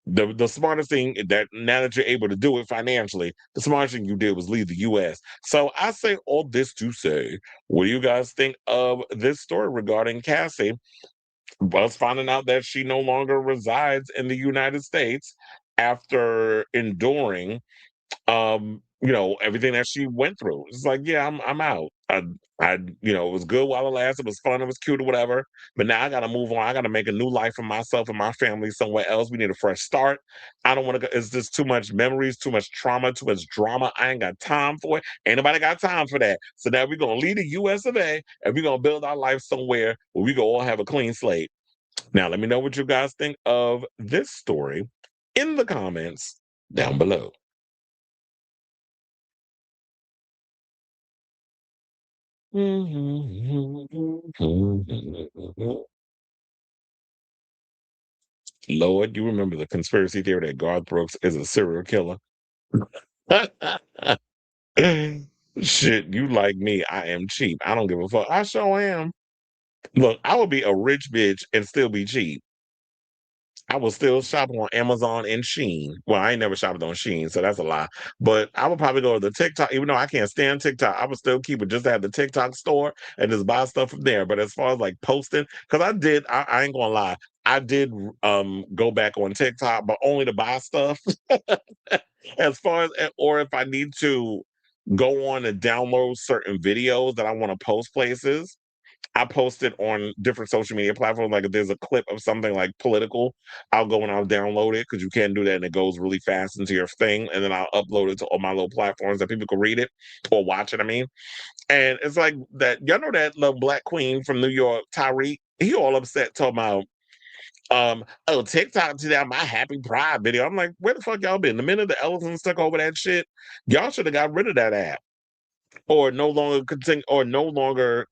the smartest thing that now that you're able to do it financially, the smartest thing you did was leave the US. So I say all this to say, what do you guys think of this story regarding Cassie? Us finding out that she no longer resides in the United States after enduring everything that she went through. It's like, yeah, I'm out. It was good while it lasted. It was fun. It was cute or whatever. But now I got to move on. I got to make a new life for myself and my family somewhere else. We need a fresh start. I don't want to go. It's just too much memories, too much trauma, too much drama. I ain't got time for it. Ain't nobody got time for that. So now we're going to leave the US of A and we're going to build our life somewhere where we can all have a clean slate. Now, let me know what you guys think of this story in the comments down below. Lord, you remember the conspiracy theory that Garth Brooks is a serial killer? Shit, you like me. I am cheap. I don't give a fuck. I sure am. Look, I would be a rich bitch and still be cheap. I will still shop on Amazon and Shein. Well, I ain't never shopped on Shein, so that's a lie. But I would probably go to the TikTok, even though I can't stand TikTok. I would still keep it just to have the TikTok store and just buy stuff from there. But as far as like posting, because I ain't gonna lie, I did go back on TikTok, but only to buy stuff. As far as, or if I need to go on and download certain videos that I want to post places, I post it on different social media platforms. Like if there's a clip of something like political, I'll go and I'll download it because you can do that and it goes really fast into your thing. And then I'll upload it to all my little platforms that people can read it or watch it. I mean, and it's like that. Y'all know that little black queen from New York, Tyreek? He all upset talking about, oh, TikTok today, my happy pride video. I'm like, where the fuck y'all been? The minute the elephants took over that shit, y'all should have got rid of that app. Or no longer continue, or no longer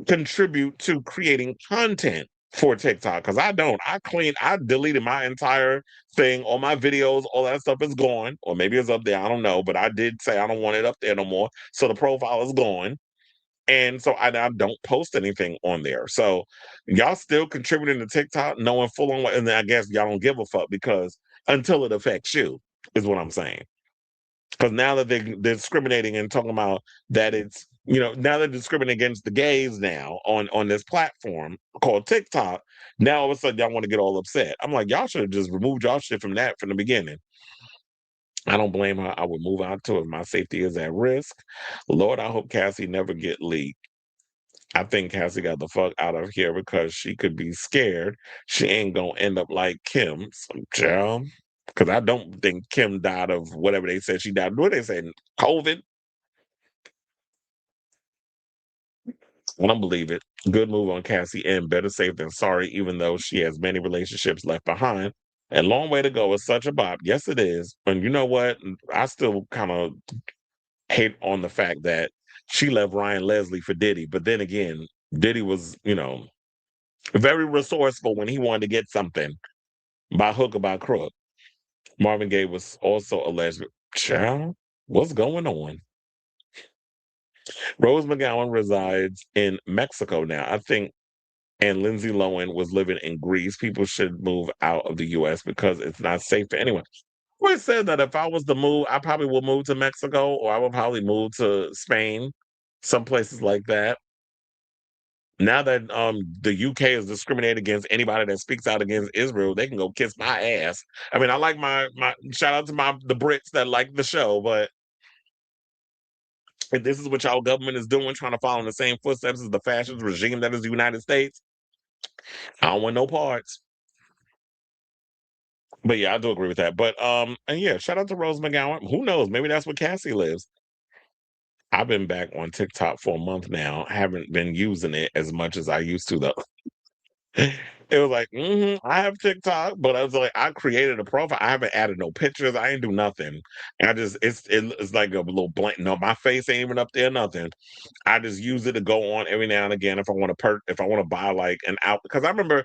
contribute to creating content for TikTok. Because I don't. I deleted my entire thing. All my videos, all that stuff is gone. Or maybe it's up there. I don't know. But I did say I don't want it up there no more. So the profile is gone. And so I don't post anything on there. So y'all still contributing to TikTok, knowing full on what, and then I guess y'all don't give a fuck because until it affects you, is what I'm saying. Because now that they're discriminating and talking about that it's, now they're discriminating against the gays now on this platform called TikTok. Now all of a sudden y'all want to get all upset. I'm like, y'all should have just removed y'all shit from that from the beginning. I don't blame her. I would move out to it if my safety is at risk. Lord, I hope Cassie never get leaked. I think Cassie got the fuck out of here because she could be scared. She ain't gonna end up like Kim, some child. Because I don't think Kim died of whatever they said she died. What they say? COVID? I don't believe it. Good move on Cassie and better safe than sorry, even though she has many relationships left behind. And long way to go. It's such a bop. Yes, it is. And you know what? I still kind of hate on the fact that she left Ryan Leslie for Diddy. But then again, Diddy was, very resourceful when he wanted to get something by hook or by crook. Marvin Gaye was also alleged. Child, what's going on? Rose McGowan resides in Mexico now. I think, and Lindsay Lohan was living in Greece. People should move out of the U.S. because it's not safe for anyone. I always said that if I was to move, I probably would move to Mexico or I would probably move to Spain, some places like that. Now that the UK is discriminating against anybody that speaks out against Israel, they can go kiss my ass. I mean, I like my shout out to the Brits that like the show, but if this is what y'all government is doing, trying to follow in the same footsteps as the fascist regime that is the United States, I don't want no parts. But yeah, I do agree with that. But and yeah, shout out to Rose McGowan. Who knows? Maybe that's where Cassie lives. I've been back on TikTok for a month now. I haven't been using it as much as I used to though. It was like, I have TikTok, but I was like, I created a profile. I haven't added no pictures. I ain't do nothing. I just it's like a little blank. No, my face ain't even up there, nothing. I just use it to go on every now and again if I want to if I want to buy like an out because I remember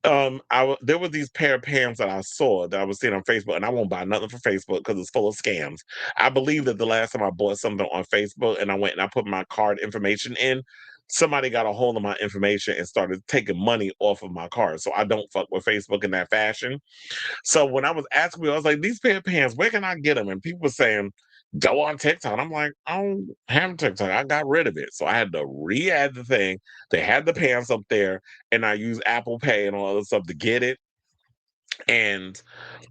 there were these pair of pants that I saw that I was seeing on Facebook, and I won't buy nothing for Facebook because it's full of scams. I believe that the last time I bought something on Facebook and I went and I put my card information in, somebody got a hold of my information and started taking money off of my card. So I don't fuck with Facebook in that fashion. So when I was asking people, I was like, these pair of pants, where can I get them? And people were saying, go on TikTok. I'm like, I don't have TikTok. I got rid of it. So I had to re-add the thing. They had the pants up there, and I used Apple Pay and all this stuff to get it. And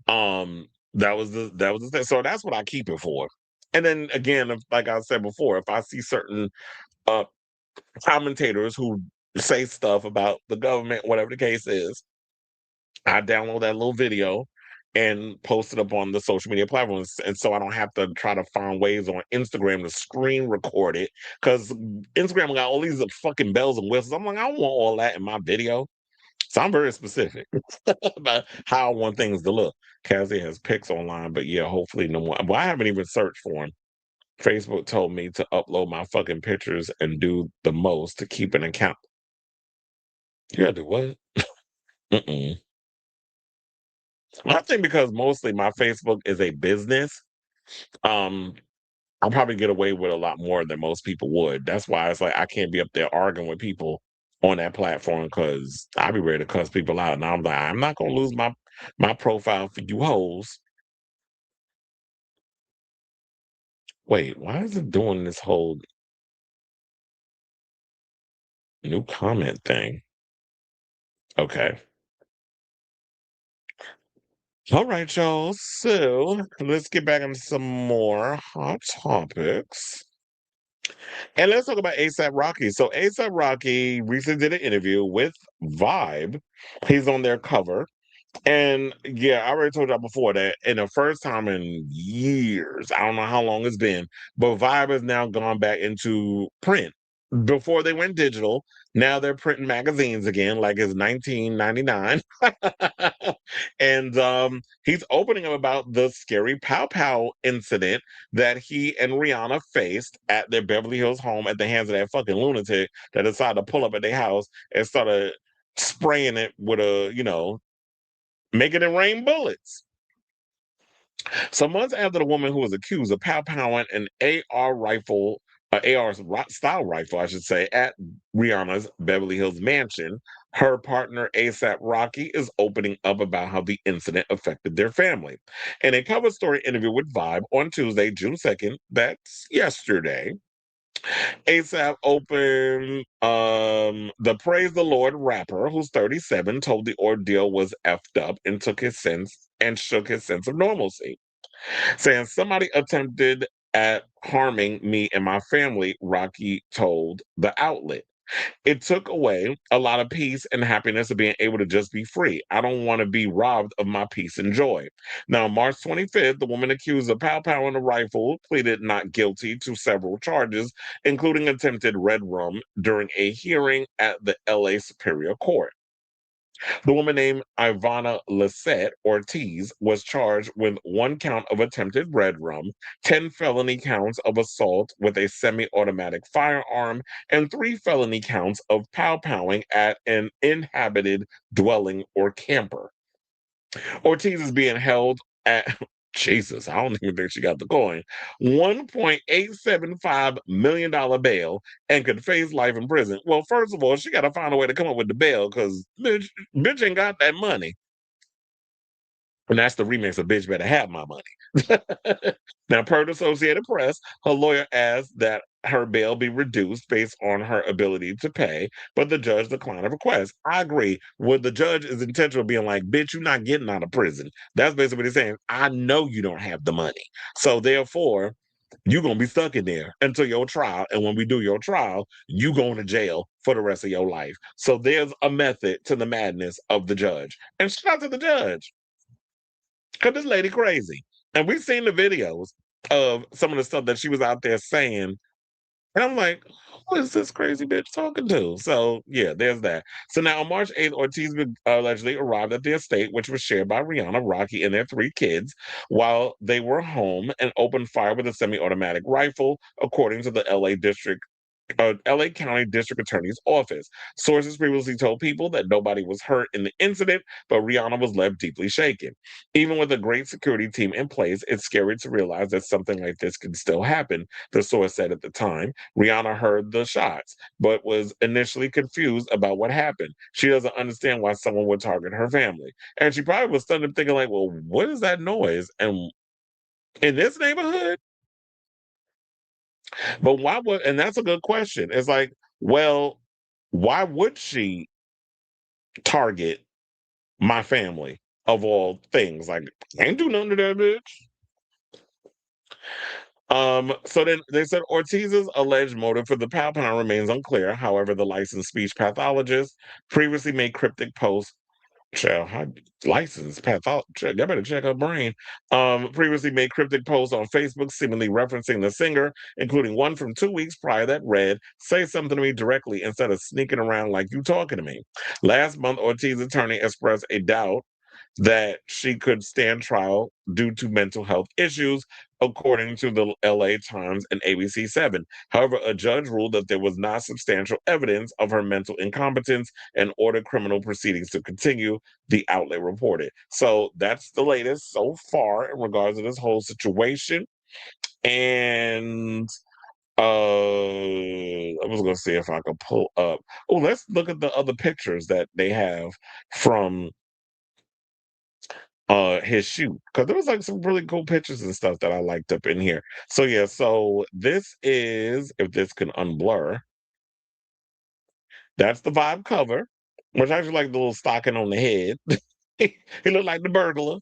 that was the thing. So that's what I keep it for. And then again, like I said before, if I see certain uh commentators who say stuff about the government, whatever the case is, I download that little video and post it up on the social media platforms. And so I don't have to try to find ways on Instagram to screen record it because Instagram got all these fucking bells and whistles. I'm like, I don't want all that in my video. So I'm very specific about how I want things to look. Cassie has pics online, but yeah, hopefully no more. Well, I haven't even searched for them. Facebook told me to upload my fucking pictures and do the most to keep an account. You gotta do what? Mm-mm. I think because mostly my Facebook is a business, um, I'll probably get away with a lot more than most people would. That's why it's like I can't be up there arguing with people on that platform because I'll be ready to cuss people out. And I'm like, I'm not gonna lose my profile for you hoes. Wait, why is it doing this whole new comment thing? Okay. All right, y'all. So let's get back into some more hot topics. And let's talk about ASAP Rocky. So ASAP Rocky recently did an interview with Vibe. He's on their cover. And yeah, I already told y'all before that in the first time in years, I don't know how long it's been, but Vibe has now gone back into print. Before they went digital, now they're printing magazines again, like it's 1999. And he's opening up about the scary Pow Pow incident that he and Rihanna faced at their Beverly Hills home at the hands of that fucking lunatic that decided to pull up at their house and started spraying it with making it rain bullets. So months after the woman who was accused of pow-powing an AR rifle, AR style rifle, I should say, at Rihanna's Beverly Hills mansion, her partner ASAP Rocky is opening up about how the incident affected their family. In a cover story interview with Vibe on Tuesday, June 2nd, that's yesterday, ASAP opened the Praise the Lord rapper, who's 37, told the ordeal was effed up and shook his sense of normalcy, saying somebody attempted at harming me and my family, Rocky told the outlet. It took away a lot of peace and happiness of being able to just be free. I don't want to be robbed of my peace and joy. Now, March 25th, the woman accused of pow-powing a rifle pleaded not guilty to several charges, including attempted red rum during a hearing at the LA Superior Court. The woman named Ivana Lisette Ortiz was charged with 1 count of attempted red rum, 10 felony counts of assault with a semi-automatic firearm, and 3 felony counts of pow-powing at an inhabited dwelling or camper. Ortiz is being held at Jesus, I don't even think she got the coin. $1.875 million bail and could face life in prison. Well, first of all, she got to find a way to come up with the bail because bitch ain't got that money. And that's the remix of Bitch Better Have My Money. Now, per the Associated Press, her lawyer asked that her bail be reduced based on her ability to pay, but the judge declined a request. I agree with the judge is intentional being like, bitch, you're not getting out of prison. That's basically what he's saying. I know you don't have the money. So therefore, you're going to be stuck in there until your trial. And when we do your trial, you going to jail for the rest of your life. So there's a method to the madness of the judge. And shout out to the judge. Because this lady crazy. And we've seen the videos of some of the stuff that she was out there saying. And I'm like, who is this crazy bitch talking to? So, yeah, there's that. So now on March 8th, Ortiz allegedly arrived at the estate, which was shared by Rihanna, Rocky, and their 3 kids, while they were home and opened fire with a semi-automatic rifle, according to the LA County District Attorney's Office. Sources previously told people that nobody was hurt in the incident, but Rihanna was left deeply shaken. Even with a great security team in place, it's scary to realize that something like this can still happen, the source said at the time. Rihanna heard the shots, but was initially confused about what happened. She doesn't understand why someone would target her family. And she probably was stunned thinking like, well, what is that noise? And in this neighborhood? But why would, and that's a good question. It's like, well, why would she target my family of all things? Like, ain't do nothing to that bitch. So then they said Ortiz's alleged motive for the pow pound remains unclear. However, the licensed speech pathologist previously made cryptic posts. Child, how licensed pathologist? I better check her brain. Previously made cryptic posts on Facebook, seemingly referencing the singer, including one from 2 weeks prior that read, "Say something to me directly instead of sneaking around like you talking to me." Last month, Ortiz's attorney expressed a doubt that she could stand trial due to mental health issues, according to the LA Times and ABC7. However, a judge ruled that there was not substantial evidence of her mental incompetence and ordered criminal proceedings to continue, the outlet reported. So that's the latest so far in regards to this whole situation. And I was going to see if I could pull up. Oh, let's look at the other pictures that they have from his shoot, because there was like some really cool pictures and stuff that I liked up in here. So yeah, so this is, if this can unblur, that's the Vibe cover, which I actually like the little stocking on the head. He looked like the burglar.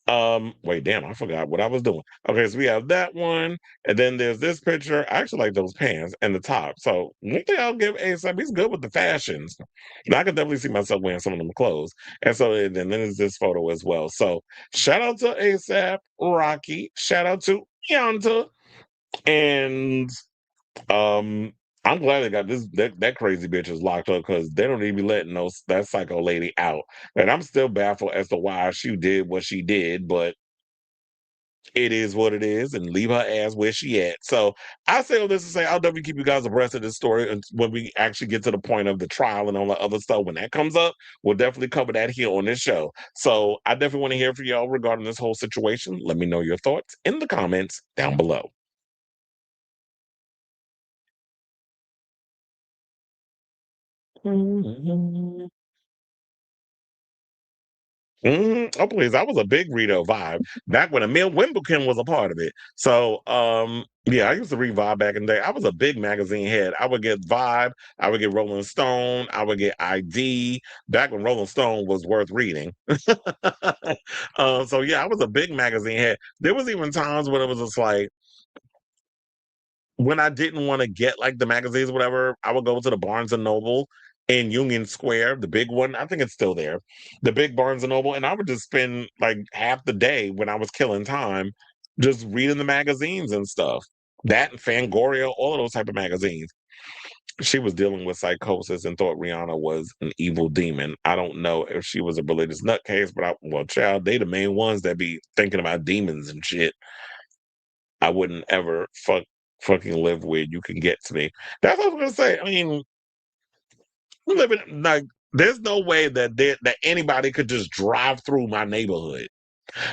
Wait, damn, I forgot what I was doing. Okay, so we have that one, and then there's this picture. I actually like those pants and the top. So one thing I'll give ASAP, he's good with the fashions. And I could definitely see myself wearing some of them clothes. And so then there's this photo as well. So shout out to ASAP, Rocky, shout out to Yanta, and um I'm glad they got that crazy bitch is locked up because they don't even be letting that psycho lady out. And I'm still baffled as to why she did what she did, but it is what it is, and leave her ass where she at. So I say all this to say I'll definitely keep you guys abreast of this story and when we actually get to the point of the trial and all the other stuff. When that comes up, we'll definitely cover that here on this show. So I definitely want to hear from y'all regarding this whole situation. Let me know your thoughts in the comments down below. Oh please, I was a big reader of Vibe back when Emil Wimbledon was a part of it. So yeah, I used to read Vibe back in the day. I was a big magazine head. I would get Vibe, I would get Rolling Stone, I would get ID back when Rolling Stone was worth reading. So yeah, I was a big magazine head. There was even times when it was just like when I didn't want to get like the magazines or whatever, I would go to the Barnes and Noble in Union Square, the big one. I think it's still there, the big Barnes and Noble, and I would just spend like half the day when I was killing time just reading the magazines and stuff. That and Fangoria, all of those type of magazines. She was dealing with psychosis and thought Rihanna was an evil demon. I don't know if she was a religious nutcase, but well, child, they the main ones that be thinking about demons and shit. I wouldn't ever fucking live where you can get to me. That's what I was gonna say. I mean, we live in like there's no way that anybody could just drive through my neighborhood.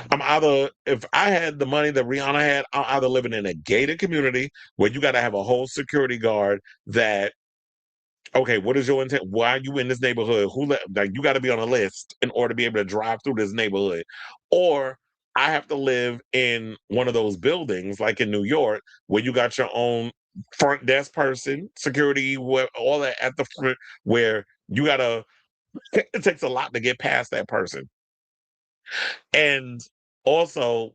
I'm either if I had the money that Rihanna had, I'm either living in a gated community where you got to have a whole security guard that okay, what is your intent? Why are you in this neighborhood? Like you got to be on a list in order to be able to drive through this neighborhood, or I have to live in one of those buildings like in New York where you got your own front desk person, security, all that at the front, where you gotta. It takes a lot to get past that person, and also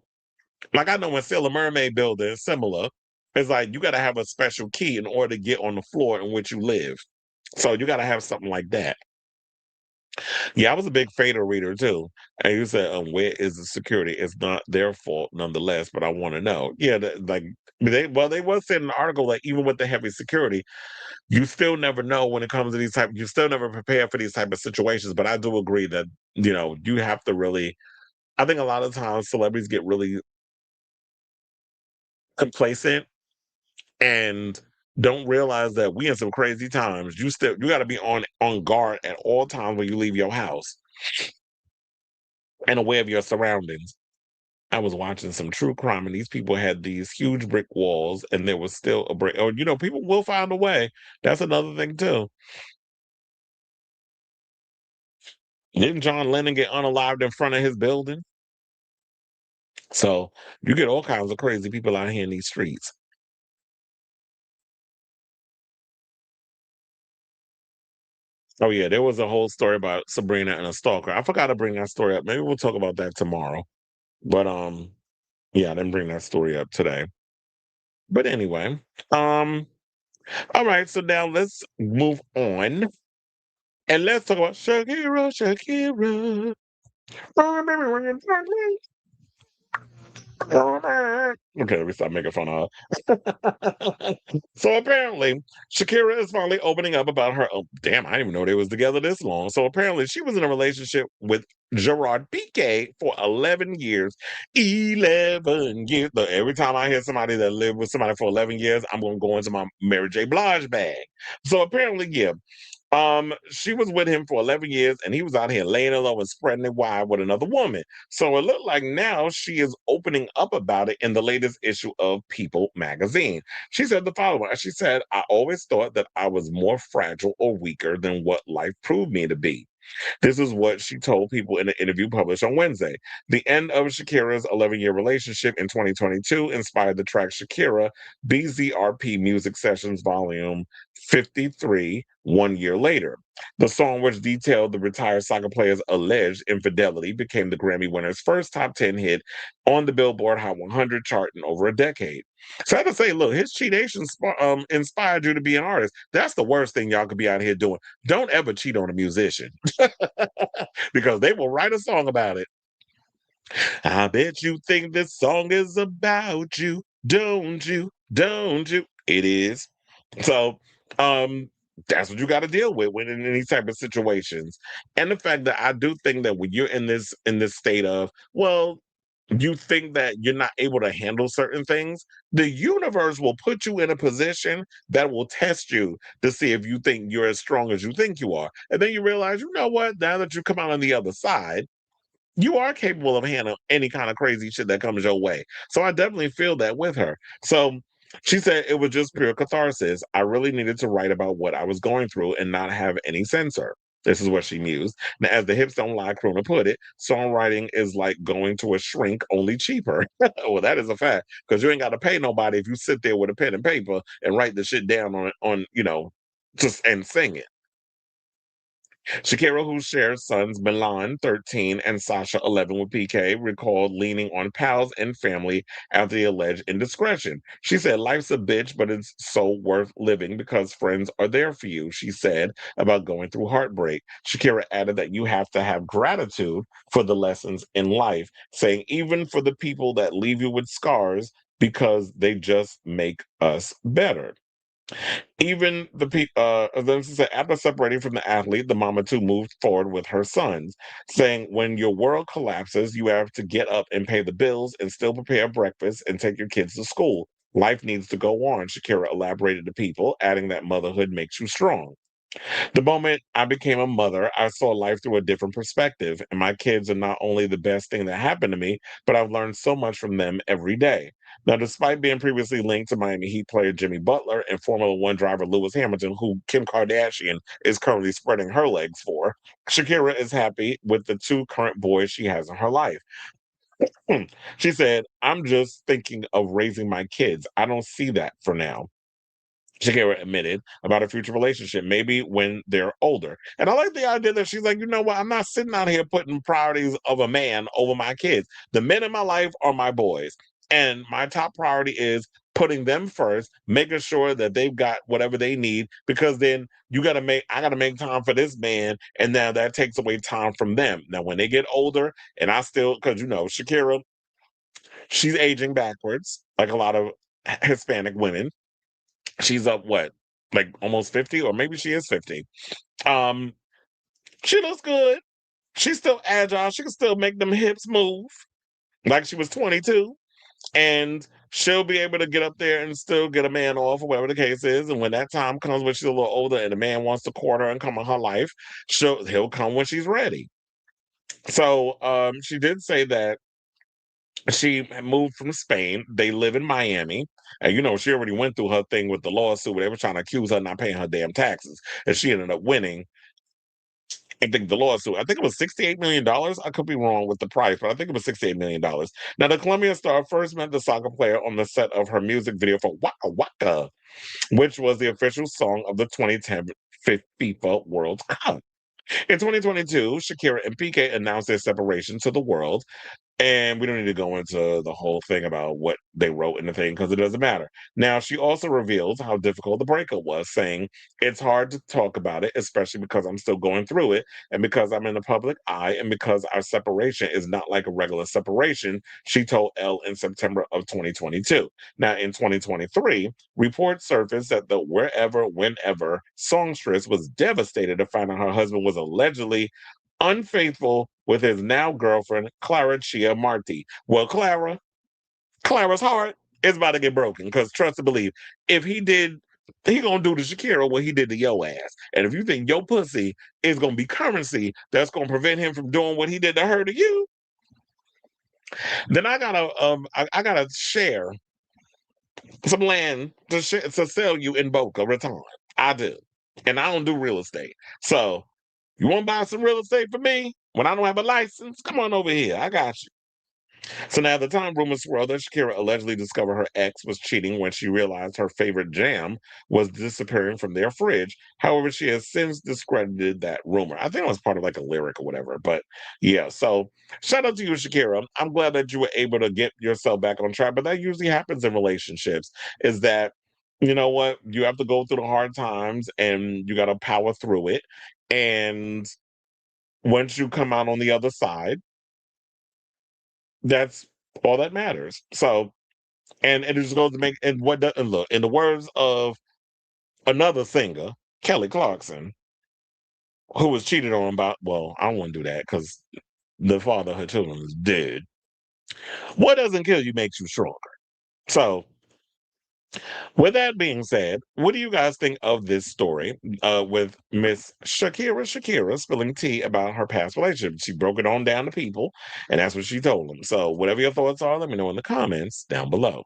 like I know in Sailor Mermaid building, similar. It's like you got to have a special key in order to get on the floor in which you live. So you got to have something like that. Yeah, I was a big Fader reader too. And you said, where is the security? It's not their fault nonetheless, but I want to know. Yeah, like they was saying in the article that even with the heavy security, you still never know when it comes to these type. You still never prepare for these type of situations. But I do agree that you have to really. I think a lot of times celebrities get really complacent and don't realize that we in some crazy times. You got to be on guard at all times when you leave your house and aware of your surroundings. I was watching some true crime, and these people had these huge brick walls, and there was still a brick. Or people will find a way. That's another thing too. Didn't John Lennon get unalived in front of his building? So you get all kinds of crazy people out here in these streets. Oh yeah, there was a whole story about Sabrina and a stalker. I forgot to bring that story up. Maybe we'll talk about that tomorrow. But yeah, I didn't bring that story up today. But anyway, um, all right. So now let's move on and let's talk about Shakira, Shakira. Okay, let me stop making fun of her. So apparently, Shakira is finally opening up about her. Oh, damn, I didn't even know they was together this long. So apparently, she was in a relationship with Gerard Piqué for 11 years. 11 years. Look, every time I hear somebody that lived with somebody for 11 years, I'm going to go into my Mary J. Blige bag. So apparently, yeah, she was with him for 11 years, and he was out here laying it low and spreading it wide with another woman. So it looked like now she is opening up about it in the latest issue of People magazine. She said the following. She said, I always thought that I was more fragile or weaker than what life proved me to be. This is what she told people in an interview published on Wednesday. The end of Shakira's 11-year relationship in 2022 inspired the track Shakira BZRP Music Sessions Volume 53 1 year later. The song, which detailed the retired soccer player's alleged infidelity, became the Grammy winner's first top 10 hit on the Billboard Hot 100 chart in over a decade. So I have to say, look, his cheatation inspired you to be an artist. That's the worst thing y'all could be out here doing. Don't ever cheat on a musician because they will write a song about it. I bet you think this song is about you, don't you? Don't you? It is. So, that's what you got to deal with when in these type of situations. And the fact that I do think that when you're in this state of, well, you think that you're not able to handle certain things, the universe will put you in a position that will test you to see if you think you're as strong as you think you are. And then you realize, you know what? Now that you come out on the other side, you are capable of handling any kind of crazy shit that comes your way. So I definitely feel that with her. So she said it was just pure catharsis. I really needed to write about what I was going through and not have any censor. This is what she mused. Now, as the Hips Don't Lie crooner put it, songwriting is like going to a shrink, only cheaper. Well, that is a fact, because you ain't got to pay nobody if you sit there with a pen and paper and write the shit down on just and sing it. Shakira, who shares sons Milan, 13, and Sasha, 11, with Piqué, recalled leaning on pals and family after the alleged indiscretion. She said, "Life's a bitch, but it's so worth living because friends are there for you," she said about going through heartbreak. Shakira added that you have to have gratitude for the lessons in life, saying, "Even for the people that leave you with scars, because they just make us better." Even the people, then she said, after separating from the athlete, the mama too moved forward with her sons, saying, "When your world collapses, you have to get up and pay the bills and still prepare breakfast and take your kids to school. Life needs to go on," Shakira elaborated to people, adding that motherhood makes you strong. "The moment I became a mother, I saw life through a different perspective, and my kids are not only the best thing that happened to me, but I've learned so much from them every day." Now, despite being previously linked to Miami Heat player Jimmy Butler and Formula One driver Lewis Hamilton, who Kim Kardashian is currently spreading her legs for, Shakira is happy with the two current boys she has in her life. She said, "I'm just thinking of raising my kids. I don't see that for now," Shakira admitted about a future relationship, maybe when they're older. And I like the idea that she's like, you know what? I'm not sitting out here putting priorities of a man over my kids. The men in my life are my boys. And my top priority is putting them first, making sure that they've got whatever they need, because then I got to make time for this man. And now that takes away time from them. Now, when they get older, and because, Shakira, she's aging backwards, like a lot of Hispanic women. She's up what, like almost 50, or maybe she is 50. Um, she looks good. She's still agile. She can still make them hips move like she was 22. And she'll be able to get up there and still get a man off, or whatever the case is. And when that time comes, when she's a little older and the man wants to court her and come in her life, he'll come when she's ready. So she did say that she moved from Spain. They live in Miami. And she already went through her thing with the lawsuit where they were trying to accuse her of not paying her damn taxes. And she ended up winning. I think the lawsuit, I think it was $68 million. I could be wrong with the price, but I think it was $68 million. Now, the Colombian star first met the soccer player on the set of her music video for Waka Waka, which was the official song of the 2010 FIFA World Cup. In 2022, Shakira and Piqué announced their separation to the world. And we don't need to go into the whole thing about what they wrote in the thing, because it doesn't matter. Now, she also reveals how difficult the breakup was, saying, "It's hard to talk about it, especially because I'm still going through it, and because I'm in the public eye, and because our separation is not like a regular separation," she told Elle in September of 2022. Now, in 2023, reports surfaced that the Wherever, Whenever songstress was devastated to find out her husband was allegedly unfaithful with his now girlfriend, Clara Chia Marti. Well, Clara's heart is about to get broken, because trust and believe, if he gonna do to Shakira what he did to your ass. And if you think your pussy is gonna be currency that's gonna prevent him from doing what he did to her to you, then I gotta share some land to sell you in Boca Raton. I do, and I don't do real estate, so You want to buy some real estate for me when I don't have a license? Come on over here. I got you. So now at the time, rumors swirled that Shakira allegedly discovered her ex was cheating when she realized her favorite jam was disappearing from their fridge. However, she has since discredited that rumor. I think it was part of like a lyric or whatever. But yeah, so shout out to you, Shakira. I'm glad that you were able to get yourself back on track. But that usually happens in relationships, is that, you know what, you have to go through the hard times and you got to power through it. And once you come out on the other side, that's all that matters. So, and it just goes to make, and what does, and look, in the words of another singer, Kelly Clarkson, who was cheated on by, well, I don't want to do that because the father of her children is dead. What doesn't kill you makes you stronger. So, with that being said, what do you guys think of this story with Miss Shakira spilling tea about her past relationship? She broke it on down to people, and that's what she told them. So, whatever your thoughts are, let me know in the comments down below.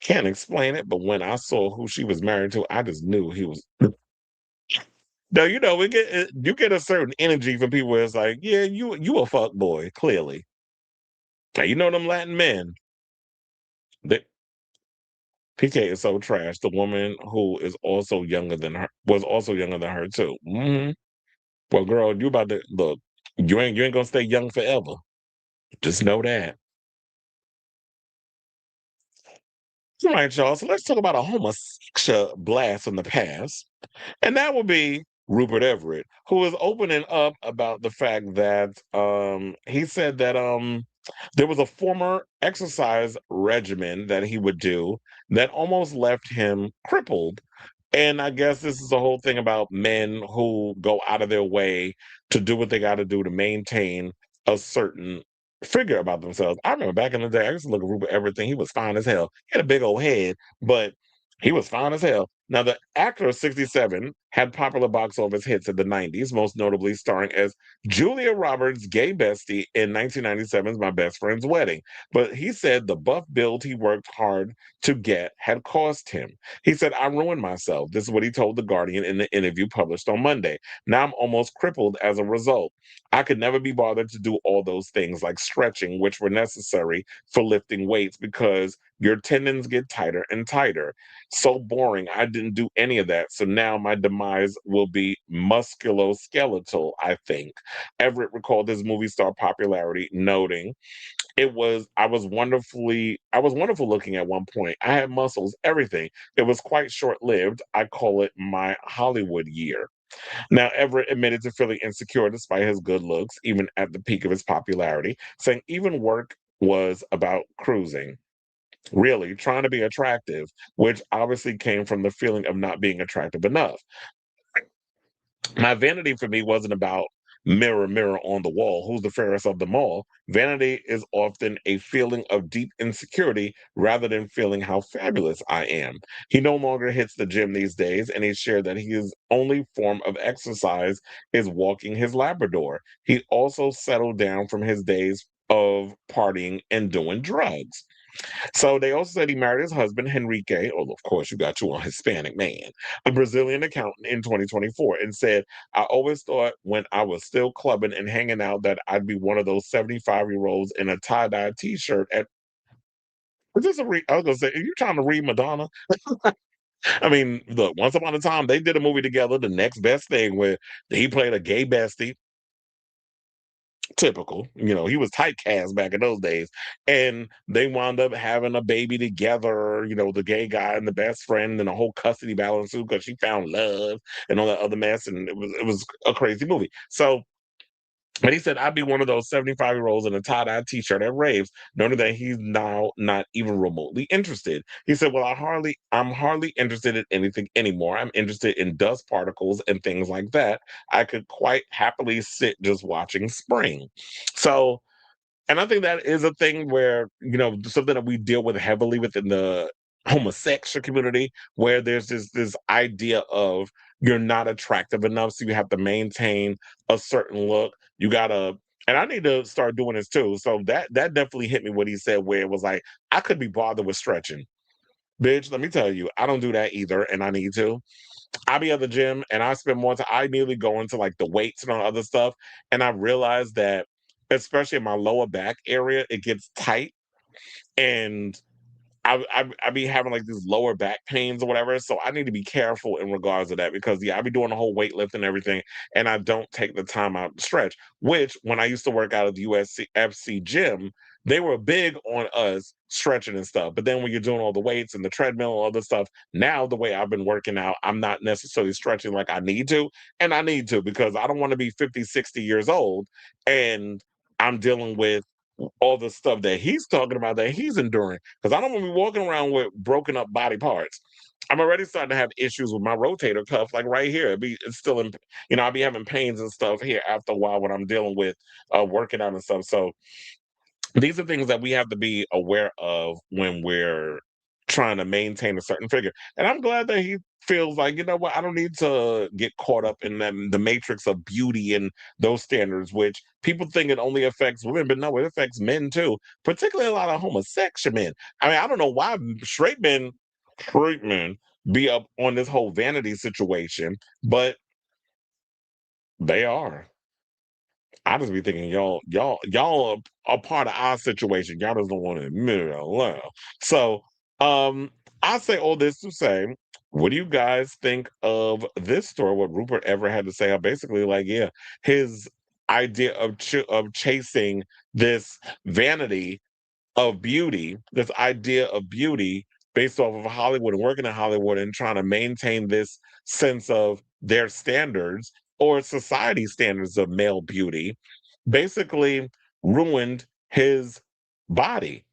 Can't explain it, but when I saw who she was married to, I just knew he was. No, you know, you get a certain energy from people where it's like, yeah, you a fuck boy, clearly. Now, you know them Latin men. That Piqué is so trash. The woman who is also younger than her was also younger than her too. Well, girl, you about to look. You ain't gonna stay young forever. Just know that. All right, y'all. So let's talk about a homosexual blast from the past. And that would be Rupert Everett, who is opening up about the fact that he said that there was a former exercise regimen that he would do that almost left him crippled. And I guess this is the whole thing about men who go out of their way to do what they got to do to maintain a certain figure about themselves. I remember back in the day, I used to look at Rupert Everett, he was fine as hell. He had a big old head, but he was fine as hell. Now, the actor of 67 had popular box office hits in the 90s, most notably starring as Julia Roberts' gay bestie in 1997's My Best Friend's Wedding. But he said the buff build he worked hard to get had cost him. He said, I ruined myself. This is what he told The Guardian in the interview published on Monday. Now I'm almost crippled as a result. I could never be bothered to do all those things like stretching, which were necessary for lifting weights because your tendons get tighter and tighter. So boring. I didn't do any of that. So now my demise will be musculoskeletal, I think. Everett recalled his movie star popularity, noting, I was wonderful looking at one point. I had muscles, everything. It was quite short-lived. I call it my Hollywood year. Now, Everett admitted to feeling insecure despite his good looks, even at the peak of his popularity, saying even work was about cruising. Really, trying to be attractive, which obviously came from the feeling of not being attractive enough. My vanity for me wasn't about mirror, mirror on the wall, who's the fairest of them all. Vanity is often a feeling of deep insecurity rather than feeling how fabulous I am. He no longer hits the gym these days, and he shared that his only form of exercise is walking his Labrador. He also settled down from his days of partying and doing drugs. So they also said he married his husband, Henrique, oh, of course, you got you a Hispanic man, a Brazilian accountant in 2024, and said, I always thought when I was still clubbing and hanging out that I'd be one of those 75-year-olds in a tie-dye t-shirt at. Is this I was going to say, are you trying to read Madonna? I mean, look, once upon a time, they did a movie together, The Next Best Thing, where he played a gay bestie. Typical, he was typecast back in those days, and they wound up having a baby together. The gay guy and the best friend, and a whole custody battle ensued because she found love and all that other mess, and it was a crazy movie. So, but he said, I'd be one of those 75-year-olds in a tie-dye t-shirt at raves, knowing that he's now not even remotely interested. He said, well, I'm hardly interested in anything anymore. I'm interested in dust particles and things like that. I could quite happily sit just watching spring. So, and I think that is a thing where, something that we deal with heavily within the homosexual community, where there's this idea of you're not attractive enough, so you have to maintain a certain look. You gotta, and I need to start doing this too. So that definitely hit me what he said, where it was like, I could be bothered with stretching. Bitch, let me tell you, I don't do that either, and I need to. I be at the gym and I spend more time. I immediately go into like the weights and all other stuff, and I realize that, especially in my lower back area, it gets tight, and I be having like these lower back pains or whatever. So I need to be careful in regards to that because yeah, I be doing the whole weight and everything, and I don't take the time out to stretch. Which when I used to work out at the UFC gym, they were big on us stretching and stuff. But then when you're doing all the weights and the treadmill and all this stuff, now the way I've been working out, I'm not necessarily stretching like I need to. And I need to because I don't want to be 50, 60 years old and I'm dealing with all the stuff that he's talking about that he's enduring. Because I don't want to be walking around with broken up body parts. I'm already starting to have issues with my rotator cuff, like right here. It's still in, I'll be having pains and stuff here after a while when I'm dealing with working out and stuff. So these are things that we have to be aware of when we're trying to maintain a certain figure. And I'm glad that he feels like, you know what, I don't need to get caught up in the matrix of beauty and those standards, which people think it only affects women, but no, it affects men too, particularly a lot of homosexual men. I mean, I don't know why straight men be up on this whole vanity situation, but they are. I just be thinking y'all are part of our situation. Y'all just don't want to admit it out loud. So I say all this to say, what do you guys think of this story? What Rupert Everett had to say? Basically, like, yeah, his idea of chasing this vanity of beauty, this idea of beauty based off of Hollywood and working in Hollywood and trying to maintain this sense of their standards or society standards of male beauty, basically ruined his body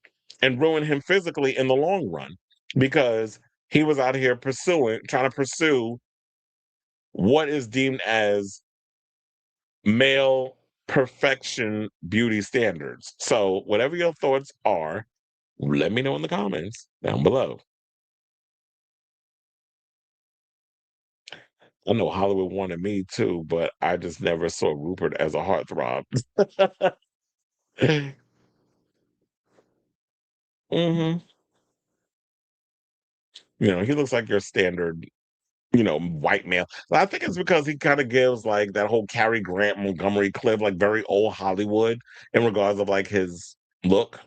and ruined him physically in the long run because he was out here trying to pursue what is deemed as male perfection beauty standards. So, whatever your thoughts are, let me know in the comments down below. I know Hollywood wanted me too, but I just never saw Rupert as a heartthrob. hmm he looks like your standard, white male. I think it's because he kind of gives like that whole Cary Grant, Montgomery Clift, like very old Hollywood in regards of like his look.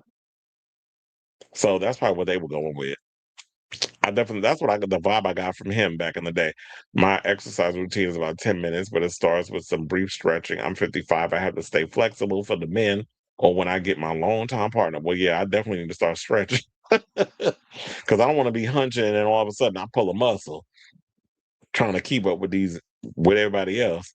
So that's probably what they were going with. That's what I got, the vibe I got from him back in the day. My exercise routine is about 10 minutes, but it starts with some brief stretching. I'm 55. I have to stay flexible for the men or when I get my long time partner. Well, yeah, I definitely need to start stretching because I don't want to be hunching and all of a sudden I pull a muscle trying to keep up with everybody else.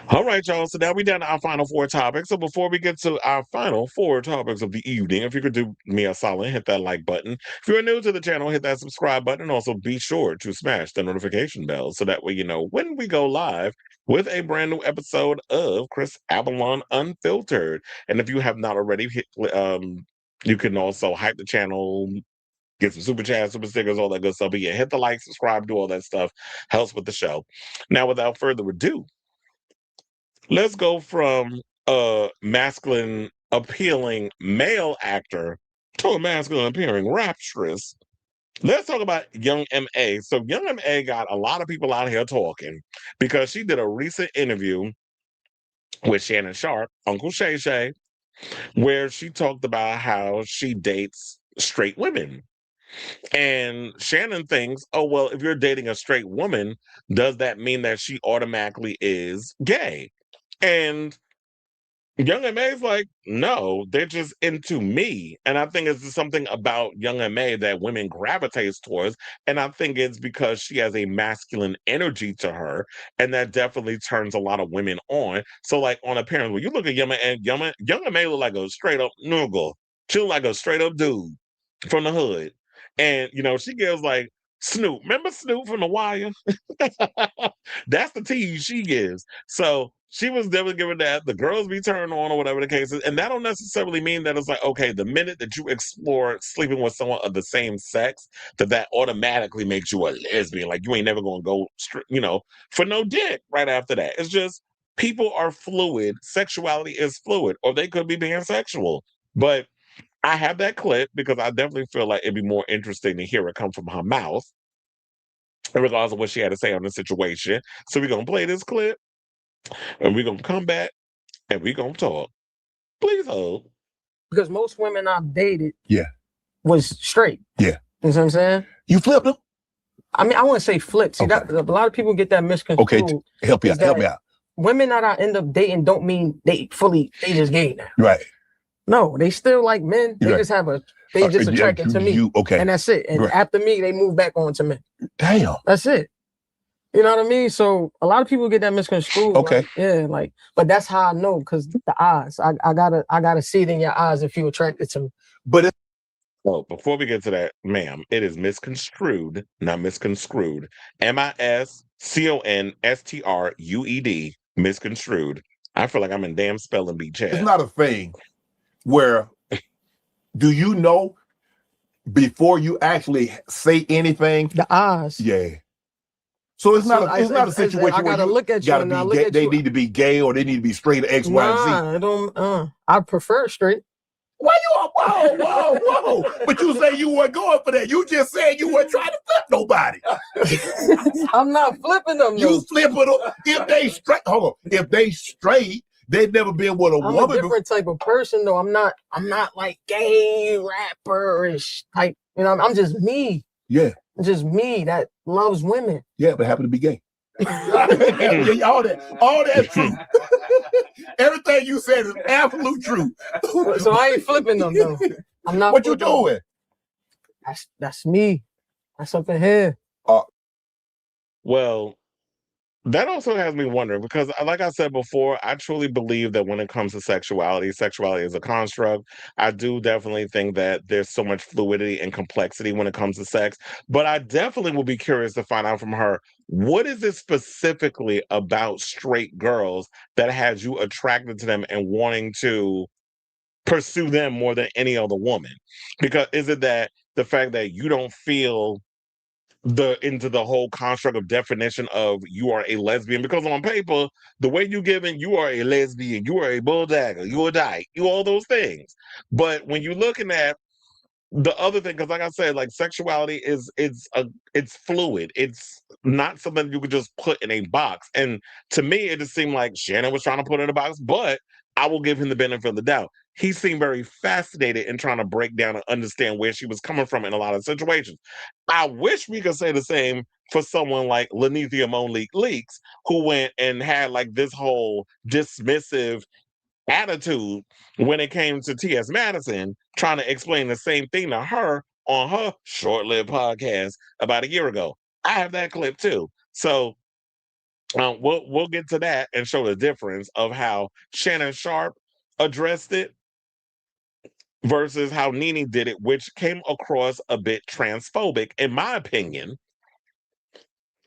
All right, y'all. So now we're down to our final four topics. So before we get to our final four topics of the evening, if you could do me a solid, hit that like button. If you're new to the channel, hit that subscribe button. And also be sure to smash the notification bell so that way you know when we go live with a brand new episode of Chris Avalon Unfiltered. And if you have not already, you can also hype the channel, get some super chats, super stickers, all that good stuff. But yeah, hit the like, subscribe, do all that stuff. Helps with the show. Now, without further ado, let's go from a masculine appealing male actor to a masculine appearing rapturous. Let's talk about Young M.A. So Young M.A. got a lot of people out here talking because she did a recent interview with Shannon Sharp, Uncle Shay Shay, where she talked about how she dates straight women. And Shannon thinks, oh, well, if you're dating a straight woman, does that mean that she automatically is gay? And Young M.A.'s like, no, they're just into me. And I think it's something about Young M.A. that women gravitates towards. And I think it's because she has a masculine energy to her. And that definitely turns a lot of women on. So, like, on appearance, when you look at Young M.A. look like a straight up nigga. She look like a straight up dude from the hood. And, she gives like Snoop. Remember Snoop from The Wire? That's the tease she gives. So she was definitely giving that. The girls be turned on or whatever the case is. And that don't necessarily mean that it's like, okay, the minute that you explore sleeping with someone of the same sex, that automatically makes you a lesbian. Like you ain't never going to go, for no dick right after that. It's just people are fluid. Sexuality is fluid, or they could be pansexual. But I have that clip because I definitely feel like it'd be more interesting to hear it come from her mouth. regardless of what she had to say on the situation. So we're gonna play this clip, and we're gonna come back, and we're gonna talk. Please hold. Because most women I've dated, was straight. Yeah. You know what I'm saying? You flipped them? I mean, I wouldn't say flip. See, Okay. that a lot of people get that misconstrued. Okay, help me out. Women that I end up dating don't mean they just gay now. Right. No, they still like men. They just have they just attracted to me. Okay. And that's it. And after me, they move back on to men. Damn. That's it. You know what I mean? So a lot of people get that misconstrued. Okay. But that's how I know, because the eyes. I gotta see it in your eyes if you attracted to me. But well, before we get to that, ma'am, it is misconstrued, not misconstrued. MISCONSTRUED, misconstrued. I feel like I'm in damn spelling bee chat. It's not a thing where do you know before you actually say anything? The eyes. Yeah. So it's not a situation I gotta where look at you and I look at they you. need to be gay or they need to be straight or X, Y, and Z. I don't. I prefer straight. Why you? Whoa! But you say you weren't going for that. You just said you weren't trying to flip nobody. I'm not flipping them. You flipping them if they straight. Hold on. If they straight, they've never been with a woman. I'm a different type of person, though. I'm not like gay rapperish type. You know, I'm just me. Yeah. Just me that loves women. Yeah, but happen to be gay. all that's true. Everything you said is absolute truth. So I ain't flipping them though. I'm not. What you doing? That's me. That's up in here. Well, that also has me wondering, because like I said before, I truly believe that when it comes to sexuality is a construct. I do definitely think that there's so much fluidity and complexity when it comes to sex, but I definitely will be curious to find out from her, what is it specifically about straight girls that has you attracted to them and wanting to pursue them more than any other woman? Because is it that the fact that you don't feel into the whole construct of definition of you are a lesbian? Because on paper, the way you given, you are a lesbian, you are a bulldagger, you a dyke, you all those things. But when you're looking at the other thing, because like I said, like sexuality it's fluid. It's not something you could just put in a box. And to me, it just seemed like Shannon was trying to put it in a box, but I will give him the benefit of the doubt. He seemed very fascinated in trying to break down and understand where she was coming from in a lot of situations. I wish we could say the same for someone like Lanithia Monique Leaks, who went and had like this whole dismissive attitude when it came to T.S. Madison, trying to explain the same thing to her on her short-lived podcast about a year ago. I have that clip too. So we'll get to that and show the difference of how Shannon Sharp addressed it versus how Nene did it, which came across a bit transphobic, in my opinion.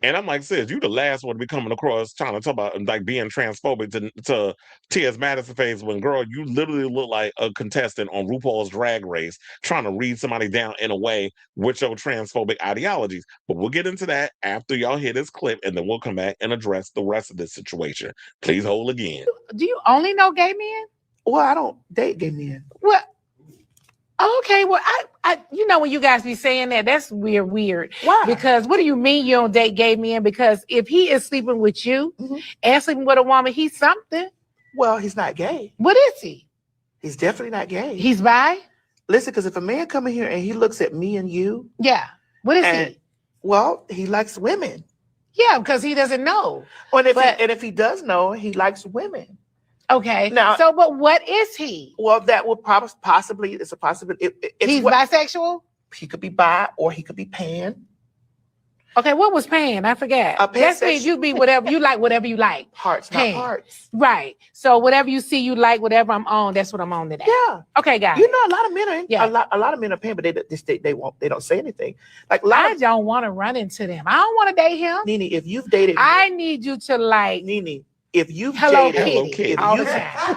And I'm like, sis, you the last one to be coming across trying to talk about like being transphobic to T.S. Madison face when, girl, you literally look like a contestant on RuPaul's Drag Race trying to read somebody down in a way with your transphobic ideologies. But we'll get into that after y'all hear this clip, and then we'll come back and address the rest of this situation. Please hold again. Do you only know gay men? Well, I don't date gay men. Well, okay. Well, I you know, when you guys be saying that, that's weird. Why? Because what do you mean you don't date gay men? Because if he is sleeping with you and sleeping with a woman, he's something. Well, he's not gay. What is he? He's definitely not gay. He's bi? Listen, because if a man come in here and he looks at me and you. Yeah. What is he? Well, he likes women. Yeah, because he doesn't know. And if he does know, he likes women. Okay. Now, so, but what is he? Well, that would possibly, it's a possibility. He's bisexual? He could be bi or he could be pan. Okay, what was pan? I forgot. That means you be whatever you like, whatever you like. Hearts, pan. not hearts. Right. So whatever you see you like, whatever I'm on, that's what I'm on today. Yeah. Okay, guys. You know, a lot of men are a lot of men are pan, but they don't say anything. Like I don't want to run into them. I don't want to date him. Nene, if you've dated, I need you to like Nene. If you've Hello dated, Kitty all the time.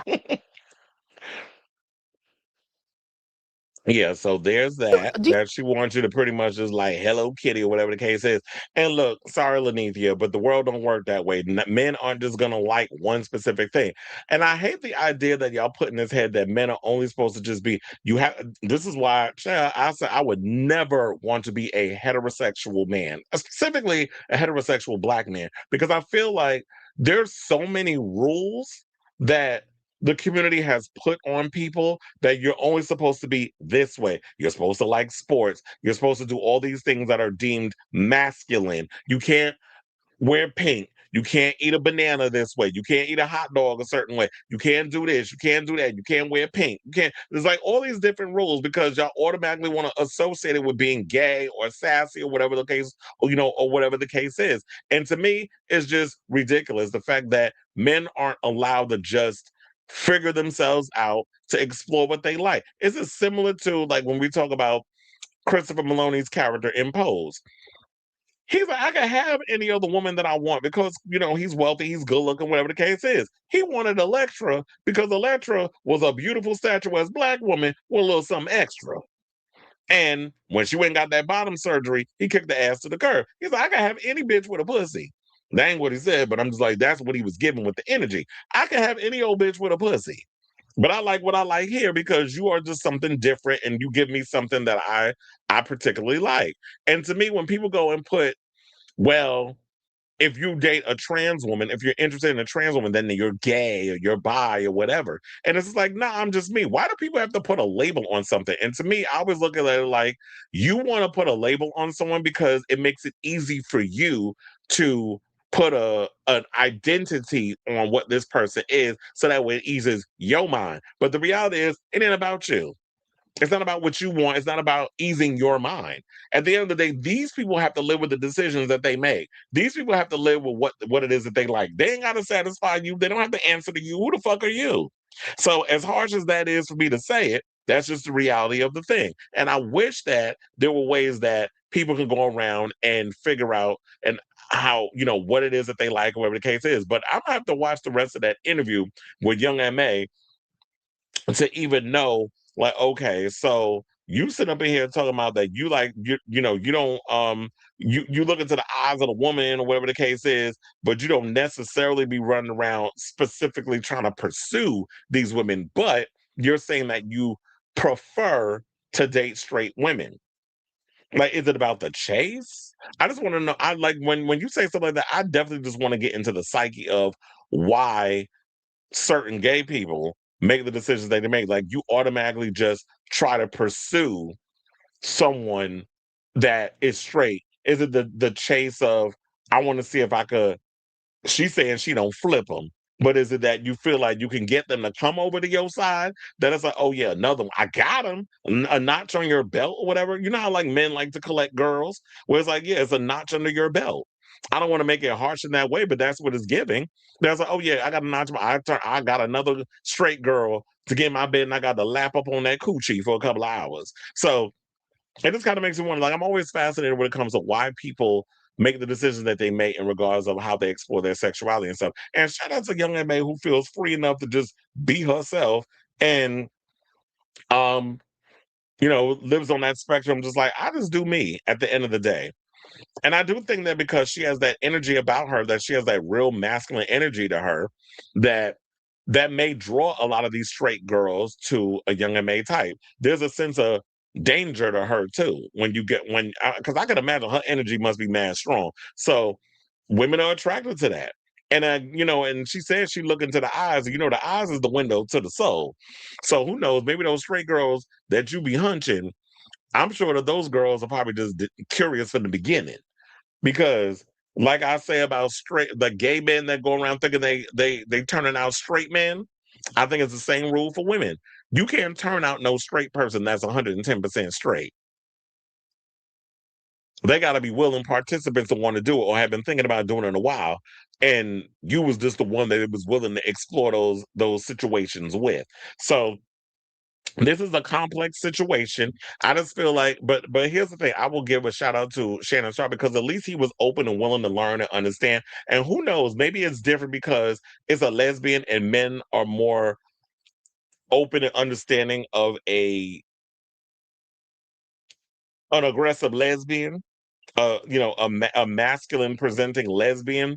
Yeah, so there's that she wants you to pretty much just like Hello Kitty or whatever the case is. And look, sorry, Lanithia, but the world don't work that way. Men aren't just gonna like one specific thing. And I hate the idea that y'all put in his head that men are only supposed to just be. You have. This is why I said I would never want to be a heterosexual man, specifically a heterosexual black man, because I feel like there's so many rules that the community has put on people that you're only supposed to be this way. You're supposed to like sports. You're supposed to do all these things that are deemed masculine. You can't wear pink. You can't eat a banana this way. You can't eat a hot dog a certain way. You can't do this. You can't do that. You can't wear pink. You can't. There's like all these different rules because y'all automatically want to associate it with being gay or sassy or whatever the case, or or whatever the case is. And to me, it's just ridiculous the fact that men aren't allowed to just figure themselves out to explore what they like. Is it similar to like when we talk about Christopher Maloney's character in Pose? He's like, I can have any other woman that I want because, he's wealthy, he's good looking, whatever the case is. He wanted Electra because Electra was a beautiful, statuesque black woman with a little something extra. And when she went and got that bottom surgery, he kicked the ass to the curb. He's like, I can have any bitch with a pussy. That ain't what he said, but I'm just like, that's what he was giving with the energy. I can have any old bitch with a pussy. But I like what I like here because you are just something different and you give me something that I particularly like. And to me, when people go and put, well, if you date a trans woman, if you're interested in a trans woman, then you're gay or you're bi or whatever. And it's like, nah, I'm just me. Why do people have to put a label on something? And to me, I always look at it like you want to put a label on someone because it makes it easy for you to put an identity on what this person is so that way it eases your mind. But the reality is, it ain't about you. It's not about what you want. It's not about easing your mind. At the end of the day, these people have to live with the decisions that they make. These people have to live with what it is that they like. They ain't got to satisfy you. They don't have to answer to you. Who the fuck are you? So as harsh as that is for me to say it, that's just the reality of the thing. And I wish that there were ways that people can go around and figure out and how, what it is that they like, or whatever the case is. But I'm gonna have to watch the rest of that interview with Young M.A. to even know, like, okay, so you sit up in here talking about that you like you don't you look into the eyes of the woman or whatever the case is, but you don't necessarily be running around specifically trying to pursue these women, but you're saying that you prefer to date straight women. Like, is it about the chase? I just want to know. I like when you say something like that, I definitely just want to get into the psyche of why certain gay people make the decisions they make. Like, you automatically just try to pursue someone that is straight. Is it the chase of, I want to see if I could, she's saying she don't flip them, but is it that you feel like you can get them to come over to your side? That it's like, oh yeah, another one, I got him, a notch on your belt or whatever. You know how like men like to collect girls, where it's like, yeah, it's a notch under your belt. I don't want to make it harsh in that way, but that's what it's giving. That's like, oh yeah, I got a notch. I got another straight girl to get in my bed, and I got to lap up on that coochie for a couple of hours. So it just kind of makes me wonder. Like, I'm always fascinated when it comes to why people make the decisions that they make in regards of how they explore their sexuality and stuff. And shout out to young M.A. who feels free enough to just be herself and lives on that spectrum, just like, I just do me at the end of the day. And I do think that because she has that energy about her, that she has that real masculine energy to her, that may draw a lot of these straight girls to a young M.A. type. There's a sense of danger to her too because I can imagine her energy must be mad strong. So women are attracted to that. And and she says she look into the eyes. The eyes is the window to the soul. So who knows? Maybe those straight girls that you be hunching, I'm sure that those girls are probably just curious from the beginning. Because, like I say about the gay men that go around thinking they turning out straight men, I think it's the same rule for women. You can't turn out no straight person that's 110% straight. They got to be willing participants to want to do it or have been thinking about doing it in a while. And you was just the one that was willing to explore those situations with. So this is a complex situation. I just feel like, but here's the thing. I will give a shout out to Shannon Sharp because at least he was open and willing to learn and understand. And who knows, maybe it's different because it's a lesbian and men are more open and understanding of a an aggressive lesbian, a masculine presenting lesbian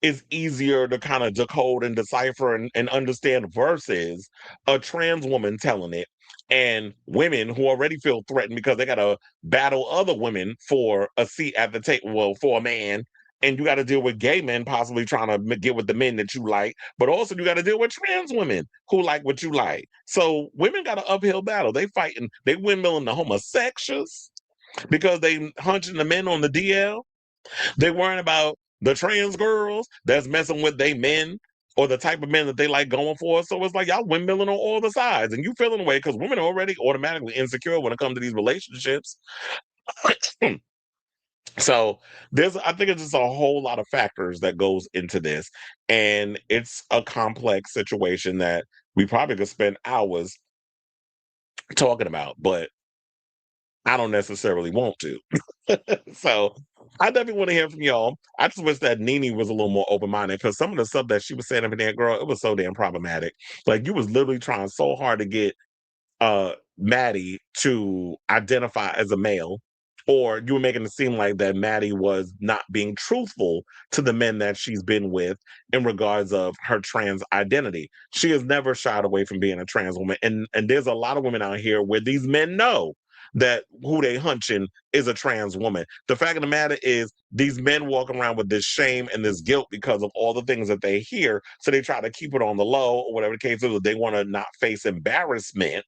is easier to kind of decode and decipher and understand versus a trans woman telling it, and women who already feel threatened because they got to battle other women for a seat at the table, well, for a man. And you got to deal with gay men possibly trying to get with the men that you like, but also you got to deal with trans women who like what you like. So women got an uphill battle. They fighting, they windmilling the homosexuals because they hunching the men on the DL. They worrying about the trans girls that's messing with they men or the type of men that they like going for. So it's like y'all windmilling on all the sides, and you feeling away because women are already automatically insecure when it comes to these relationships. So I think it's just a whole lot of factors that goes into this, and it's a complex situation that we probably could spend hours talking about, but I don't necessarily want to. So I definitely want to hear from y'all. I just wish that Nene was a little more open-minded, because some of the stuff that she was saying up in there, girl, it was so damn problematic. Like, you was literally trying so hard to get Maddie to identify as a male, or you were making it seem like that Maddie was not being truthful to the men that she's been with in regards of her trans identity. She has never shied away from being a trans woman. And there's a lot of women out here where these men know that who they hunching is a trans woman. The fact of the matter is, these men walk around with this shame and this guilt because of all the things that they hear. So they try to keep it on the low, or whatever the case is. They want to not face embarrassment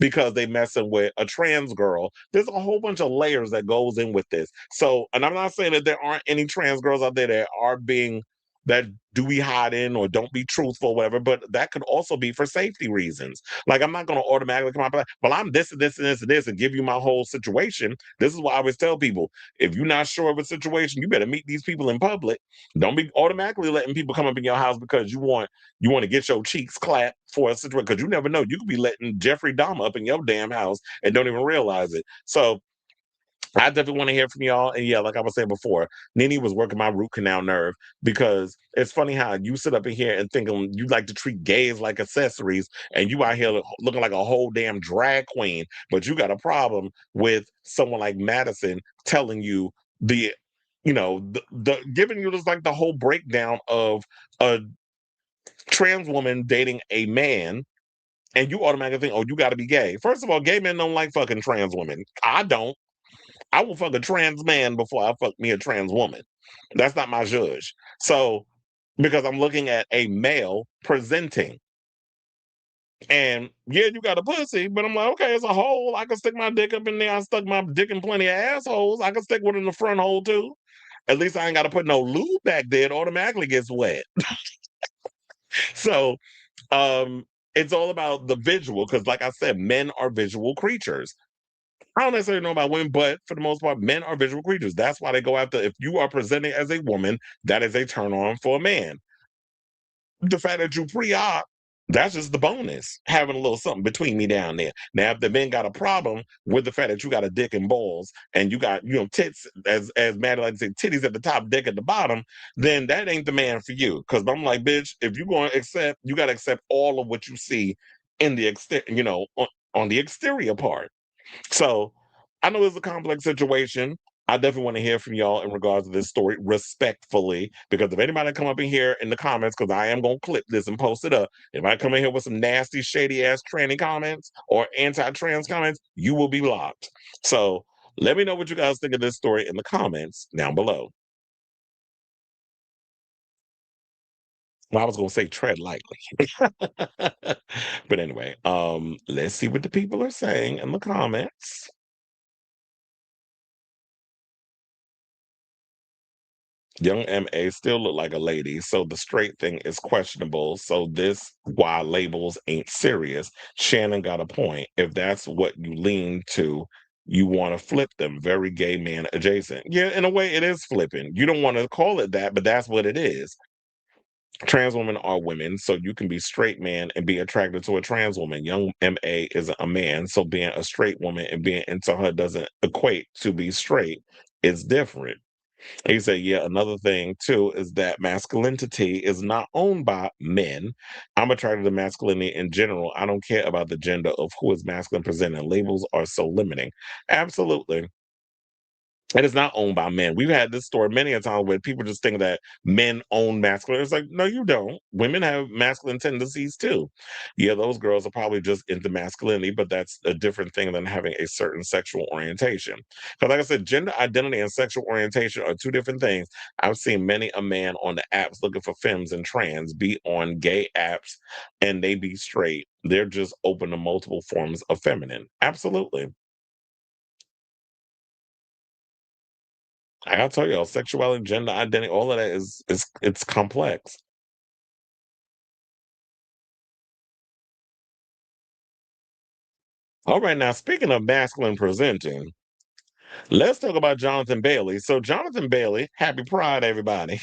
because they messing with a trans girl. There's a whole bunch of layers that goes in with this. So, and I'm not saying that there aren't any trans girls out there that are being, that do be hiding or don't be truthful, whatever, but that could also be for safety reasons. Like, I'm not going to automatically come out and be like, well, I'm this and this and this and this, and give you my whole situation. This is why I always tell people, if you're not sure of a situation, you better meet these people in public. Don't be automatically letting people come up in your house because you want to get your cheeks clapped for a situation, because you never know. You could be letting Jeffrey Dahmer up in your damn house and don't even realize it. So I definitely want to hear from y'all. And yeah, like I was saying before, Nene was working my root canal nerve, because it's funny how you sit up in here and thinking you like to treat gays like accessories, and you out here looking like a whole damn drag queen, but you got a problem with someone like Madison telling you the giving you just like the whole breakdown of a trans woman dating a man, and you automatically think, oh, you got to be gay. First of all, gay men don't like fucking trans women. I don't. I will fuck a trans man before I fuck me a trans woman. That's not my judge. So, because I'm looking at a male presenting. And yeah, you got a pussy, but I'm like, okay, it's a hole. I can stick my dick up in there. I stuck my dick in plenty of assholes. I can stick one in the front hole too. At least I ain't got to put no lube back there. It automatically gets wet. So, it's all about the visual, because like I said, men are visual creatures. I don't necessarily know about women, but for the most part, men are visual creatures. That's why they go after, if you are presenting as a woman, that is a turn on for a man. The fact that you pre-op, that's just the bonus, having a little something between me down there. Now, if the men got a problem with the fact that you got a dick and balls, and you got, tits, as Maddie like to say, titties at the top, dick at the bottom, then that ain't the man for you. Because I'm like, bitch, if you're going to accept, you got to accept all of what you see in the on the exterior part. So I know it's a complex situation. I definitely want to hear from y'all in regards to this story, respectfully, because if anybody come up in here in the comments, because I am going to clip this and post it up, if I come in here with some nasty, shady ass tranny comments or anti-trans comments, you will be blocked. So let me know what you guys think of this story in the comments down below. Well, I was going to say tread lightly. But anyway, let's see what the people are saying in the comments. Young MA still look like a lady, so the straight thing is questionable. So this why labels ain't serious. Shannon got a point. If that's what you lean to, you want to flip them. Very gay man adjacent. Yeah, in a way it is flipping. You don't want to call it that, but that's what it is. Trans women are women, so you can be straight man and be attracted to a trans woman. Young MA is a man, so being a straight woman and being into her doesn't equate to be straight. It's different. He said, yeah, another thing too is that masculinity is not owned by men. I'm attracted to masculinity in general. I don't care about the gender of who is masculine presenting. Labels are so limiting. Absolutely. And it's not owned by men. We've had this story many a time where people just think that men own masculine. It's like, no, you don't. Women have masculine tendencies too. Yeah, those girls are probably just into masculinity, but that's a different thing than having a certain sexual orientation. Because, like I said, gender identity and sexual orientation are two different things. I've seen many a man on the apps looking for femmes and trans be on gay apps and they be straight. They're just open to multiple forms of feminine. Absolutely. I gotta tell y'all, sexuality, gender identity, all of that is it's complex. All right, now speaking of masculine presenting, let's talk about Jonathan Bailey. So Jonathan Bailey, happy Pride, everybody.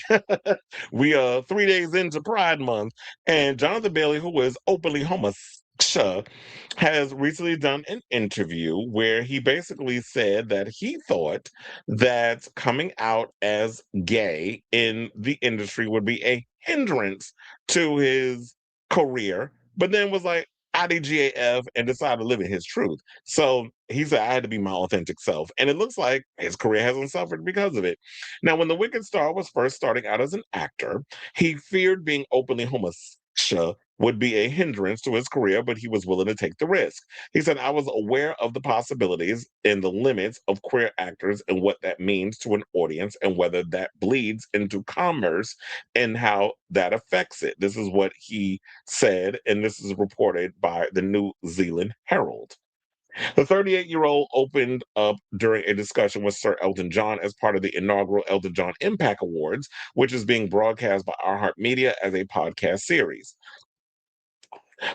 We are 3 days into Pride Month, and Jonathan Bailey, who is openly homosexual, has recently done an interview where he basically said that he thought that coming out as gay in the industry would be a hindrance to his career, but then was like, IDGAF and decided to live in his truth. So he said, I had to be my authentic self. And it looks like his career hasn't suffered because of it. Now, when the Wicked star was first starting out as an actor, he feared being openly homosexual would be a hindrance to his career, but he was willing to take the risk. He said, I was aware of the possibilities and the limits of queer actors and what that means to an audience and whether that bleeds into commerce and how that affects it. This is what he said, and this is reported by the New Zealand Herald. The 38-year-old opened up during a discussion with Sir Elton John as part of the inaugural Elton John Impact Awards, which is being broadcast by iHeartMedia as a podcast series.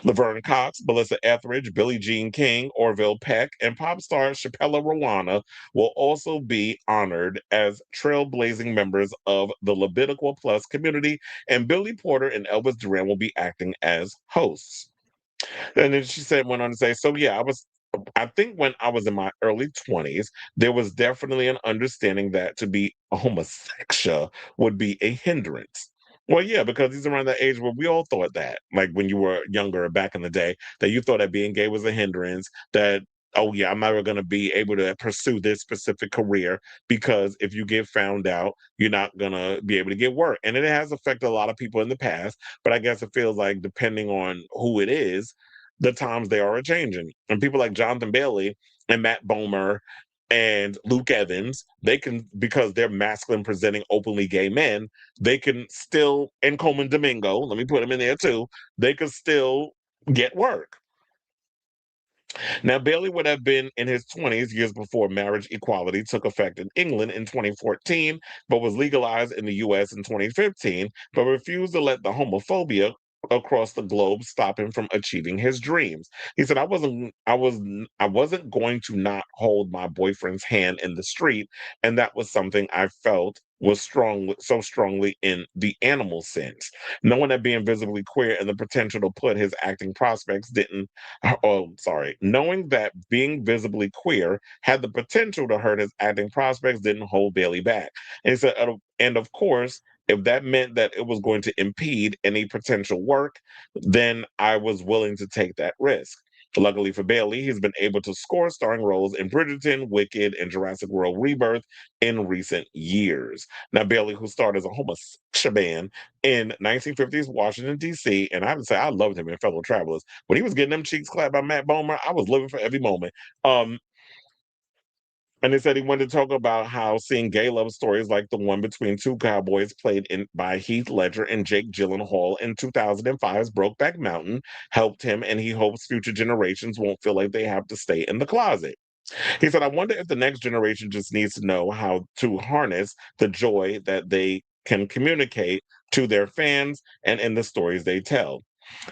Laverne Cox, Melissa Etheridge, Billie Jean King, Orville Peck, and pop star Chappella Rowana will also be honored as trailblazing members of the Levitical Plus community, and Billy Porter and Elvis Duran will be acting as hosts. And then she went on to say, so yeah, I think when I was in my early 20s, there was definitely an understanding that to be a homosexual would be a hindrance. Well, yeah, because he's around that age where we all thought that, like when you were younger back in the day, that you thought that being gay was a hindrance, that, oh, yeah, I'm never going to be able to pursue this specific career because if you get found out, you're not going to be able to get work. And it has affected a lot of people in the past, but I guess it feels like depending on who it is, the times they are changing. And people like Jonathan Bailey and Matt Bomer and Luke Evans, they can, because they're masculine presenting openly gay men, they can still, and Coleman Domingo, let me put him in there too, they could still get work. Now, Bailey would have been in his 20s years before marriage equality took effect in England in 2014, but was legalized in the US in 2015, but refused to let the homophobia across the globe stop him from achieving his dreams. He said, I wasn't going to not hold my boyfriend's hand in the street, and that was something I felt was so strongly in the animal sense. Knowing that being visibly queer and the potential to put his acting prospects knowing that being visibly queer had the potential to hurt his acting prospects didn't hold Bailey back. And he said, and of course, if that meant that it was going to impede any potential work, then I was willing to take that risk. Luckily for Bailey, he's been able to score starring roles in Bridgerton, Wicked, and Jurassic World Rebirth in recent years. Now, Bailey, who starred as a homosexual man in 1950s Washington, D.C., and I have to say, I loved him in Fellow Travelers. When he was getting them cheeks clapped by Matt Bomer, I was living for every moment. And they said he wanted to talk about how seeing gay love stories like the one between two cowboys by Heath Ledger and Jake Gyllenhaal in 2005's Brokeback Mountain helped him, and he hopes future generations won't feel like they have to stay in the closet. He said, I wonder if the next generation just needs to know how to harness the joy that they can communicate to their fans and in the stories they tell.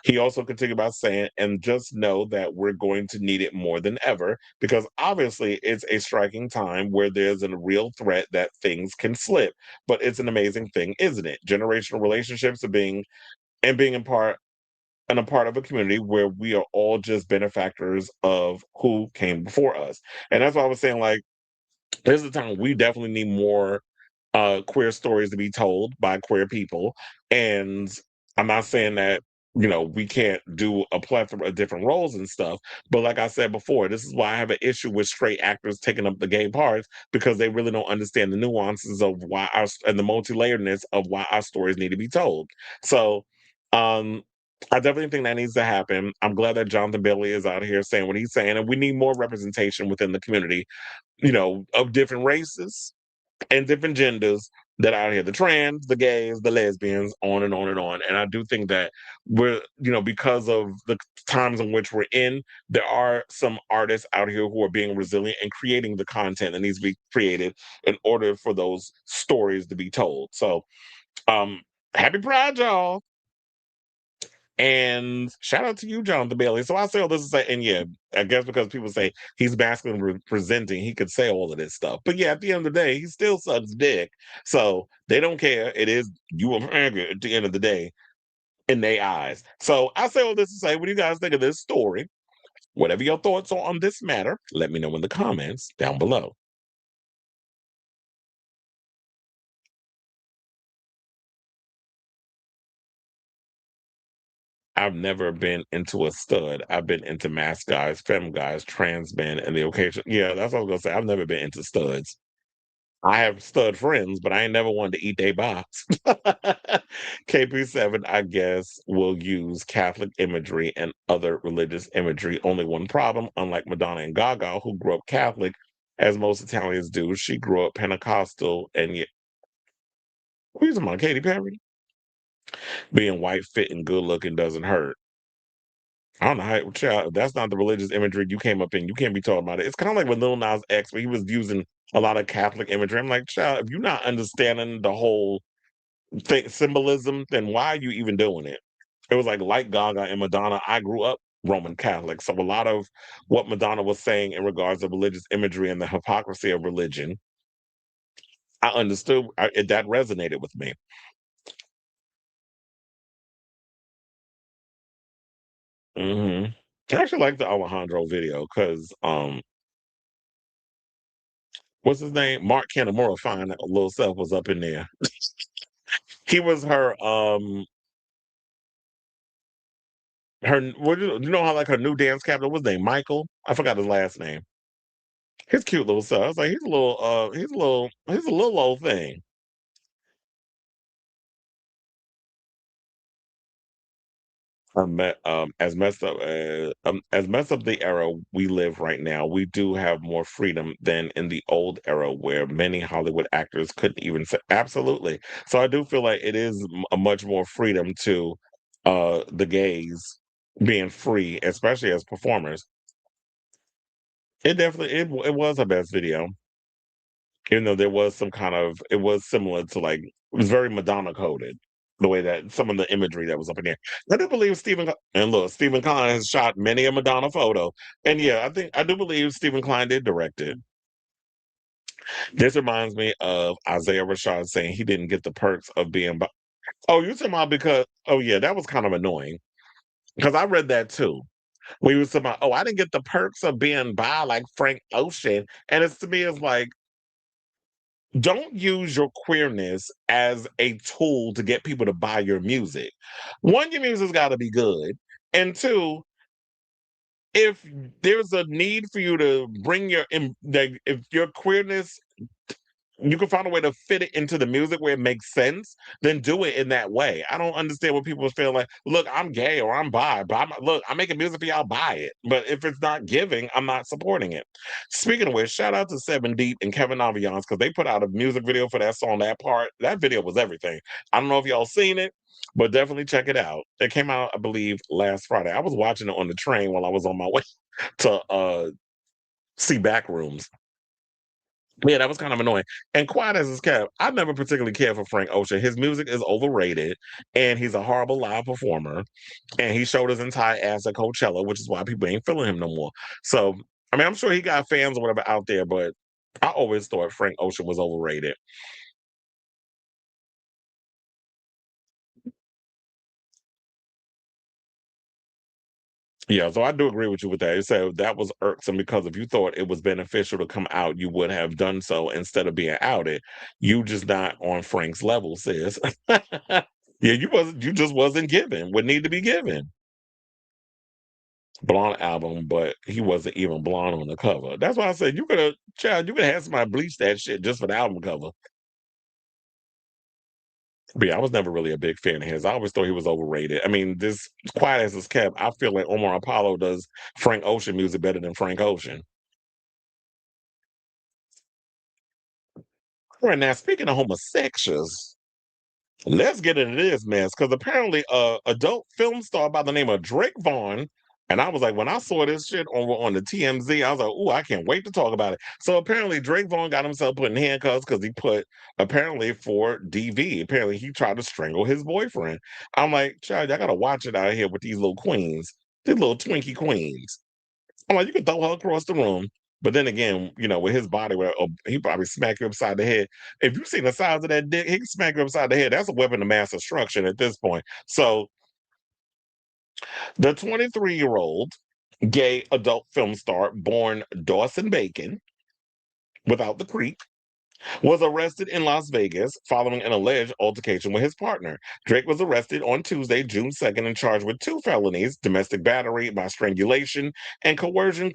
He also continued by saying, and just know that we're going to need it more than ever, because obviously it's a striking time where there's a real threat that things can slip. But it's an amazing thing, isn't it? Generational relationships are being in part and a part of a community where we are all just benefactors of who came before us. And that's why I was saying, like, there's a time we definitely need more queer stories to be told by queer people. And I'm not saying that we can't do a plethora of different roles and stuff. But like I said before, this is why I have an issue with straight actors taking up the gay parts, because they really don't understand the nuances of why and the multi-layeredness of why our stories need to be told. So I definitely think that needs to happen. I'm glad that Jonathan Bailey is out here saying what he's saying, and we need more representation within the community, of different races and different genders that are out here, the trans, the gays, the lesbians, on and on and on. And I do think that we're, because of the times in which we're in, there are some artists out here who are being resilient and creating the content that needs to be created in order for those stories to be told. So happy Pride, y'all. And shout out to you, Jonathan Bailey. So I say all this to say, and yeah, I guess because people say he's masculine presenting, he could say all of this stuff. But yeah, at the end of the day, he still sucks dick. So they don't care. It is you a faggot at the end of the day in their eyes. So I say all this to say, what do you guys think of this story? Whatever your thoughts are on this matter, let me know in the comments down below. I've never been into a stud. I've been into mask guys, femme guys, trans men, and the occasion. Yeah, that's what I was gonna say. I've never been into studs. I have stud friends, but I ain't never wanted to eat their box. KP7, I guess, will use Catholic imagery and other religious imagery. Only one problem, unlike Madonna and Gaga, who grew up Catholic, as most Italians do, she grew up Pentecostal, and yet, what are you talking about, Katy Perry? Being white, fit, and good looking doesn't hurt. I don't know how, child, that's not the religious imagery you came up in. You can't be talking about it. It's kind of like with Lil Nas X, where he was using a lot of Catholic imagery. I'm like, child, if you're not understanding the whole symbolism, then why are you even doing it? It was like Gaga and Madonna. I grew up Roman Catholic, so a lot of what Madonna was saying in regards to religious imagery and the hypocrisy of religion, I understood. That resonated with me. hmm I actually like the Alejandro video because what's his name? Mark Canamora fine little self was up in there. He was what you know how like her new dance captain, what's his name? Michael? I forgot his last name. His cute little self. I was like, he's a little old thing. As messed up the era we live right now, we do have more freedom than in the old era where many Hollywood actors couldn't even say absolutely. So I do feel like it is a much more freedom to the gays being free, especially as performers. It definitely it was her best video. Even though there was some kind of it was similar to like it was very Madonna coded the way that some of the imagery that was up in there. I do believe Stephen Klein has shot many a Madonna photo, and yeah, I do believe Stephen Klein did direct it. This reminds me of Isaiah Rashad saying he didn't get the perks of being. Oh, you talking about because? Oh yeah, that was kind of annoying because I read that too. We was talking about, oh, I didn't get the perks of being bi like Frank Ocean, and it's to me, it's like don't use your queerness as a tool to get people to buy your music. One, your music's got to be good, and two, if there's a need for you to bring if your queerness you can find a way to fit it into the music where it makes sense, then do it in that way. I don't understand what people feel like, look, I'm gay or I'm bi, but I'm making music for y'all, buy it. But if it's not giving, I'm not supporting it. Speaking of which, shout out to Seven Deep and Kevin Aviance because they put out a music video for that song, that part. That video was everything. I don't know if y'all seen it, but definitely check it out. It came out, I believe, last Friday. I was watching it on the train while I was on my way to see Backrooms. Yeah, that was kind of annoying. And quiet as it's kept, I've never particularly cared for Frank Ocean. His music is overrated, and he's a horrible live performer. And he showed his entire ass at Coachella, which is why people ain't feeling him no more. So, I mean, I'm sure he got fans or whatever out there, but I always thought Frank Ocean was overrated. Yeah, so I do agree with you with that. You said that was irksome because if you thought it was beneficial to come out, you would have done so instead of being outed. You just not on Frank's level, sis. Yeah, you just wasn't given what need to be given. Blonde album, but he wasn't even blonde on the cover. That's why I said you could have had somebody bleach that shit just for the album cover. But yeah, I was never really a big fan of his. I always thought he was overrated. I mean, this Quiet as It's Kept, I feel like Omar Apollo does Frank Ocean music better than Frank Ocean. All right, now speaking of homosexuals, let's get into this mess because apparently adult film star by the name of Drake Vaughn, and I was like, when I saw this shit on the TMZ, I was like, ooh, I can't wait to talk about it. So apparently Drake Vaughn got himself put in handcuffs because he put apparently for DV. Apparently he tried to strangle his boyfriend. I'm like, child, I gotta watch it out here with these little queens, these little Twinkie queens. I'm like, you can throw her across the room. But then again, with his body, he probably smack you upside the head. If you see the size of that dick, he can smack you upside the head. That's a weapon of mass destruction at this point. So the 23-year-old gay adult film star born Dawson Bacon, without the creep, was arrested in Las Vegas following an alleged altercation with his partner. Drake was arrested on Tuesday, June 2nd, and charged with 2 felonies: domestic battery by strangulation and coercion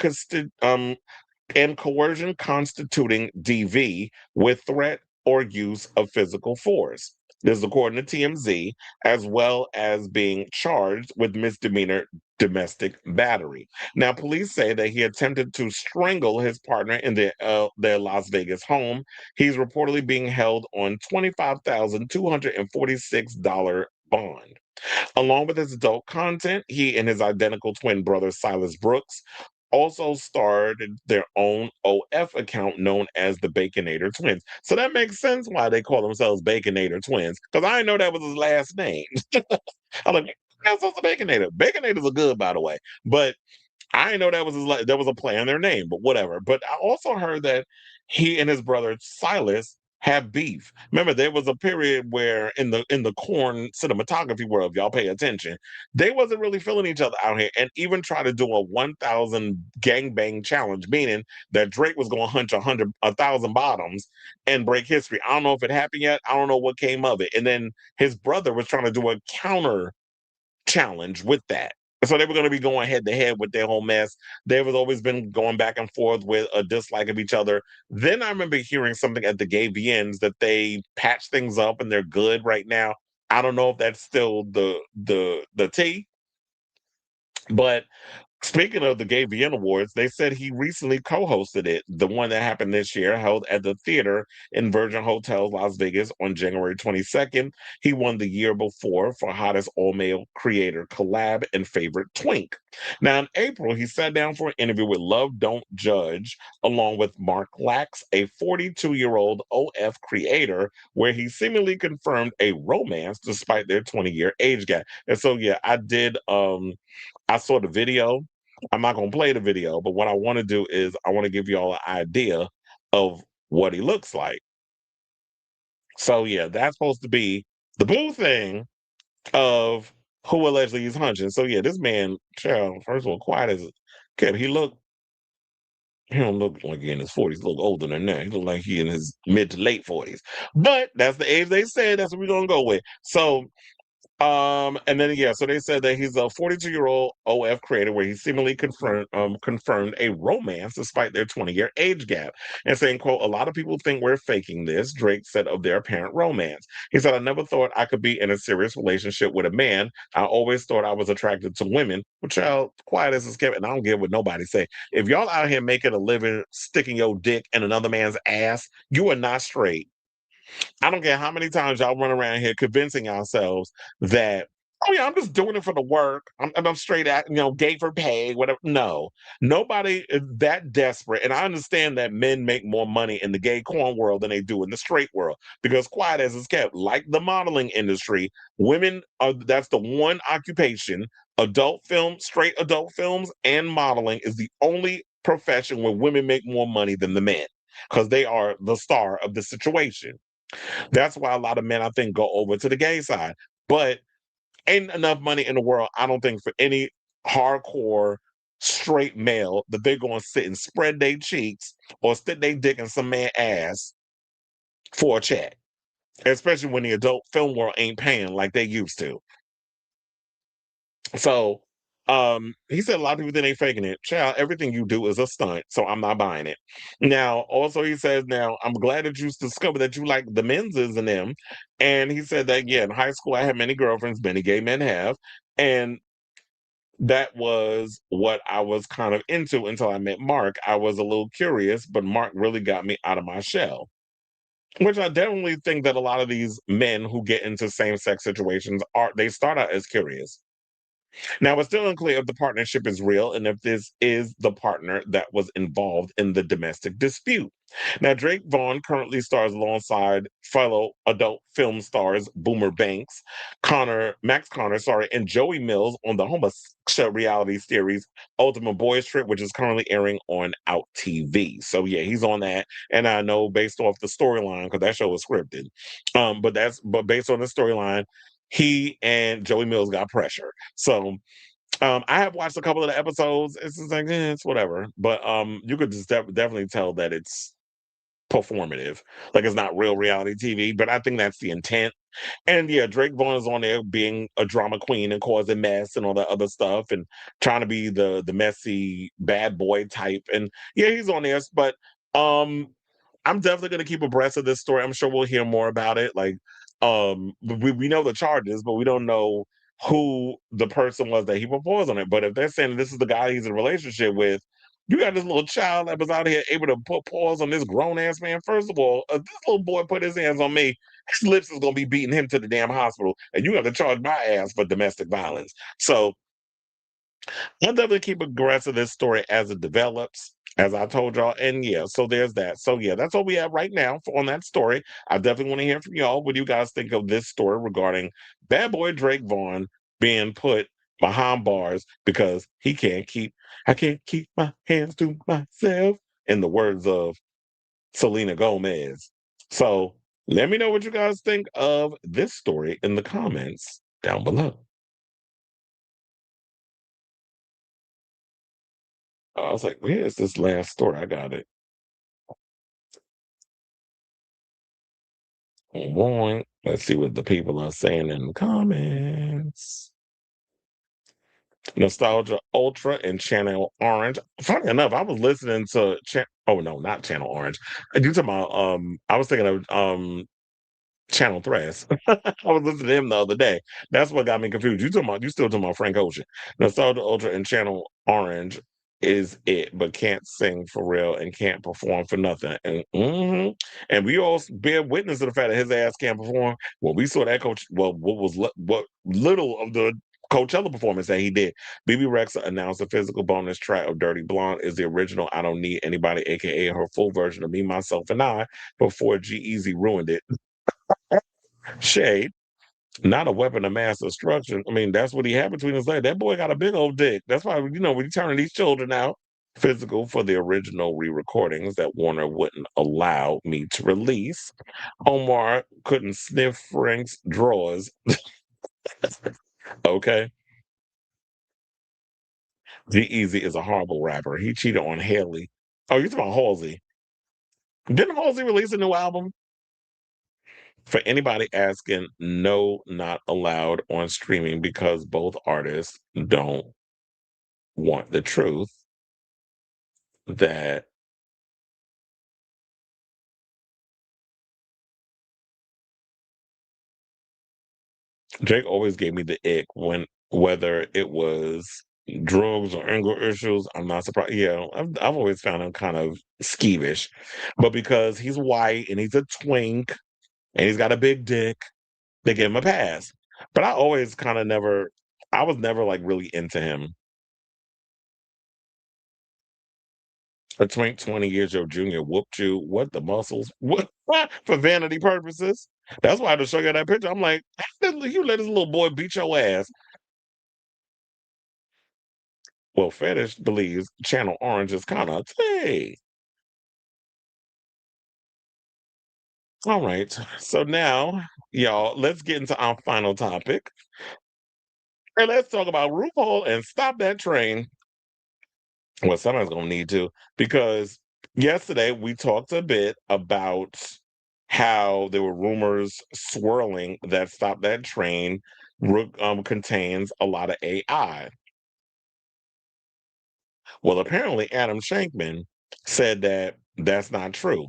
constituting DV with threat or use of physical force. This is according to TMZ, as well as being charged with misdemeanor domestic battery. Now, police say that he attempted to strangle his partner in their Las Vegas home. He's reportedly being held on $25,246 bond. Along with his adult content, he and his identical twin brother Silas Brooks also started their own OF account known as the Baconator Twins. So that makes sense why they call themselves Baconator Twins, because I didn't know that was his last name. I'm like, that's also Baconator. Baconators are good, by the way, but I didn't know that was a play on their name, but whatever. But I also heard that he and his brother Silas have beef. Remember, there was a period where in the corn cinematography world, if y'all pay attention, they wasn't really feeling each other out here, and even tried to do a 1,000 gangbang challenge, meaning that Drake was going to hunch 1,000 bottoms and break history. I don't know if it happened yet. I don't know what came of it. And then his brother was trying to do a counter challenge with that. So they were going to be going head to head with their whole mess. They have always been going back and forth with a dislike of each other. Then I remember hearing something at the gay VNs that they patched things up and they're good right now. I don't know if that's still the T, but speaking of the Gay VN Awards, they said he recently co-hosted it, the one that happened this year, held at the theater in Virgin Hotels, Las Vegas on January 22nd. He won the year before for hottest all-male creator collab and favorite twink. Now in April, he sat down for an interview with Love Don't Judge, along with Mark Lax, a 42-year-old OF creator, where he seemingly confirmed a romance despite their 20-year age gap. And so yeah, I saw the video. I'm not going to play the video, but what I want to do is I want to give you all an idea of what he looks like. So yeah, that's supposed to be the boo thing of who allegedly is hunching. So yeah, this man, child, first of all, quiet as kept. He don't look like he in his 40s. He look older than that. He look like he in his mid to late 40s. But that's the age they said. That's what we're gonna go with. So and then yeah, so they said that he's a 42-year-old OF creator where he seemingly confirmed a romance despite their 20-year age gap. And saying, quote, "A lot of people think we're faking this," Drake said of their apparent romance. He said, "I never thought I could be in a serious relationship with a man. I always thought I was attracted to women." Well, child, quiet as it's kept, and I don't care what nobody say. If y'all out here making a living sticking your dick in another man's ass, you are not straight. I don't care how many times y'all run around here convincing ourselves that, oh yeah, I'm just doing it for the work. I'm straight at, gay for pay, whatever. No, nobody is that desperate. And I understand that men make more money in the gay corn world than they do in the straight world. Because quiet as it's kept, like the modeling industry, that's the one occupation, straight adult films and modeling is the only profession where women make more money than the men. Because they are the star of the situation. That's why a lot of men, I think, go over to the gay side. But ain't enough money in the world, I don't think, for any hardcore straight male that they're going to sit and spread their cheeks or stick their dick in some man ass for a check. especially when the adult film world ain't paying like they used to. So he said a lot of people think they faking it. Child, everything you do is a stunt, so I'm not buying it. Now, also he says, now I'm glad that you discovered that you like the menses in them. And he said that yeah, in high school I had many girlfriends, many gay men have. And that was what I was kind of into until I met Mark. I was a little curious, but Mark really got me out of my shell. Which I definitely think that a lot of these men who get into same-sex situations they start out as curious. Now, it's still unclear if the partnership is real and if this is the partner that was involved in the domestic dispute. Now, Drake Vaughn currently stars alongside fellow adult film stars Boomer Banks, Max Connor, and Joey Mills on the homosexual reality series Ultimate Boys Trip, which is currently airing on Out TV. So yeah, he's on that, and I know based off the storyline because that show was scripted, but based on the storyline, he and Joey Mills got pressure. So I have watched a couple of the episodes. It's just like it's whatever, but you could just definitely tell that it's performative, like it's not real reality TV. But I think that's the intent. And yeah, Drake Vaughn is on there being a drama queen and causing mess and all that other stuff, and trying to be the messy bad boy type. And yeah, he's on there. But I'm definitely gonna keep abreast of this story. I'm sure we'll hear more about it. Like we know the charges, but we don't know who the person was that he proposed on it. But if they're saying this is the guy he's in a relationship with, you got this little child that was out here able to put paws on this grown ass man. First of all, if this little boy put his hands on me, his lips is gonna be beating him to the damn hospital, and you have to charge my ass for domestic violence. So I'll definitely keep aggressive this story as it develops, as I told y'all. And yeah, so there's that. So yeah, that's all we have right now on that story. I definitely want to hear from y'all. What do you guys think of this story regarding bad boy Drake Vaughn being put behind bars because I can't keep my hands to myself, in the words of Selena Gomez. So let me know what you guys think of this story in the comments down below. I was like, where's this last story? I got it. Boing. Let's see what the people are saying in the comments. Nostalgia Ultra and Channel Orange. Funny enough, I was listening to oh no, not Channel Orange. You talking about I was thinking of Channel Threats. I was listening to him the other day. That's what got me confused. You still talking about Frank Ocean. Nostalgia Ultra and Channel Orange is it, but can't sing for real and can't perform for nothing. And we all bear witness to the fact that his ass can't perform. Well, we saw that coach. Well, what little of the Coachella performance that he did. BB Rexa announced a physical bonus track of Dirty Blonde is the original I Don't Need Anybody, aka her full version of Me, Myself, and I, before G-Eazy ruined it. Shade, not a weapon of mass destruction. I mean, that's what he had between his legs. That boy got a big old dick. That's why, when you turning these children out, physical for the original re-recordings that Warner wouldn't allow me to release. Omar couldn't sniff Frank's drawers. Okay. G-Eazy is a horrible rapper. He cheated on Haley. Oh, you're talking about Halsey. Didn't Halsey release a new album? For anybody asking, no, not allowed on streaming because both artists don't want the truth that Drake always gave me the ick whether it was drugs or anger issues. I'm not surprised. Yeah, I've always found him kind of skeevish, but because he's white and he's a twink and he's got a big dick, they give him a pass. But I always kind of I was never like really into him. A twink 20 years your junior whooped you. What the muscles? What for vanity purposes? That's why I had to show you that picture. I'm like, you let this little boy beat your ass. Well, Fetish believes Channel Orange is kind of hey. All right. So now, y'all, let's get into our final topic. And let's talk about RuPaul and Stop That Train. Well, somebody's gonna need to, because yesterday we talked a bit about how there were rumors swirling that Stop That Train contains a lot of AI. Well, apparently Adam Shankman said that that's not true.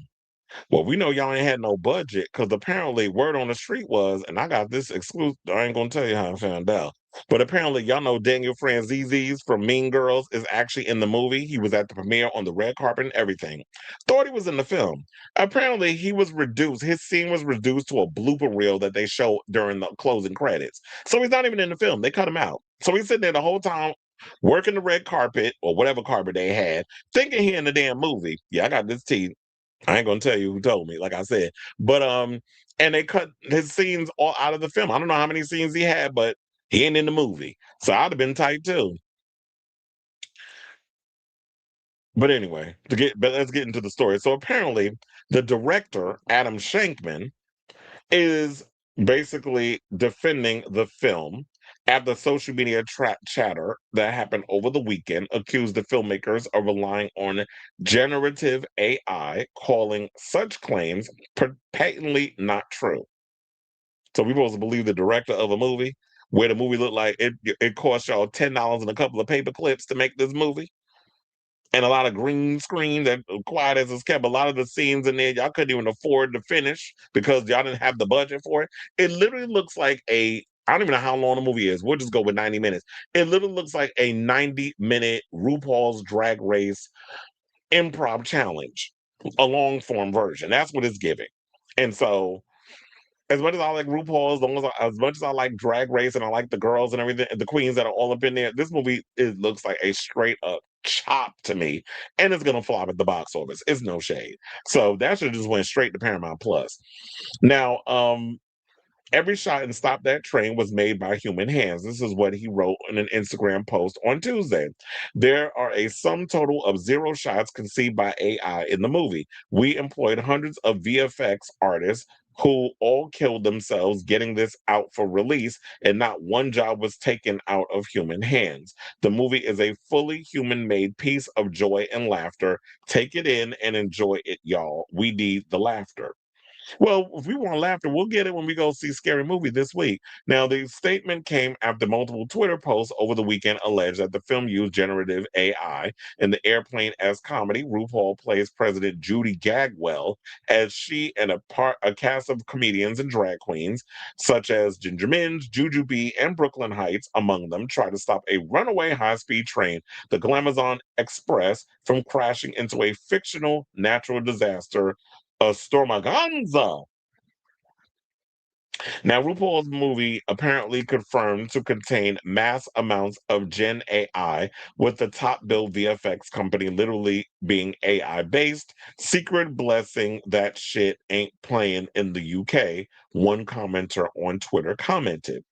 Well, we know y'all ain't had no budget because apparently word on the street was, and I got this exclusive. I ain't gonna tell you how I found out, but apparently y'all know Daniel Franzese from Mean Girls is actually in the movie. He was at the premiere on the red carpet and everything. Thought he was in the film. Apparently he was reduced. His scene was reduced to a blooper reel that they show during the closing credits. So he's not even in the film. They cut him out. So he's sitting there the whole time working the red carpet or whatever carpet they had, thinking he in the damn movie. Yeah, I got this tea. I ain't gonna tell you who told me, like I said. But and they cut his scenes all out of the film. I don't know how many scenes he had, but he ain't in the movie. So I'd have been tight too. But anyway, let's get into the story. So apparently the director, Adam Shankman, is basically defending the film after social media chatter that happened over the weekend accused the filmmakers of relying on generative AI, calling such claims patently not true. So we're supposed to believe the director of a movie where the movie looked like it cost y'all $10 and a couple of paper clips to make this movie? And a lot of green screen that quiet as it's kept. A lot of the scenes in there, y'all couldn't even afford to finish because y'all didn't have the budget for it. It literally looks like I don't even know how long the movie is. We'll just go with 90 minutes. It literally looks like a 90-minute RuPaul's Drag Race improv challenge, a long form version. That's what it's giving. And so, as much as I like RuPaul, as much as I like Drag Race and I like the girls and everything, the queens that are all up in there, this movie looks like a straight up chop to me, and it's gonna flop at the box office. It's no shade. So that should just went straight to Paramount Plus. Now, every shot in Stop That Train was made by human hands. This is what he wrote in an Instagram post on Tuesday. There are a sum total of 0 shots conceived by AI in the movie. We employed hundreds of VFX artists who all killed themselves getting this out for release, and not one job was taken out of human hands. The movie is a fully human-made piece of joy and laughter. Take it in and enjoy it, y'all. We need the laughter. Well, if we want laughter, we'll get it when we go see Scary Movie this week. Now, the statement came after multiple Twitter posts over the weekend alleged that the film used generative AI in the airplane-esque comedy. RuPaul plays President Judy Gagwell as she and a cast of comedians and drag queens, such as Ginger Minj, Juju B, and Brooklyn Heights, among them, try to stop a runaway high-speed train, the Glamazon Express, from crashing into a fictional natural disaster, a Stormaganza. Now, RuPaul's movie apparently confirmed to contain mass amounts of Gen AI, with the top billed VFX company literally being AI based. Secret blessing that shit ain't playing in the UK, one commenter on Twitter commented.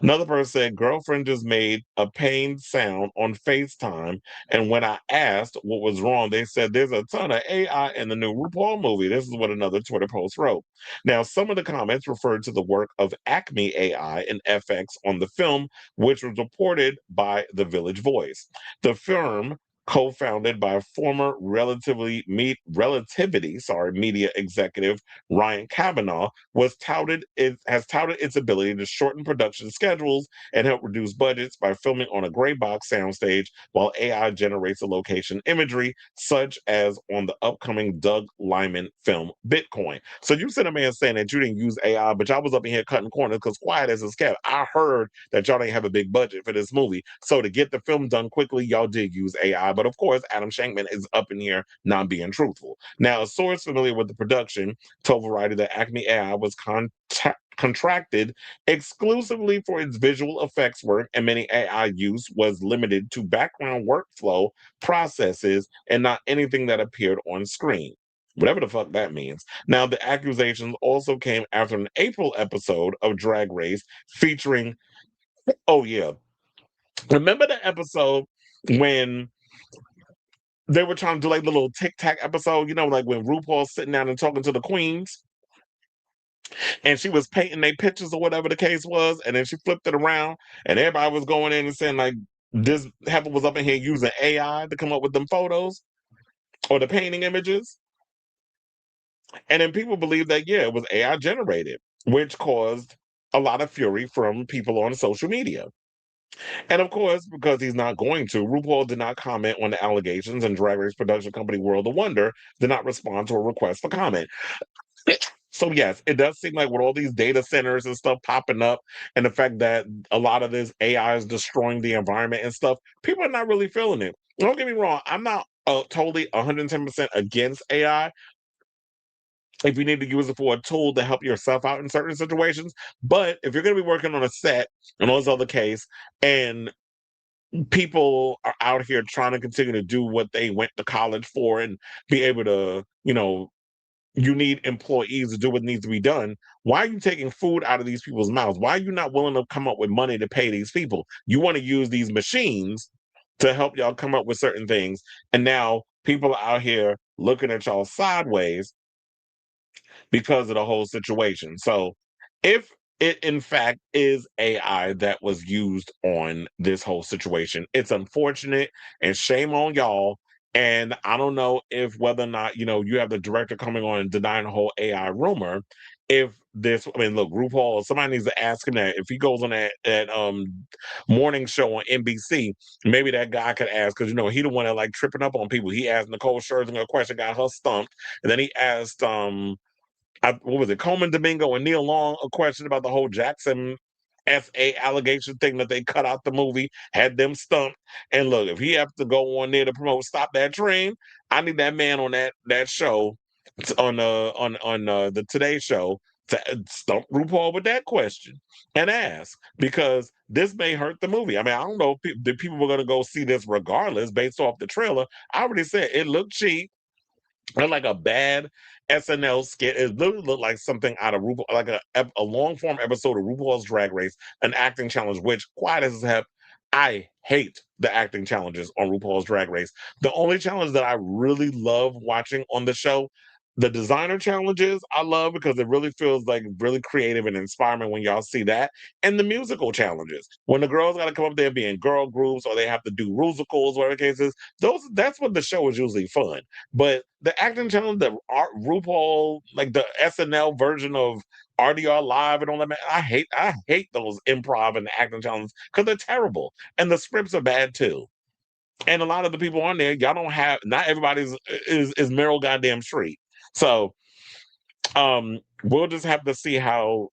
Another person said, girlfriend just made a pained sound on FaceTime. And when I asked what was wrong, they said there's a ton of AI in the new RuPaul movie. This is what another Twitter post wrote. Now, some of the comments referred to the work of Acme AI and FX on the film, which was reported by The Village Voice. The firm, co-founded by former Relativity media executive Ryan Kavanaugh, has touted its ability to shorten production schedules and help reduce budgets by filming on a gray box soundstage while AI generates the location imagery, such as on the upcoming Doug Liman film Bitcoin. So you said a man saying that you didn't use AI, but y'all was up in here cutting corners because quiet as it's kept. I heard that y'all didn't have a big budget for this movie. So to get the film done quickly, y'all did use AI. But of course, Adam Shankman is up in here not being truthful. Now, a source familiar with the production told Variety that Acme AI was contracted exclusively for its visual effects work, and many AI use was limited to background workflow processes and not anything that appeared on screen. Whatever the fuck that means. Now, the accusations also came after an April episode of Drag Race featuring, oh yeah, remember the episode when they were trying to do like the little tic tac episode, like when RuPaul's sitting down and talking to the queens, and she was painting their pictures or whatever the case was, and then she flipped it around, and everybody was going in and saying like this heifer was up in here using AI to come up with them photos or the painting images. And then people believe that, yeah, it was AI generated, which caused a lot of fury from people on social media. And of course, because he's not going to, RuPaul did not comment on the allegations, and Drag Race production company World of Wonder did not respond to a request for comment. So yes, it does seem like with all these data centers and stuff popping up, and the fact that a lot of this AI is destroying the environment and stuff, people are not really feeling it. Don't get me wrong, I'm not totally 110% against AI if you need to use it for a tool to help yourself out in certain situations. But if you're going to be working on a set and all this other case, and people are out here trying to continue to do what they went to college for and be able to, you need employees to do what needs to be done. Why are you taking food out of these people's mouths? Why are you not willing to come up with money to pay these people? You want to use these machines to help y'all come up with certain things. And now people are out here looking at y'all sideways because of the whole situation. So if it in fact is AI that was used on this whole situation, it's unfortunate and shame on y'all. And I don't know if whether or not, you have the director coming on and denying the whole AI rumor. If this, I mean, look, RuPaul, somebody needs to ask him that. If he goes on that morning show on NBC, maybe that guy could ask, because he the one that like tripping up on people. He asked Nicole Scherzinger a question, got her stumped, and then he asked what was it, Coleman Domingo and Neil Long a question about the whole Jackson SA allegation thing that they cut out the movie, had them stumped. And look, if he has to go on there to promote Stop That Train, I need that man on that show on the Today Show to stump RuPaul with that question and ask, because this may hurt the movie. I mean, I don't know if the people were going to go see this regardless based off the trailer. I already said it looked cheap. Or like a bad SNL skit. It literally looked like something out of RuPaul, like a long form episode of RuPaul's Drag Race, an acting challenge, which, quiet as hell, I hate the acting challenges on RuPaul's Drag Race. The only challenge that I really love watching on the show, the designer challenges, I love because it really feels like really creative and inspiring when y'all see that. And the musical challenges, when the girls got to come up there and be in girl groups or they have to do musicals, whatever the case is, that's what the show is usually fun. But the acting challenge, the RuPaul, like the SNL version of RDR Live and all that, man, I hate those improv and acting challenges because they're terrible. And the scripts are bad too. And a lot of the people on there, y'all don't have, not everybody's is Meryl goddamn Streep. So we'll just have to see how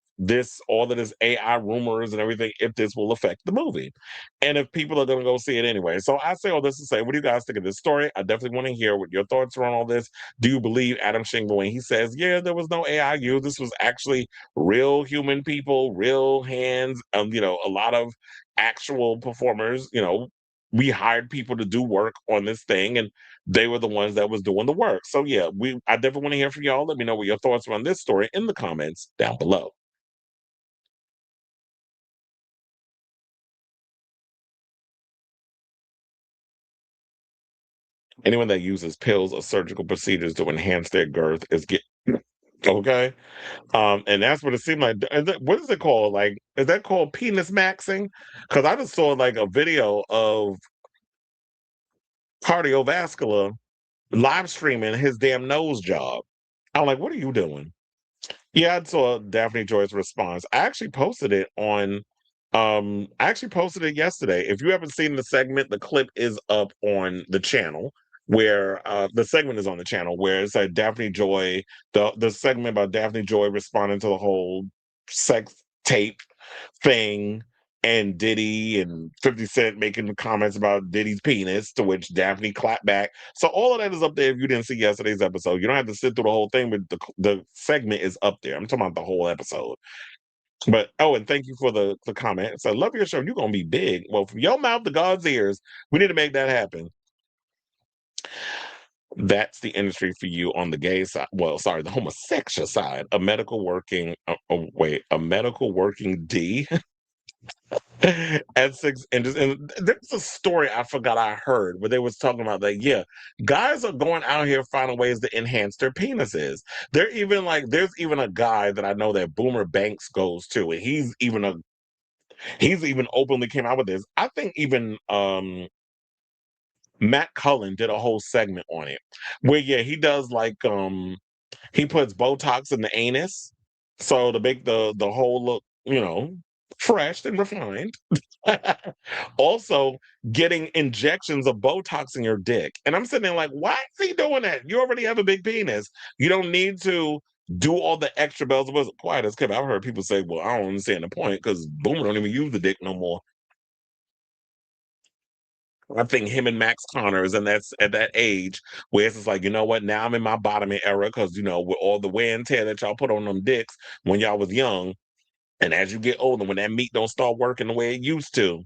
all of this AI rumors and everything, if this will affect the movie, and if people are going to go see it anyway. So I say all this to say, what do you guys think of this story? I definitely want to hear what your thoughts are on all this. Do you believe Adam Shingle when he says, yeah, there was no AI used? This was actually real human people, real hands, a lot of actual performers, we hired people to do work on this thing, and they were the ones that was doing the work. So yeah, I definitely want to hear from y'all. Let me know what your thoughts are on this story in the comments down below. Anyone that uses pills or surgical procedures to enhance their girth is okay. And that's what it seemed like. What is it called? Like, is that called penis maxing? Because I just saw like a video of cardiovascular live streaming his damn nose job. I'm like, what are you doing? Yeah, I saw Daphne Joy's response. I actually posted it yesterday. If you haven't seen the segment, the clip is up on the channel, where the segment is on the channel where it's like Daphne Joy, the segment about Daphne Joy responding to the whole sex tape thing, and Diddy and 50 Cent making the comments about Diddy's penis, to which Daphne clapped back. So all of that is up there if you didn't see yesterday's episode. You don't have to sit through the whole thing, but the segment is up there. I'm talking about the whole episode. But and thank you for the comment. So love your show. You're gonna be big. Well, from your mouth to God's ears, we need to make that happen. That's the industry for you on the gay side. Well, sorry, the homosexual side. A medical working D at 6 inches. And there's a story I forgot I heard where they was talking about that. Yeah, guys are going out here finding ways to enhance their penises. There's even a guy that I know that Boomer Banks goes to, and he's even openly came out with this. I think even Matt Cullen did a whole segment on it where, yeah, he does like He puts Botox in the anus, so to make the hole look, fresh and refined. Also, getting injections of Botox in your dick. And I'm sitting there like, why is he doing that? You already have a big penis. You don't need to do all the extra bells and whistles. Quiet as kept. I've heard people say, well, I don't understand the point because Boomer don't even use the dick no more. I think him and Max Connors, and that's at that age where it's just like, you know what? Now I'm in my bottoming era because, with all the wear and tear that y'all put on them dicks when y'all was young. And as you get older, when that meat don't start working the way it used to,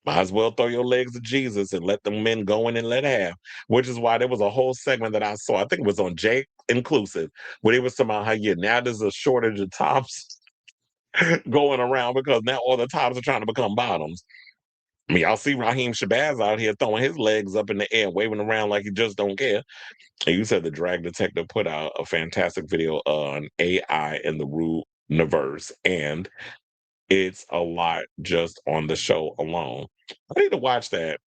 might as well throw your legs to Jesus and let them men go in and let have. Which is why there was a whole segment that I saw, I think it was on Jake Inclusive, where they was talking about how, now there's a shortage of tops going around because now all the tops are trying to become bottoms. I mean, y'all see Raheem Shabazz out here throwing his legs up in the air, waving around like he just don't care. And you said the drag detective put out a fantastic video on AI in the universe, and it's a lot just on the show alone. I need to watch that.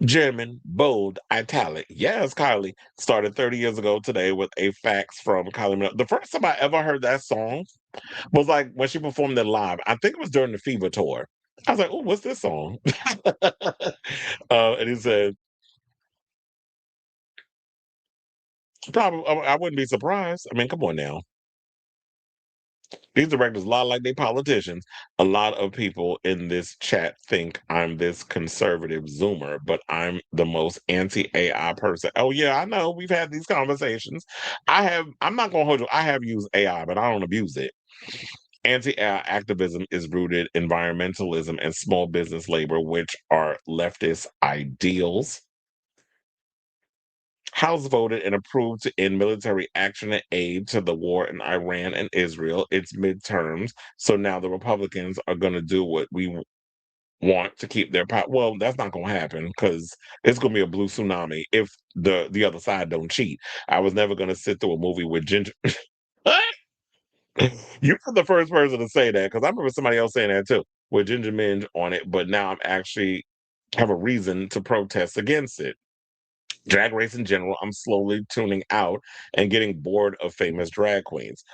German, bold, italic. Yes, Kylie started 30 years ago today with a fax from Kylie Minogue. The first time I ever heard that song was like when she performed it live. I think it was during the Fever tour. I was like, oh, what's this song? And he said, probably, I wouldn't be surprised. I mean, come on now. These directors, a lot like they politicians. A lot of people in this chat think I'm this conservative Zoomer, but I'm the most anti-AI person. Oh yeah, I know. We've had these conversations. I'm not gonna hold you. I have used AI, but I don't abuse it. Anti-AI activism is rooted in environmentalism and small business labor, which are leftist ideals. House voted and approved to end military action and aid to the war in Iran and Israel. It's midterms, so now the Republicans are going to do what we want to keep their power. Well, that's not going to happen because it's going to be a blue tsunami if the other side don't cheat. I was never going to sit through a movie with Ginger. You're the first person to say that because I remember somebody else saying that too with Ginger Minge on it, but now I'm actually have a reason to protest against it. Drag race in general, I'm slowly tuning out and getting bored of famous drag queens.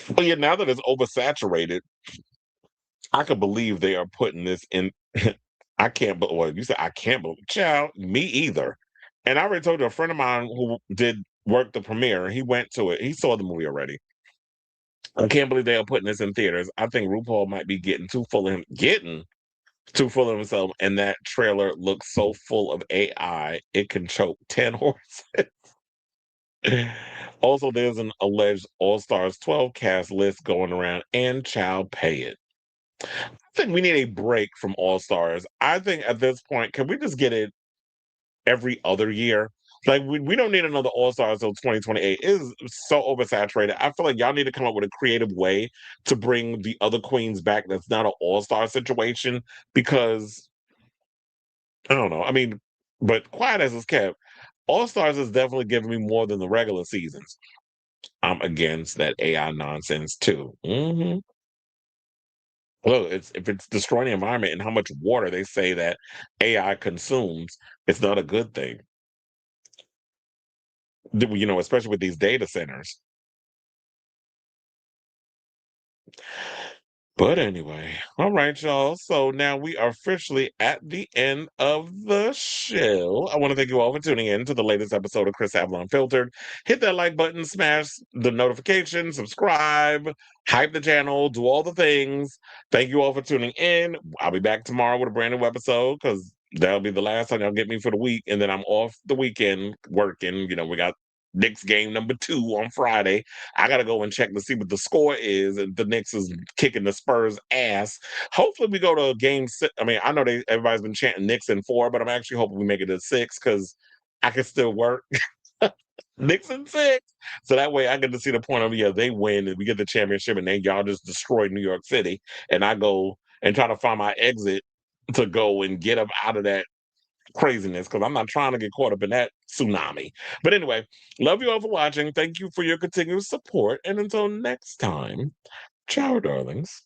But yeah, now that it's oversaturated, I could believe they are putting this in. I can't believe, well, you said I can't believe, child, me either. And I already told you a friend of mine who did work the premiere, he went to it, he saw the movie already. I can't believe they are putting this in theaters. I think RuPaul might be getting too full of himself, and that trailer looks so full of AI, it can choke 10 horses. Also, there's an alleged All Stars 12 cast list going around, and child pay it. I think we need a break from All Stars. I think at this point, can we just get it every other year? Like, we don't need another All Stars until 2028. It is so oversaturated. I feel like y'all need to come up with a creative way to bring the other queens back that's not an All Star situation because, I don't know. I mean, but quiet as it's kept, All Stars is definitely giving me more than the regular seasons. I'm against that AI nonsense too. Well, if it's destroying the environment and how much water they say that AI consumes, it's not a good thing. Especially with these data centers. But anyway, all right, y'all. So now we are officially at the end of the show. I want to thank you all for tuning in to the latest episode of Chris Avalon Filtered. Hit that like button, smash the notification, subscribe, hype the channel, do all the things. Thank you all for tuning in. I'll be back tomorrow with a brand new episode because that'll be the last time y'all get me for the week. And then I'm off the weekend working. We got Knicks game number 2 on Friday. I gotta go and check to see what the score is. And the Knicks is kicking the Spurs ass. Hopefully we go to a game 6. I mean, I know everybody's been chanting Knicks in 4, but I'm actually hoping we make it to 6 because I can still work. Knicks in 6. So that way I get to see the point of, they win and we get the championship and then y'all just destroy New York City. And I go and try to find my exit to go and get up out of that craziness because I'm not trying to get caught up in that tsunami. But anyway, love you all for watching. Thank you for your continued support. And until next time, ciao, darlings.